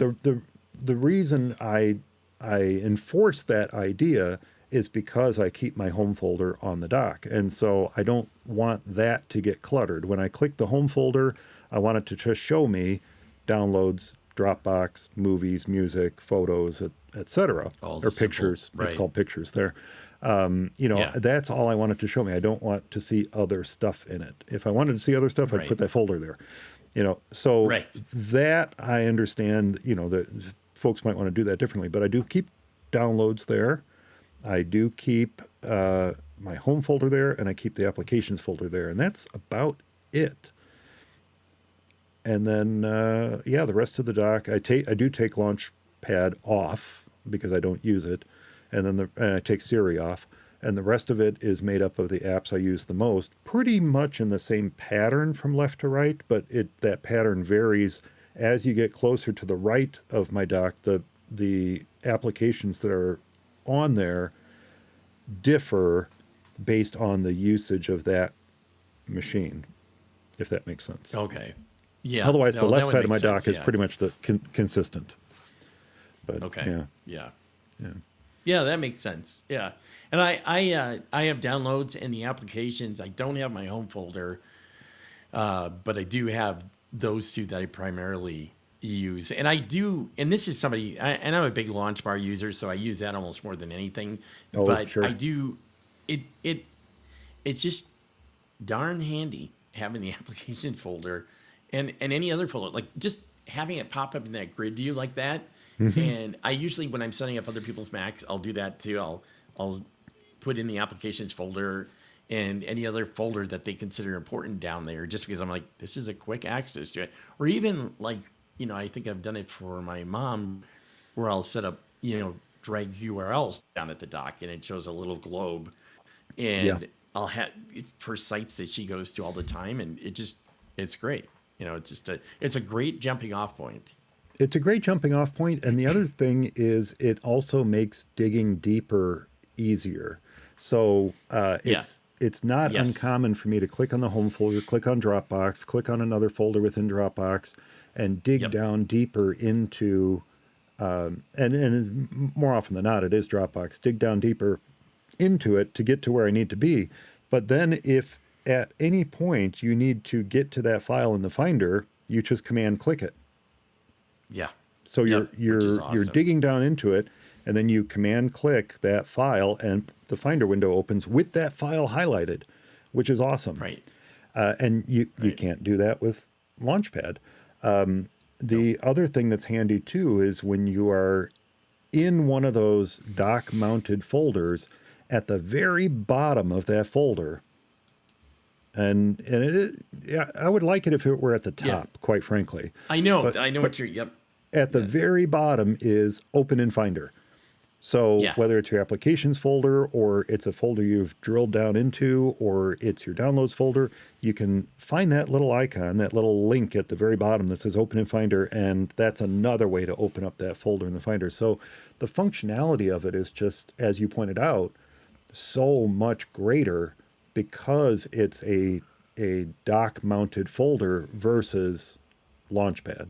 A: the reason I enforce that idea is because I keep my home folder on the dock. And so I don't want that to get cluttered. When I click the home folder, I want it to just show me downloads, Dropbox, movies, music, photos, etc.
C: All the
A: Or
C: simple-
A: pictures.
C: right.
A: It's called pictures there.
C: Yeah.
A: That's all I want it to show me. I don't want to see other stuff in it. If I wanted to see other stuff, I'd
C: Right.
A: put that folder there. So
C: Right.
A: that I understand, that folks might want to do that differently, but I do keep downloads there. I do keep my home folder there, and I keep the applications folder there, and that's about it. And then, the rest of the dock, I do take Launchpad off because I don't use it, and then and I take Siri off, and the rest of it is made up of the apps I use the most, pretty much in the same pattern from left to right, but that pattern varies as you get closer to the right of my dock. The applications that are on there differ based on the usage of that machine, if that makes sense.
C: Okay. Yeah.
A: Otherwise, the
C: No, that
A: left
C: would
A: side of
C: make
A: my dock
C: sense,
A: is
C: yeah.
A: pretty much consistent. But
C: Okay.
A: yeah.
C: Yeah, that makes sense. Yeah. And I have downloads and the applications. I don't have my home folder, but I do have those two that I primarily use. And I do, and this is and I'm a big launch bar user, so I use that almost more than anything.
A: Oh,
C: but
A: sure.
C: I do, it's just darn handy having the application folder and any other folder, like just having it pop up in that grid view like that.
A: Mm-hmm.
C: And I usually, when I'm setting up other people's Macs, I'll do that too. I'll put in the applications folder and any other folder that they consider important down there, just because I'm like, this is a quick access to it. Or even like I think I've done it for my mom, where I'll set up, drag URLs down at the dock, and it shows a little globe,
A: Yeah.
C: and I'll have for sites that she goes to all the time, and it's great. It's a great jumping off point.
A: It's a great jumping off point. And the other thing is it also makes digging deeper easier. So
C: Yeah.
A: it's not
C: Yes.
A: uncommon for me to click on the home folder, click on Dropbox, click on another folder within Dropbox, and dig
C: Yep.
A: down deeper into, and more often than not, it is Dropbox, dig down deeper into it to get to where I need to be. But then if at any point you need to get to that file in the Finder, you just command click it.
C: Yeah.
A: So
C: Yep, which is
A: you're
C: awesome.
A: digging down into it, and then you command click that file, and the Finder window opens with that file highlighted, which is awesome.
C: Right.
A: And you
C: Right.
A: can't do that with Launchpad. The other thing that's handy too is when you are in one of those dock mounted folders, at the very bottom of that folder, and it is, yeah, I would like it if it were at the top,
C: Yeah.
A: quite frankly.
C: I know.
A: But-
C: I know
A: but
C: what you're. Yep.
A: At the very bottom is Open in Finder. So
C: Yeah.
A: whether it's your applications folder or it's a folder you've drilled down into or it's your downloads folder, you can find that little icon, that little link at the very bottom that says Open in Finder, and that's another way to open up that folder in the Finder. So the functionality of it is just, as you pointed out, so much greater because it's a dock mounted folder versus Launchpad.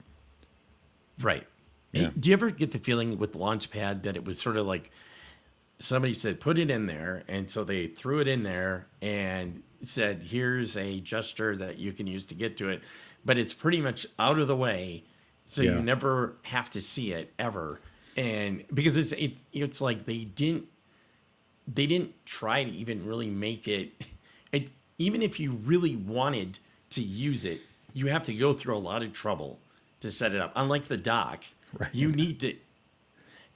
C: Right.
A: Yeah.
C: Do you ever get the feeling with Launchpad that it was sort of like somebody said, put it in there. And so they threw it in there and said, here's a gesture that you can use to get to it. But it's pretty much out of the way. So
A: Yeah.
C: you never have to see it ever. And because it's like they didn't try to even really make it. It's even if you really wanted to use it, you have to go through a lot of trouble to set it up. Unlike the dock,
A: Right.
C: you need to,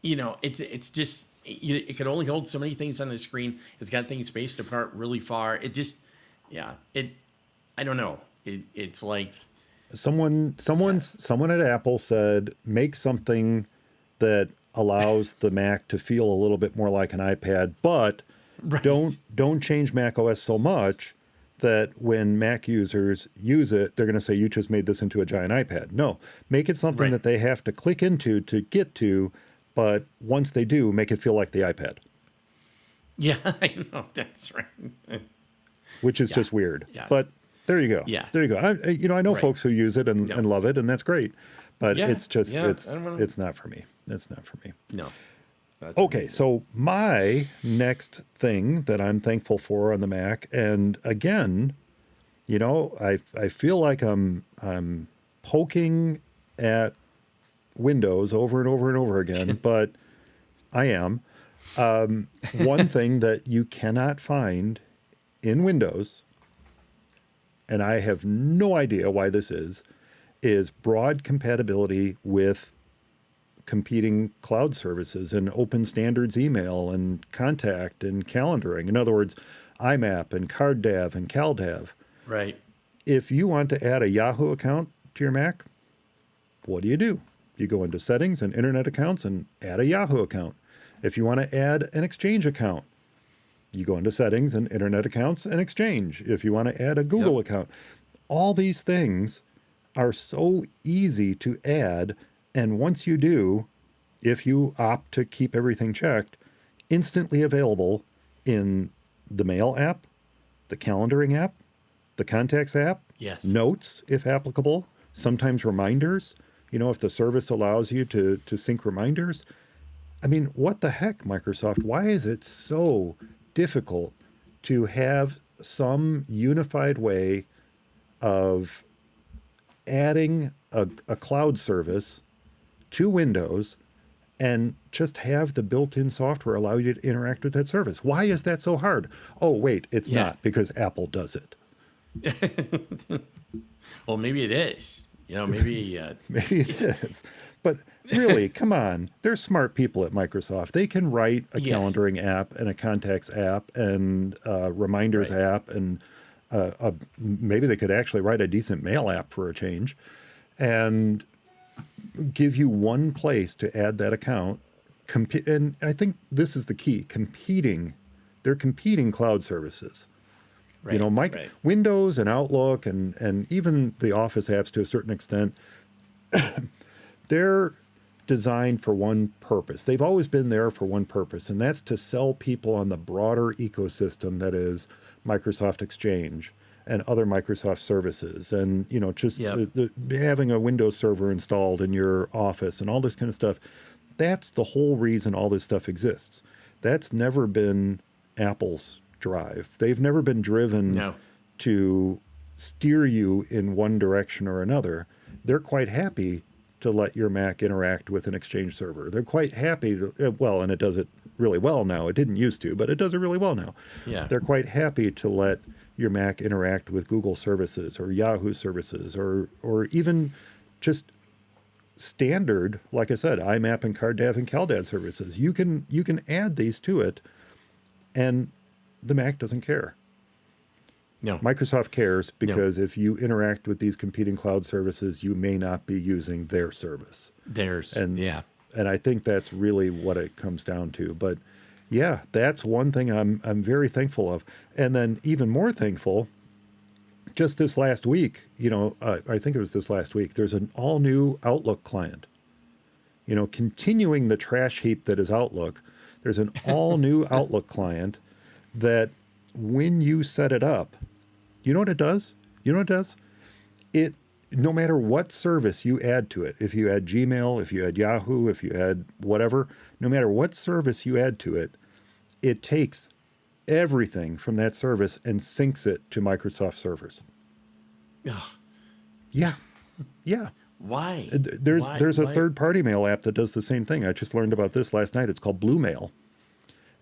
C: it's just it can only hold so many things on the screen. It's got things spaced apart really far. It just, yeah, I don't know. It's like
A: Someone at Apple said, make something that allows the Mac to feel a little bit more like an iPad, but
C: Right.
A: don't change macOS so much that when Mac users use it, they're going to say, you just made this into a giant iPad. No, make it something
C: Right.
A: that they have to click into to get to, but once they do, make it feel like the iPad,
C: yeah, I know that's right.
A: which is
C: Yeah.
A: just weird.
C: Yeah.
A: But there you go.
C: Yeah.
A: There you go. I know
C: Right.
A: folks who use it and,
C: No.
A: and love it, and that's great. But
C: Yeah.
A: it's just,
C: Yeah. I don't know.
A: it's not for me. It's not for me.
C: No. That's
A: Okay, so my next thing that I'm thankful for on the Mac, and again, I feel like I'm poking at Windows over and over and over again, but I am. One thing that you cannot find in Windows, and I have no idea why this is broad compatibility with competing cloud services and open standards email and contact and calendaring. In other words, IMAP and CardDAV and CalDAV.
C: right.
A: If you want to add a Yahoo account to your Mac, what do? You go into settings and internet accounts and add a Yahoo account. If you want to add an Exchange account, you go into settings and internet accounts and Exchange. If you want to add a Google
C: Yep.
A: account, all these things are so easy to add. And once you do, if you opt to keep everything checked, instantly available in the Mail app, the Calendaring app, the Contacts app,
C: Yes.
A: Notes, if applicable, sometimes reminders, if the service allows you to sync reminders. I mean, what the heck, Microsoft? Why is it so difficult to have some unified way of adding a cloud service to Windows and just have the built-in software allow you to interact with that service? Why is that so hard? Oh, wait, it's
C: Yeah.
A: not, because Apple does it.
C: Well, maybe it is. Maybe.
A: Maybe it is. But really, come on. They're smart people at Microsoft. They can write a
C: Yes.
A: calendaring app and a contacts app and a reminders
C: Right.
A: app, and maybe they could actually write a decent mail app for a change. And give you one place to add that account. And I think this is the key: competing. They're competing cloud services.
C: Right.
A: You know,
C: Right.
A: Windows and Outlook and even the Office apps to a certain extent, they're designed for one purpose. They've always been there for one purpose, and that's to sell people on the broader ecosystem that is Microsoft Exchange and other Microsoft services, and you know, just
B: Yep.
A: having a Windows server installed in your office and all this kind of stuff. That's the whole reason all this stuff exists. That's never been Apple's drive. They've never been driven
C: No.
A: to steer you in one direction or another. They're quite happy to let your Mac interact with an Exchange server. They're quite happy to, well, and it does it really well now. It didn't used to, but it does it really well now.
C: Yeah.
A: They're quite happy to let your Mac interact with Google services or Yahoo services or even just standard, like I said, IMAP and CardDAV and CalDAV services. You can add these to it, and the Mac doesn't care.
C: No.
A: Microsoft cares because if you interact with these competing cloud services, you may not be using their service. And I think that's really what it comes down to. But yeah, that's one thing I'm very thankful of. And then even more thankful, just this last week, you know, I think it was this last week, there's an all new Outlook client. You know, continuing the trash heap that is Outlook, there's an all new Outlook client that when you set it up, you know what it does? You know what it does? It, no matter what service you add to it, if you add Gmail, if you add Yahoo, if you add whatever, no matter what service you add to it, it takes everything from that service and syncs it to Microsoft servers.
C: Ugh.
A: Yeah. Yeah.
C: Why?
A: There's a third-party mail app that does the same thing. I just learned about this last night. It's called Blue Mail.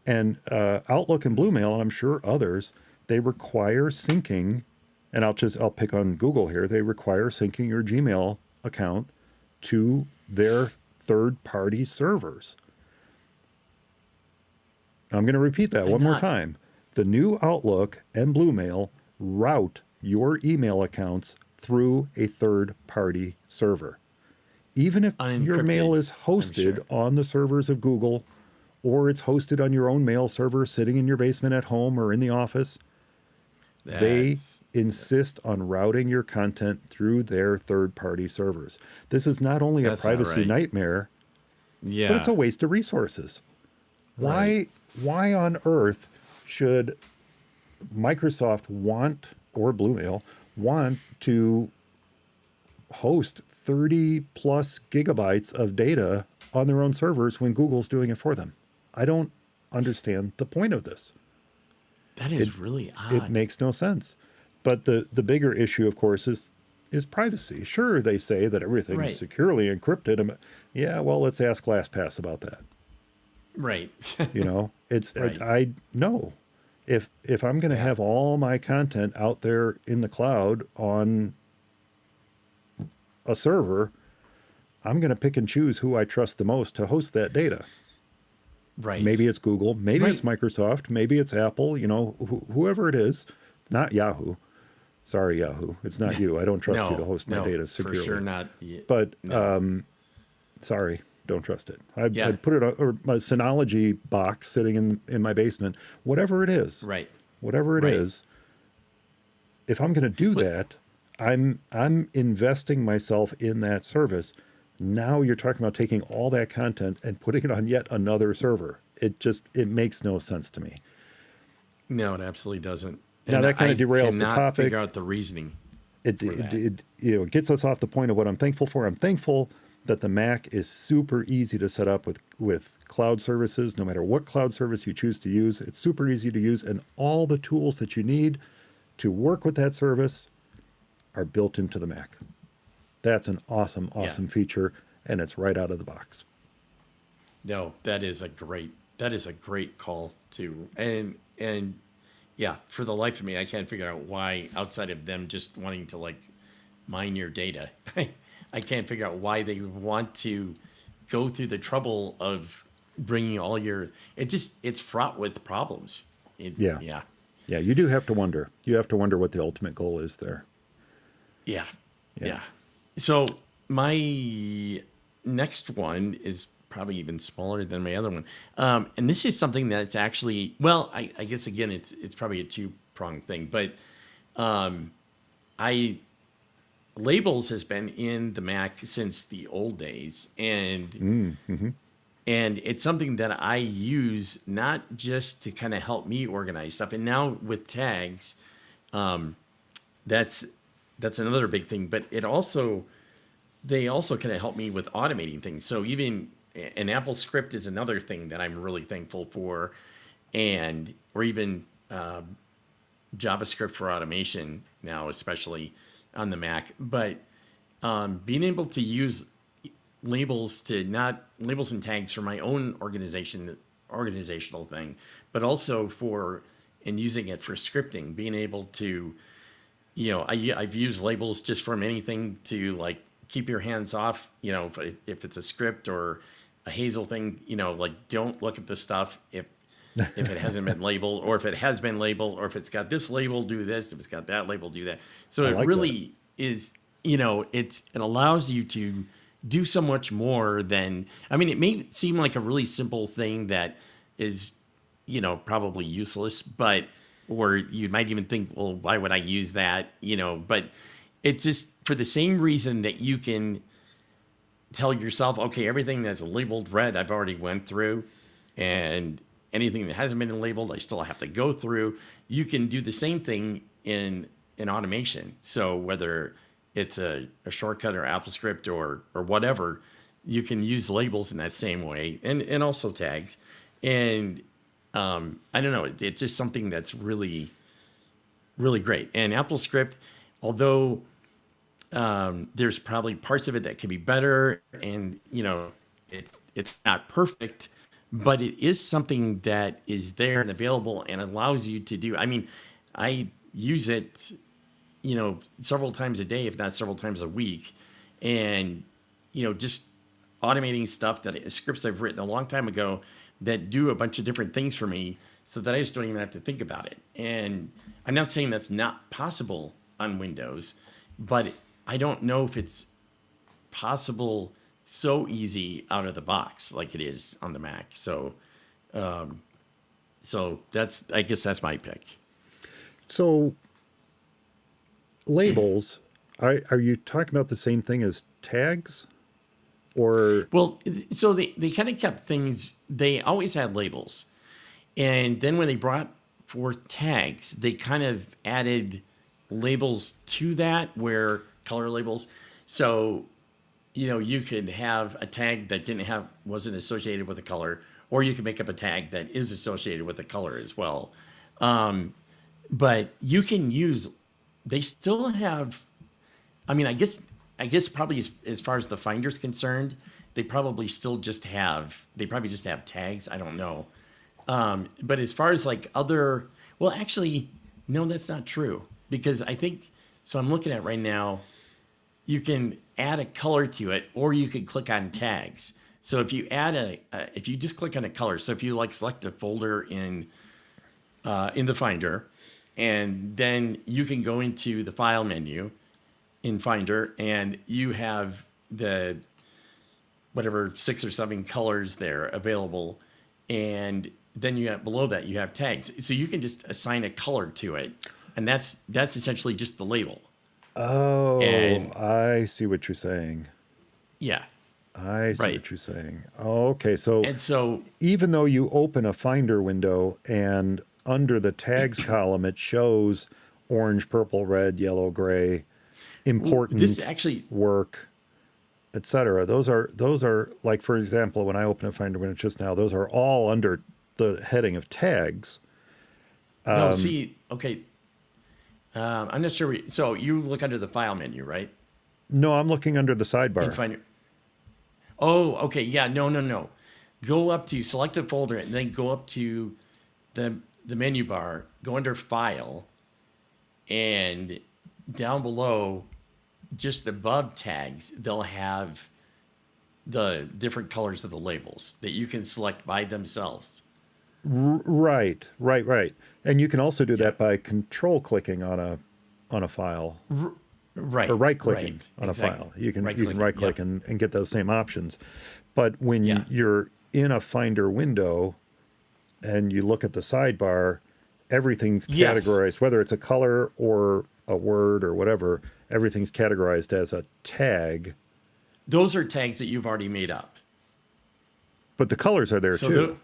A: And Outlook and Blue Mail, and I'm sure others, they require syncing, and I'll pick on Google here. They require syncing your Gmail account to their third-party servers. I'm going to repeat that one more time. The new Outlook and Blue Mail route your email accounts through a third-party server. Even if your mail is hosted on the servers of Google, or it's hosted on your own mail server sitting in your basement at home or in the office, they insist on routing your content through their third-party servers. This is not only a privacy nightmare, but it's a waste of resources. Why on earth should Microsoft or Blue Mail want to host 30 plus gigabytes of data on their own servers when Google's doing it for them? I don't understand the point of this.
C: That is really odd.
A: It makes no sense. But the bigger issue, of course, is privacy. Sure, they say that everything is securely encrypted. Yeah, well, let's ask LastPass about that.
C: Right.
A: You know, I know if I'm going to have all my content out there in the cloud on a server, I'm going to pick and choose who I trust the most to host that data.
C: Right.
A: Maybe it's Google, maybe it's Microsoft, maybe it's Apple, you know, whoever it is. It's not Yahoo. Sorry, Yahoo. It's not you. I don't trust you to host my data securely.
C: For sure not.
A: But sorry, don't trust it. I'd put it on or my Synology box sitting in my basement, whatever it is.
C: Right.
A: Whatever it is. If I'm going to do that, I'm investing myself in that service. Now you're talking about taking all that content and putting it on yet another server. It makes no sense to me.
C: No, it absolutely doesn't.
A: Now
C: And
A: that kind of derails the
C: cannot
A: topic.
C: Figure out the reasoning.
A: It gets us off the point of what I'm thankful for. I'm thankful that the Mac is super easy to set up with cloud services. No matter what cloud service you choose to use, it's super easy to use, and all the tools that you need to work with that service are built into the Mac. That's an awesome feature, and it's right out of the box.
C: No, that is a great call too. And yeah, for the life of me, I can't figure out why, outside of them just wanting to like mine your data, I can't figure out why they want to go through the trouble of bringing all your. It's fraught with problems.
A: Yeah. You do have to wonder. You have to wonder what the ultimate goal is there.
C: Yeah. So my next one is probably even smaller than my other one. And this is something that's actually, well, I guess again, it's probably a two-pronged thing, but I labels has been in the Mac since the old days, and it's something that I use not just to kind of help me organize stuff. And now with tags, that's another big thing. But they also kind of help me with automating things. So even an Apple script is another thing that I'm really thankful for, or even JavaScript for automation now, especially on the Mac. But being able to use labels and tags for my own organizational thing, but also and using it for scripting, being able to, I've used labels just from anything to like keep your hands off, if it's a script or a Hazel thing, like don't look at the stuff if it hasn't been labeled, or if it has been labeled, or if it's got this label, do this, if it's got that label, do that. So it really is, it allows you to do so much more than, it may seem like a really simple thing that is, probably useless, or you might even think, well, why would I use that? But it's just for the same reason that you can tell yourself, okay, everything that's labeled red, I've already went through, and anything that hasn't been labeled, I still have to go through. You can do the same thing in automation. So whether it's a shortcut or AppleScript or whatever, you can use labels in that same way, and also tags. And I don't know, it's just something that's really, really great. And AppleScript, although there's probably parts of it that could be better, and it's not perfect, but it is something that is there and available and allows you to do. I use it, several times a day, if not several times a week, and just automating stuff scripts I've written a long time ago that do a bunch of different things for me, so that I just don't even have to think about it. And I'm not saying that's not possible on Windows, but I don't know if it's possible so easy out of the box like it is on the Mac. So I guess that's my pick.
A: So labels, are you talking about the same thing as tags? Or
C: well, so they kind of kept things, they always had labels. And then when they brought forth tags, they kind of added labels to that, where color labels. So, you could have a tag that wasn't associated with a color, or you could make up a tag that is associated with a color as well. But you can they still have, I guess probably as far as the Finder's concerned, they probably just have tags. I don't know. But as far as like well, actually, no, that's not true, because I think, so I'm looking at right now, you can add a color to it, or you could click on tags. So if you if you just click on a color, so if you like select a folder in the Finder, and then you can go into the file menu in Finder, and you have the whatever 6 or 7 colors there available, and then below that you have tags. So you can just assign a color to it, and that's essentially just the label.
A: Oh, and I see what you're saying.
C: Yeah.
A: I see what you're saying. Oh, okay. So
C: so
A: even though you open a Finder window and under the tags column, it shows orange, purple, red, yellow, gray, important work, etc. Those are like, for example, when I open a Finder window just now, those are all under the heading of tags.
C: No, see, okay. I'm not sure. So you look under the file menu, right?
A: No, I'm looking under the sidebar.
C: Finder. Oh, okay. Yeah, no. Go up to select a folder, and then go up to the menu bar, go under File, and down below, just above tags, they'll have the different colors of the labels that you can select by themselves.
A: Right. And you can also do that by control clicking on a file.
C: Right.
A: or right-clicking
C: Right.
A: on a
C: Exactly.
A: file. You can
C: Right-clicking.
A: right-click
C: Yep.
A: and get those same options. But when
C: Yeah.
A: you're in a Finder window and you look at the sidebar, everything's
C: Yes.
A: categorized, whether it's a color or a word or whatever, everything's categorized as a tag,
C: Those are tags that you've already made up.
A: but the colors are there
C: So
A: too.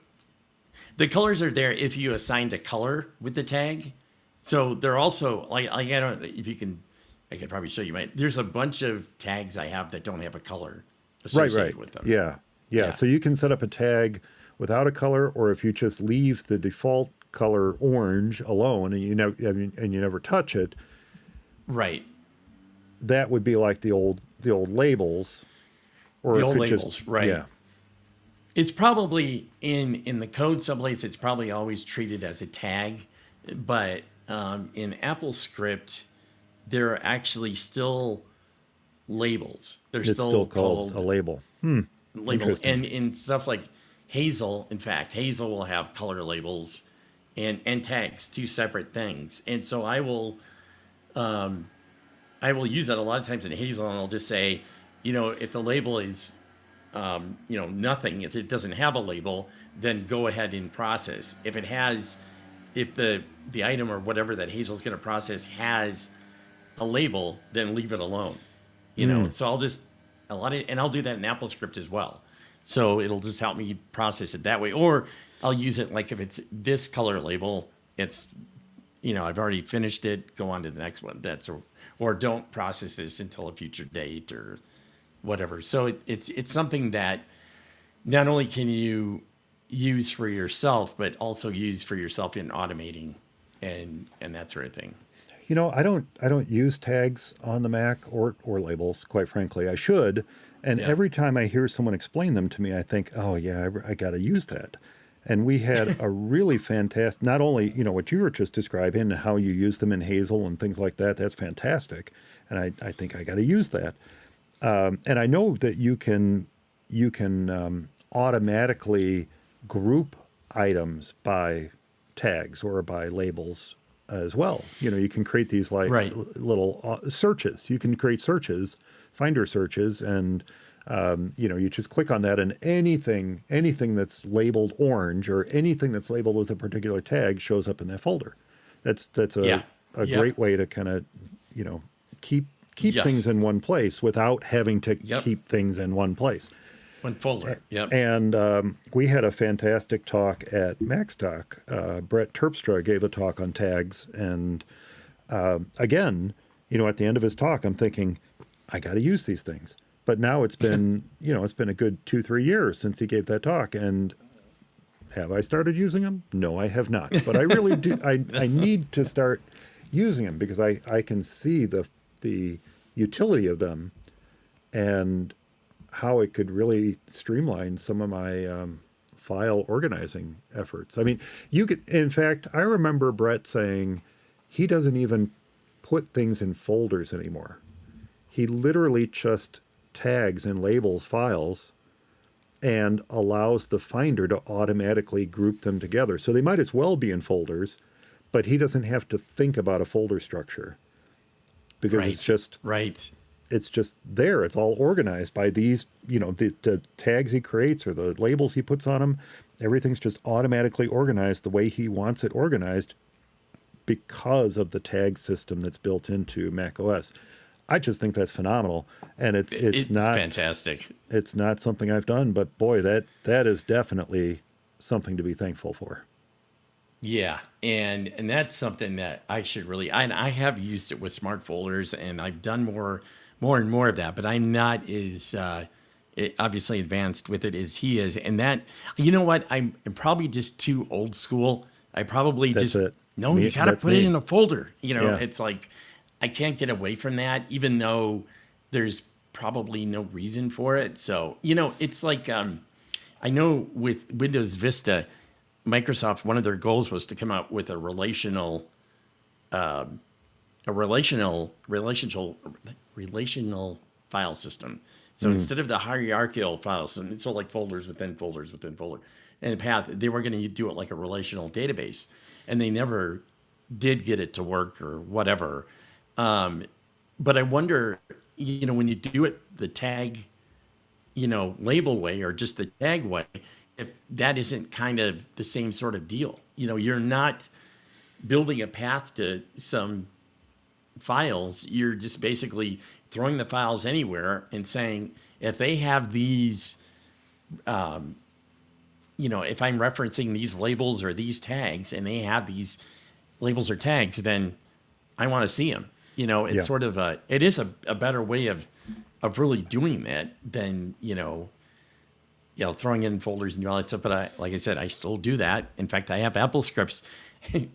C: the colors are there if you assigned a color with the tag. So they're also like I don't if you can I could probably show you my there's a bunch of tags I have that don't have a color
A: Right,
C: associated
A: right.
C: with them.
A: Yeah. Yeah.
C: Yeah.
A: So you can set up a tag without a color, or if you just leave the default color orange alone and you never touch it,
C: Right.
A: that would be like the old labels, or
C: The
A: it
C: old
A: could
C: labels,
A: just
C: right.
A: yeah.
C: It's probably in the code someplace. It's probably always treated as a tag, but in Apple script, they're actually still labels. They're
A: It's still
C: still
A: called a
C: called
A: label.
C: label.
A: Interesting.
C: And in stuff like Hazel, in fact, Hazel will have color labels and tags, two separate things. And so I will use that a lot of times in Hazel, and I'll just say, if the label is nothing, if it doesn't have a label, then go ahead and process. If the item or whatever that Hazel's going to process has a label, then leave it alone. So I'll do that in AppleScript as well. So it'll just help me process it that way. Or I'll use it like if it's this color label, it's, I've already finished it, go on to the next one. Or don't process this until a future date or whatever. So it's something that not only can you use for yourself, but also use for yourself in automating and that sort of thing.
A: I don't use tags on the Mac or labels, quite frankly. I should. And
C: Yeah.
A: every time I hear someone explain them to me, I think, oh yeah, I got to use that. And we had a really fantastic, not only, what you were just describing and how you use them in Hazel and things like that, that's fantastic. And I think I got to use that. And I know that you can automatically group items by tags or by labels as well. You can create these like
C: Right.
A: little searches. You can create searches, Finder searches, and you just click on that, and anything that's labeled orange or anything that's labeled with a particular tag shows up in that folder. That's
C: Yeah.
A: a
C: Yep.
A: great way to kind of keep
C: Yes.
A: things in one place without having to
C: Yep.
A: keep things in one place.
C: One folder. Yep.
A: And we had a fantastic talk at MaxTalk. Brett Terpstra gave a talk on tags. And again, at the end of his talk, I'm thinking, I got to use these things. But now it's been a good 2-3 years since he gave that talk. And have I started using them? No, I have not. But I really do. I need to start using them because I can see the utility of them and how it could really streamline some of my file organizing efforts. I mean, in fact, I remember Brett saying he doesn't even put things in folders anymore. He literally just tags and labels files and allows the Finder to automatically group them together. So they might as well be in folders, but he doesn't have to think about a folder structure because
C: Right.
A: it's just there. It's all organized by these, the tags he creates or the labels he puts on them. Everything's just automatically organized the way he wants it organized because of the tag system that's built into macOS. I just think that's phenomenal, and it's not
C: fantastic.
A: It's not something I've done, but boy, that is definitely something to be thankful for.
C: Yeah, and that's something that I should really. I have used it with smart folders, and I've done more and more of that. But I'm not as obviously advanced with it as he is. And that, you know what, I'm probably just too old school. I probably
A: That's
C: just
A: it.
C: no. You got to
A: That's
C: put it
A: me.
C: in a folder.
A: Yeah.
C: It's like I can't get away from that, even though there's probably no reason for it. So it's like I know with Windows Vista, Microsoft, one of their goals was to come out with a relational file system. So instead of the hierarchical file system, it's all like folders within folders within folder. And a path, they were going to do it like a relational database, and they never did get it to work or whatever.
B: But I wonder, when you do it the tag, label way or just the tag way, if that isn't kind of the same sort of deal. You're not building a path to some files. You're just basically throwing the files anywhere and saying, if they have these, if I'm referencing these labels or these tags and they have these labels or tags, then I want to see them. It's
A: Yeah.
B: sort of it is a better way of really doing that than, throwing in folders and do all that stuff. But like I said, I still do that. In fact, I have Apple scripts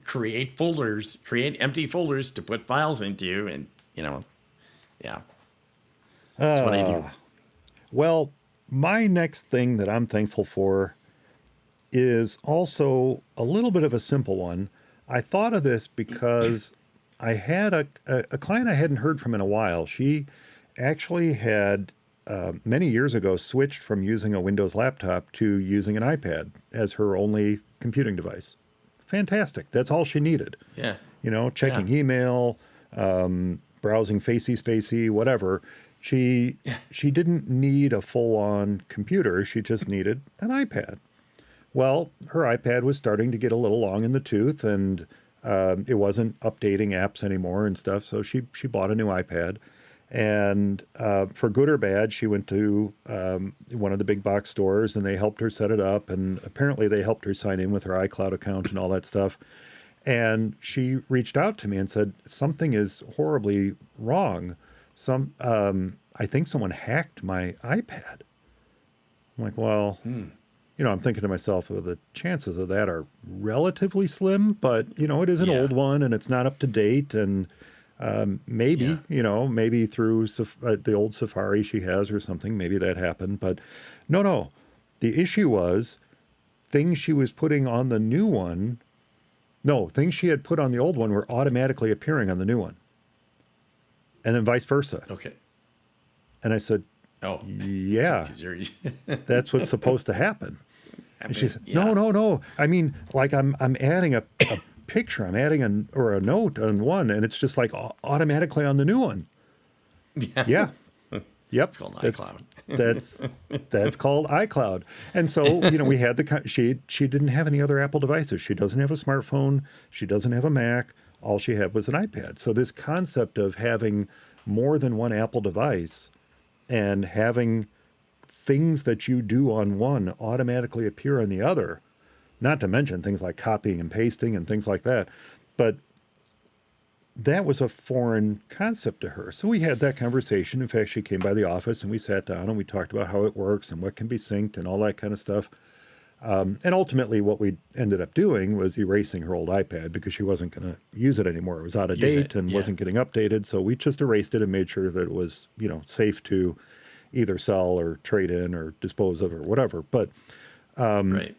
B: create empty folders to put files into. And, yeah, that's what I do.
A: Well, my next thing that I'm thankful for is also a little bit of a simple one. I thought of this because I had a client I hadn't heard from in a while. She actually had many years ago switched from using a Windows laptop to using an iPad as her only computing device. Fantastic. That's all she needed.
B: Yeah.
A: Checking email, browsing Facey Spacey, whatever. She didn't need a full-on computer. She just needed an iPad. Well, her iPad was starting to get a little long in the tooth, and it wasn't updating apps anymore and stuff. So she bought a new iPad. And for good or bad, she went to one of the big box stores, and they helped her set it up. And apparently they helped her sign in with her iCloud account and all that stuff. And she reached out to me and said, something is horribly wrong. I think someone hacked my iPad. I'm like, well, I'm thinking to myself, well, the chances of that are relatively slim, but, it is an old one and it's not up to date. And maybe through the old Safari she has or something, maybe that happened. But no. The issue was things she was putting on the new one. No, things she had put on the old one were automatically appearing on the new one. And then vice versa.
B: Okay.
A: And I said,
B: oh,
A: yeah, that's what's supposed to happen. And she said, no. I mean, like I'm adding a picture, I'm adding a note on one, and it's just like automatically on the new one. Yeah. Yep.
B: It's called iCloud.
A: That's called iCloud. And so, we had she didn't have any other Apple devices. She doesn't have a smartphone. She doesn't have a Mac. All she had was an iPad. So this concept of having more than one Apple device and having things that you do on one automatically appear on the other, not to mention things like copying and pasting and things like that. But that was a foreign concept to her. So we had that conversation. In fact, she came by the office and we sat down and we talked about how it works and what can be synced and all that kind of stuff. And ultimately what we ended up doing was erasing her old iPad because she wasn't going to use it anymore. It was out of date and wasn't getting updated. So we just erased it and made sure that it was, safe to either sell or trade in or dispose of or whatever. But
B: right.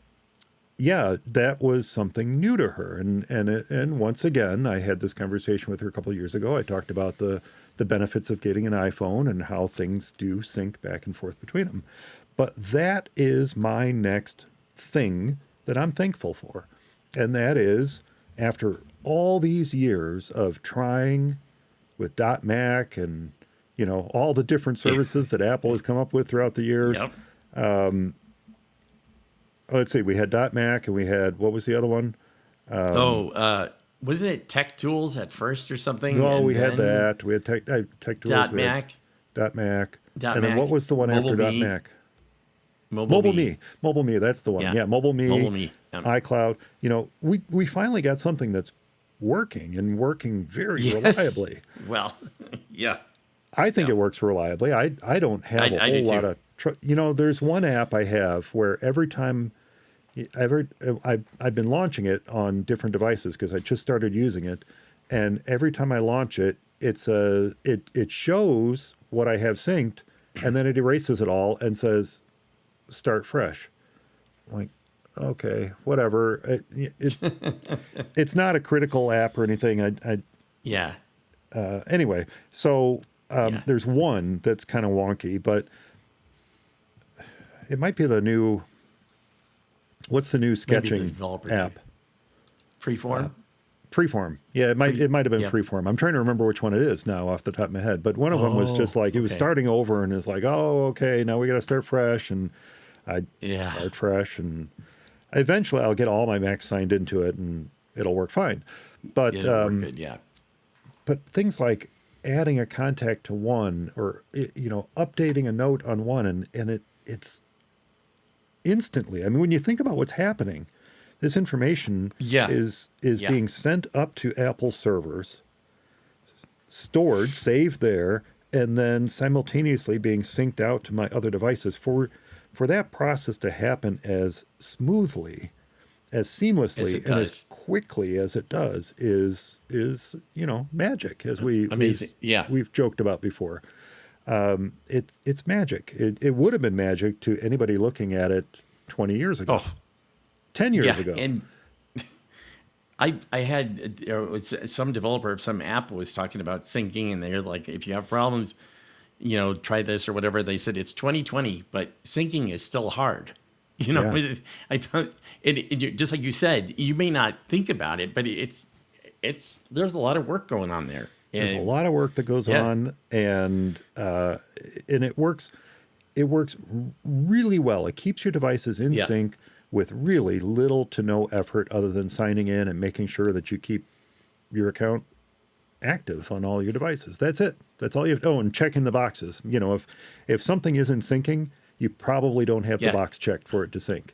A: Yeah, that was something new to her. And once again, I had this conversation with her a couple of years ago. I talked about the benefits of getting an iPhone and how things do sync back and forth between them. But that is my next thing that I'm thankful for. And that is, after all these years of trying with .Mac and, all the different services that Apple has come up with throughout the years.
B: Yep.
A: Let's see, we had .Mac and we had, what was the other one?
B: Wasn't it Tech Tools at first or something?
A: No, we had that. We had Tech Tools.
B: .Mac.
A: .Mac. And then what was the one after .Mac?
B: Mobile Me.
A: Mobile Me, that's the one. Yeah, Mobile Me. iCloud. We finally got something that's working and working very reliably.
B: Well, yeah.
A: I think it works reliably. I don't have a whole lot of... there's one app I have where every time... I've been launching it on different devices because I just started using it. And every time I launch it, it shows what I have synced, and then it erases it all and says, start fresh. I'm like, okay, whatever. It's not a critical app or anything. Anyway, so there's one that's kind of wonky, but it might be the new... What's the new sketching app?
B: Freeform?
A: Freeform. Yeah, it might have been
B: yeah.
A: Freeform. I'm trying to remember which one it is now off the top of my head. But one of them was just like it was
B: okay.
A: starting over, and it's like, oh, okay, now we got to start fresh, and I
B: Yeah.
A: start fresh, and eventually I'll get all my Macs signed into it, and it'll work fine. But
C: It'll work good, yeah.
A: but things like adding a contact to one, or updating a note on one, and it's instantly. I mean, when you think about what's happening, this information
C: Yeah.
A: is
C: Yeah.
A: being sent up to Apple servers, stored, saved there, and then simultaneously being synced out to my other devices. For that process to happen as smoothly, as seamlessly, and as quickly as it does is magic, as
C: Amazing. Yeah.
A: we've joked about before. It's magic. It would have been magic to anybody looking at it 20 years ago. 10 years ago.
C: And I had some developer of some app was talking about syncing, and they're like, if you have problems, try this or whatever. They said it's 2020, but syncing is still hard.
A: Yeah.
C: I thought it just like you said, you may not think about it, but it's there's a lot of work going on there.
A: There's a lot of work that goes on, and it works really well. It keeps your devices in sync with really little to no effort other than signing in and making sure that you keep your account active on all your devices. That's it. That's all you have to. Oh, and checking the boxes. If something isn't syncing, you probably don't have the box checked for it to sync.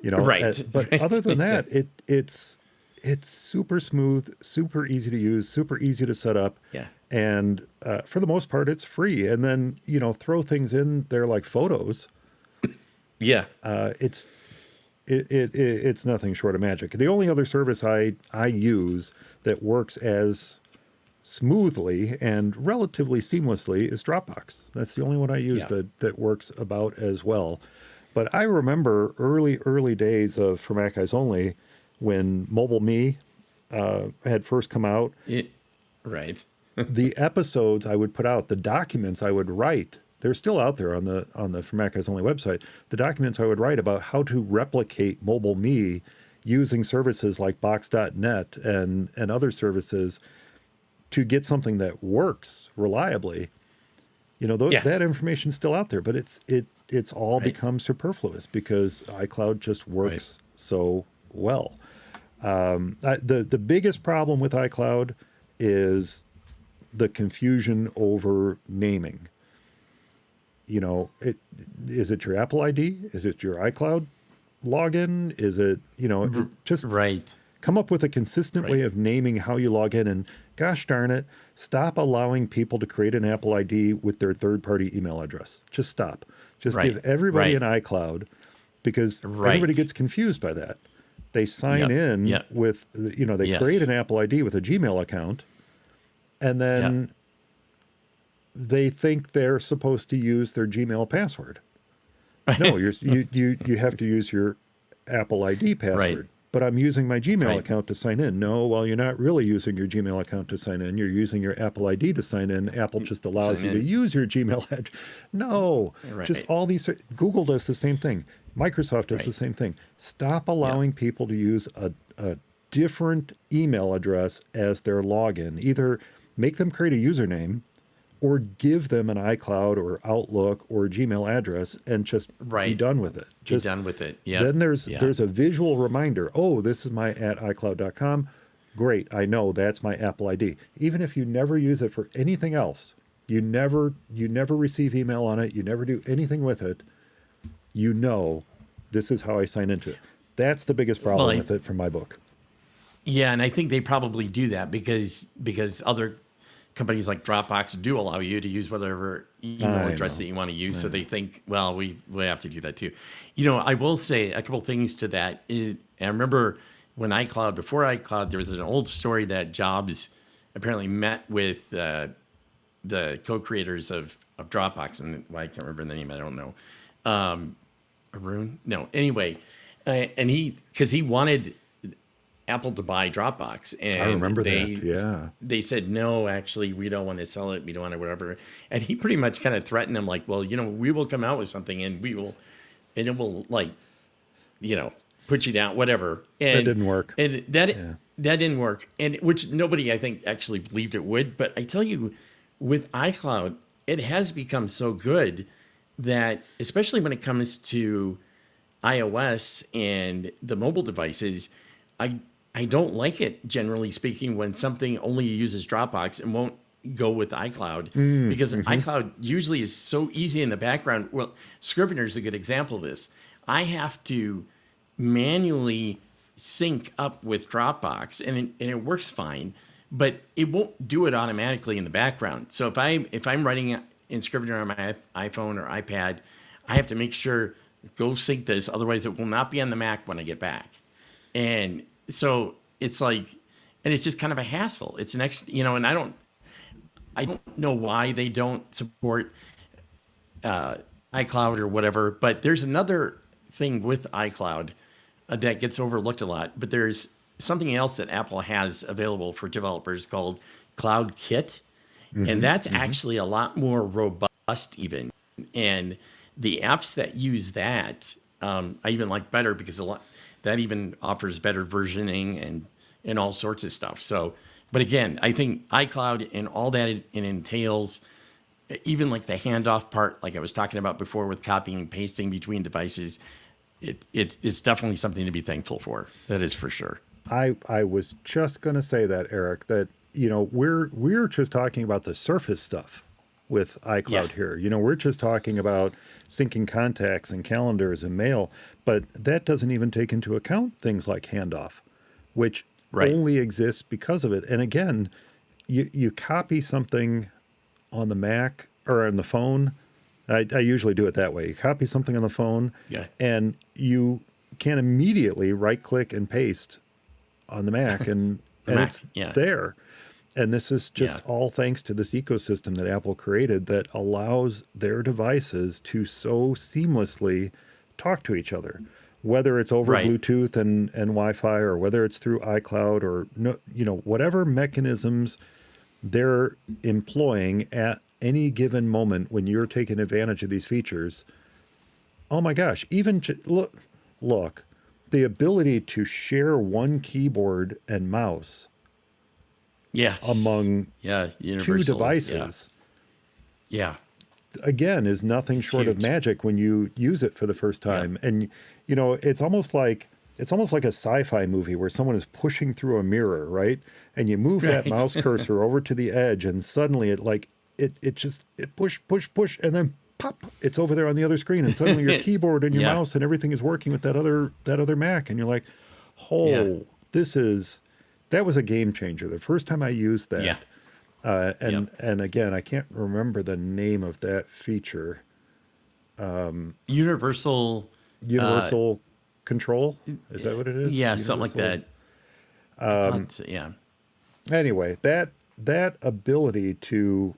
C: Right.
A: But
C: Right.
A: other than that,
C: Exactly.
A: it's super smooth, super easy to use, super easy to set up.
C: Yeah.
A: And for the most part, it's free. And then, throw things in there like photos.
C: Yeah.
A: It's nothing short of magic. The only other service I use that works as smoothly and relatively seamlessly is Dropbox. That's the only one I use that works about as well. But I remember early days of For Mac Guys Only, when Mobile Me had first come out.
C: Right.
A: The episodes I would put out, the documents I would write, they're still out there on the For Mac Guys Only website. The documents I would write about how to replicate Mobile Me using services like Box.net and other services to get something that works reliably. That information's still out there, but it's all become superfluous because iCloud just works so well. The biggest problem with iCloud is the confusion over naming. Is it your Apple ID? Is it your iCloud login? Is it, just come up with a consistent way of naming how you log in. And gosh darn it, stop allowing people to create an Apple ID with their third-party email address. Just stop. Just give everybody an iCloud, because everybody gets confused by that. They sign in with, they create an Apple ID with a Gmail account, and then they think they're supposed to use their Gmail password. No, you have to use your Apple ID password. But I'm using my Gmail account to sign in. No, well, you're not really using your Gmail account to sign in. You're using your Apple ID to sign in. Apple just allows you to use your Gmail address. No, just all these. Google does the same thing. Microsoft does the same thing. Stop allowing people to use a different email address as their login. Either make them create a username, or give them an iCloud or Outlook or Gmail address and just be done with it. Just
C: be done with it. Yeah.
A: Then there's a visual reminder. Oh, this is my @iCloud.com. Great. I know that's my Apple ID. Even if you never use it for anything else, you never receive email on it, you never do anything with it, this is how I sign into it. That's the biggest problem with it from my book.
C: Yeah, and I think they probably do that because other companies like Dropbox do allow you to use whatever email address that you want to use. So they think, well, we have to do that too. I will say a couple things to that. I remember before iCloud, there was an old story that Jobs apparently met with the co-creators of Dropbox, and I can't remember the name. I don't know. Arun? No. Anyway, and because he wanted Apple to buy Dropbox, and
A: I remember that. Yeah,
C: they said no, actually, we don't want to sell it. We don't want to whatever. And he pretty much kind of threatened them, like, well, we will come out with something, and it will put you down, whatever. And
A: that didn't work.
C: And that that didn't work, and which nobody I think actually believed it would. But I tell you, with iCloud, it has become so good that, especially when it comes to iOS and the mobile devices, I I don't like it, generally speaking, when something only uses Dropbox and won't go with iCloud, because iCloud usually is so easy in the background. Well, Scrivener is a good example of this. I have to manually sync up with Dropbox, and it works fine, but it won't do it automatically in the background. So if I'm writing in Scrivener on my iPhone or iPad, I have to make sure go sync this, otherwise it will not be on the Mac when I get back. And so it's like, and it's just kind of a hassle. It's an extra, and I don't know why they don't support iCloud or whatever, but there's another thing with iCloud that gets overlooked a lot. But there's something else that Apple has available for developers called Cloud Kit, and that's actually a lot more robust even. And the apps that use that, I even like better, because that even offers better versioning and all sorts of stuff. So, but again, I think iCloud and all that it entails, even like the handoff part, like I was talking about before with copying and pasting between devices, it's definitely something to be thankful for. That is for sure.
A: I was just going to say that, Eric, that, we're just talking about the surface stuff with iCloud here. We're just talking about syncing contacts and calendars and mail, but that doesn't even take into account things like handoff, which only exists because of it. And again, you copy something on the Mac or on the phone. I usually do it that way. You copy something on the phone, and you can immediately right-click and paste on the Mac, and it's there. And this is just all thanks to this ecosystem that Apple created that allows their devices to so seamlessly talk to each other, whether it's over Bluetooth and Wi-Fi, or whether it's through iCloud, or whatever mechanisms they're employing at any given moment when you're taking advantage of these features. Oh my gosh, even look, the ability to share one keyboard and mouse among two devices, again, is nothing short of magic when you use it for the first time. And it's almost like a sci-fi movie where someone is pushing through a mirror, right? And you move that mouse cursor over to the edge, and suddenly it push, and then pop, it's over there on the other screen, and suddenly your keyboard and your mouse and everything is working with that other Mac, and you're like, that was a game changer. The first time I used that, and again, I can't remember the name of that feature.
B: Universal
A: control? Is that what it is?
B: Yeah, something like that.
A: Anyway, that ability to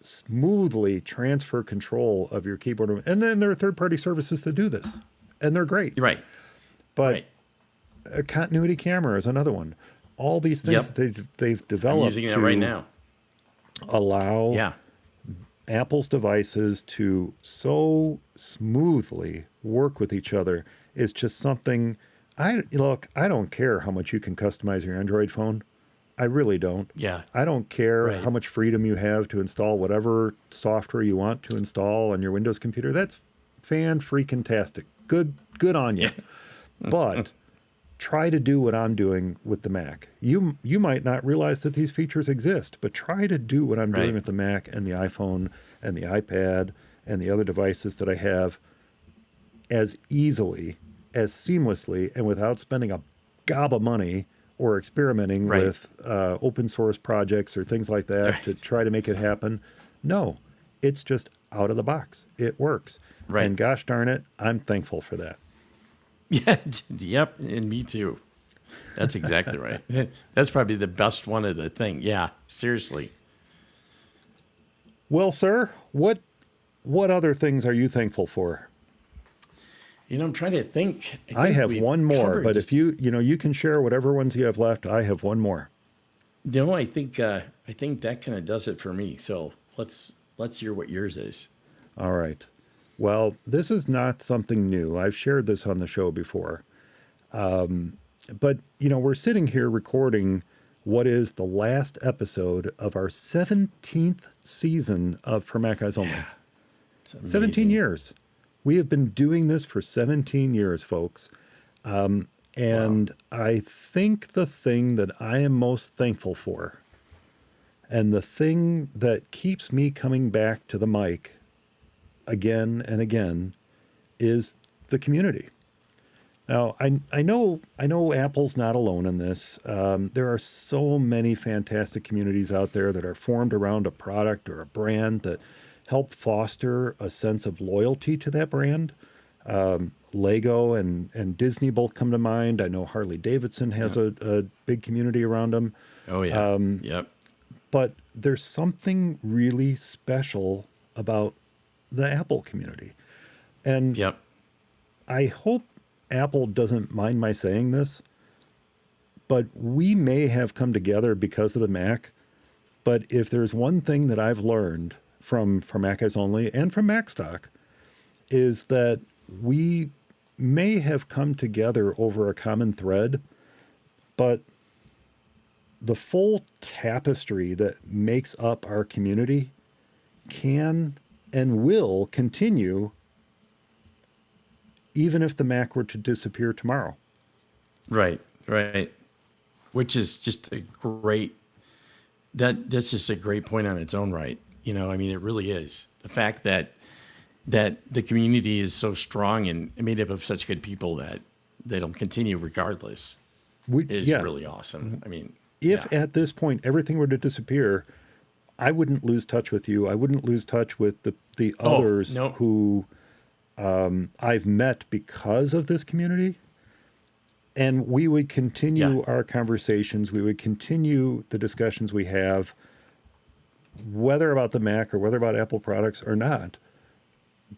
A: smoothly transfer control of your keyboard, and then there are third-party services that do this, and they're great.
B: Right.
A: But a continuity camera is another one. All these things that they've developed,
B: I'm using that right now,
A: allow Apple's devices to so smoothly work with each other is just something. I don't care how much you can customize your Android phone. I really don't. I don't care how much freedom you have to install whatever software you want to install on your Windows computer. That's fan-freaking-tastic. Good on you. But try to do what I'm doing with the Mac. You might not realize that these features exist, but try to do what I'm doing with the Mac and the iPhone and the iPad and the other devices that I have as easily, as seamlessly, and without spending a gob of money or experimenting with open source projects or things like that to try to make it happen. No, it's just out of the box. It works. And gosh darn it, I'm thankful for that.
B: Yep, and me too. That's exactly right. That's probably the best one of the thing. Yeah, seriously.
A: Well, sir, what other things are you thankful for?
B: I'm trying to think.
A: I have one more, but if you can share whatever ones you have left. I have one more.
B: No, I think that kind of does it for me. So let's hear what yours is.
A: All right. Well, this is not something new. I've shared this on the show before. But, we're sitting here recording what is the last episode of our 17th season of For Mac Eyes Only.
C: It's
A: 17
C: amazing.
A: years. We have been doing this for 17 years, folks. And I think the thing that I am most thankful for, and the thing that keeps me coming back to the mic again and again, is the community. Now, I know Apple's not alone in this. There are so many fantastic communities out there that are formed around a product or a brand that help foster a sense of loyalty to that brand. Lego and Disney both come to mind. I know Harley Davidson has a big community around them.
B: Oh yeah. Yep.
A: But there's something really special about the Apple community. And
B: Yep.
A: I hope Apple doesn't mind my saying this, but we may have come together because of the Mac. But if there's one thing that I've learned from Mac Eyes Only and from MacStock, is that we may have come together over a common thread, but the full tapestry that makes up our community can and will continue even if the Mac were to disappear tomorrow.
B: Right. Right. Which is just a great. That's just a great point on its own right. I mean, it really is. The fact that the community is so strong and made up of such good people that it'll continue regardless is really awesome. I mean,
A: if at this point everything were to disappear, I wouldn't lose touch with you. I wouldn't lose touch with the others who I've met because of this community. And we would continue our conversations. We would continue the discussions we have, whether about the Mac or whether about Apple products or not,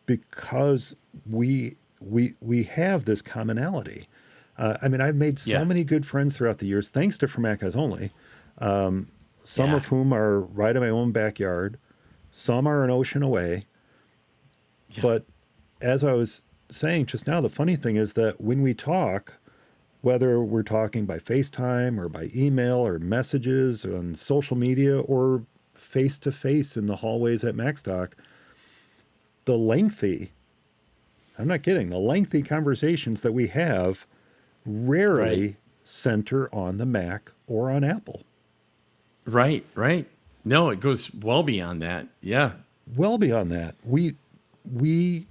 A: because we have this commonality. I mean, I've made so many good friends throughout the years, thanks to For Mac Eyes Only, some of whom are right in my own backyard. Some are an ocean away. Yeah. But as I was saying just now, the funny thing is that when we talk, whether we're talking by FaceTime or by email or messages on social media or face-to-face in the hallways at MacStock, the lengthy conversations that we have rarely center on the Mac or on Apple.
B: Right. No, it goes well beyond that. Yeah.
A: Well beyond that. We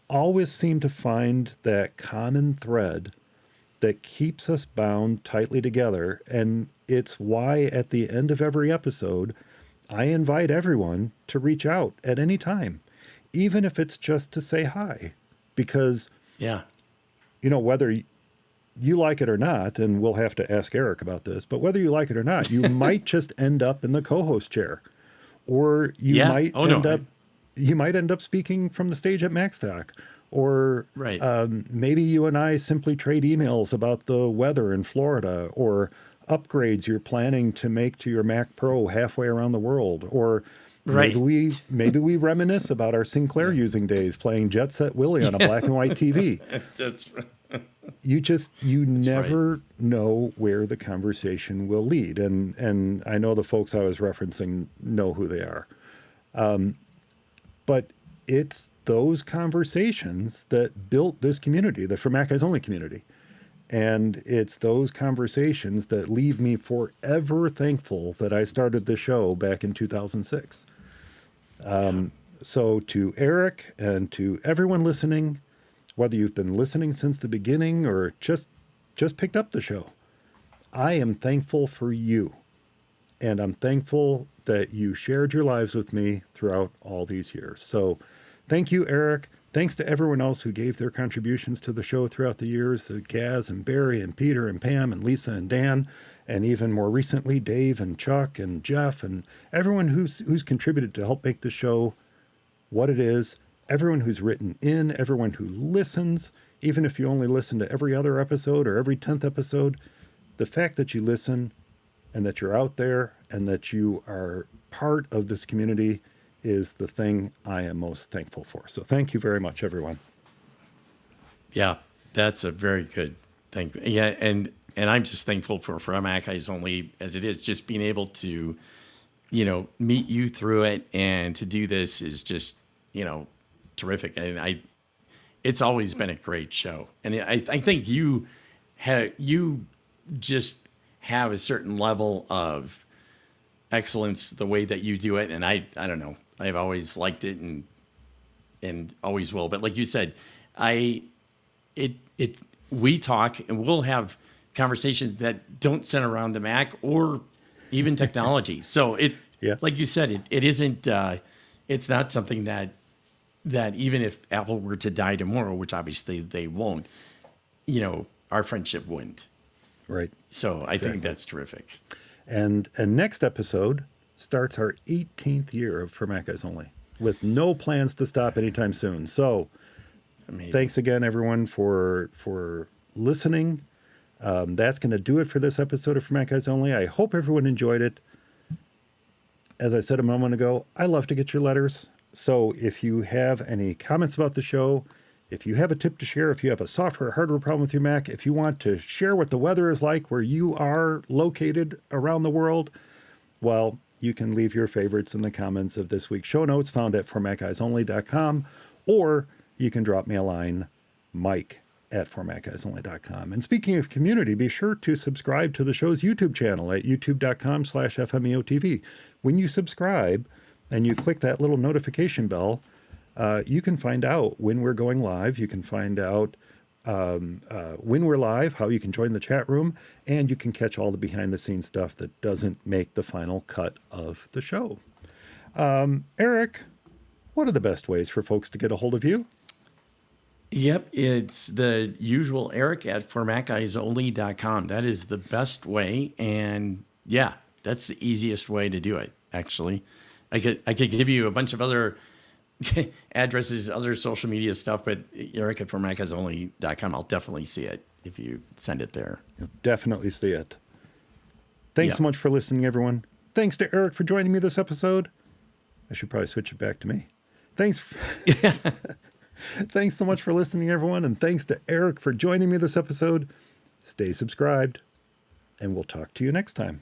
A: always seem to find that common thread that keeps us bound tightly together. And it's why at the end of every episode, I invite everyone to reach out at any time, even if it's just to say hi, because, whether you like it or not, and we'll have to ask Eric about this, but whether you like it or not, you might just end up in the co-host chair, or you might end up speaking from the stage at MacStock. Or maybe you and I simply trade emails about the weather in Florida, or upgrades you're planning to make to your Mac Pro halfway around the world. Or maybe we reminisce about our Sinclair using days playing Jet Set Willie on a black and white TV.
C: That's right.
A: You never know where the conversation will lead. And I know the folks I was referencing know who they are. But it's those conversations that built this community, the For Mac Eyes Only community. And it's those conversations that leave me forever thankful that I started the show back in 2006. So to Eric and to everyone listening, whether you've been listening since the beginning or just picked up the show, I am thankful for you. And I'm thankful that you shared your lives with me throughout all these years. So thank you, Eric. Thanks to everyone else who gave their contributions to the show throughout the years, to Gaz and Barry and Peter and Pam and Lisa and Dan, and even more recently, Dave and Chuck and Jeff and everyone who's contributed to help make the show what it is, everyone who's written in, everyone who listens, even if you only listen to every other episode or every 10th episode, the fact that you listen and that you're out there and that you are part of this community is the thing I am most thankful for. So thank you very much, everyone.
B: Yeah, that's a very good thing. Yeah, and and I'm just thankful for Mac Eyes Only as it is. Just being able to, meet you through it and to do this is just, terrific. And it's always been a great show. And I think you just have a certain level of excellence the way that you do it. And I don't know, I've always liked it and always will. But like you said, we talk and we'll have conversations that don't center around the Mac or even technology. So like you said, it isn't, it's not something that even if Apple were to die tomorrow, which obviously they won't, our friendship wouldn't.
A: Right.
B: So I think that's terrific.
A: And next episode starts our 18th year of For Mac Eyes Only, with no plans to stop anytime soon. So
B: Amazing.
A: Thanks again, everyone, for listening. That's going to do it for this episode of For Mac Eyes Only. I hope everyone enjoyed it. As I said a moment ago, I love to get your letters. So if you have any comments about the show, if you have a tip to share, if you have a software or hardware problem with your Mac, if you want to share what the weather is like where you are located around the world, well, you can leave your favorites in the comments of this week's show notes found at formaceyersonly.com, or you can drop me a line, mike@formaceyersonly.com. And speaking of community, be sure to subscribe to the show's YouTube channel at youtube.com/FMEOTV. When you subscribe and you click that little notification bell, you can find out when we're going live. You can find out when we're live, how you can join the chat room, and you can catch all the behind-the-scenes stuff that doesn't make the final cut of the show. Eric, what are the best ways for folks to get a hold of you?
B: Yep, it's the usual Eric@formaceyersonly.com. That is the best way, and yeah, that's the easiest way to do it. Actually, I could give you a bunch of other addresses, other social media stuff, but Eric@formaceyersonly.com. I'll definitely see it if you send it there.
A: You'll definitely see it. Thanks so much for listening, everyone. Thanks to Eric for joining me this episode. I should probably switch it back to me. Thanks. Thanks so much for listening, everyone. And thanks to Eric for joining me this episode. Stay subscribed, and we'll talk to you next time.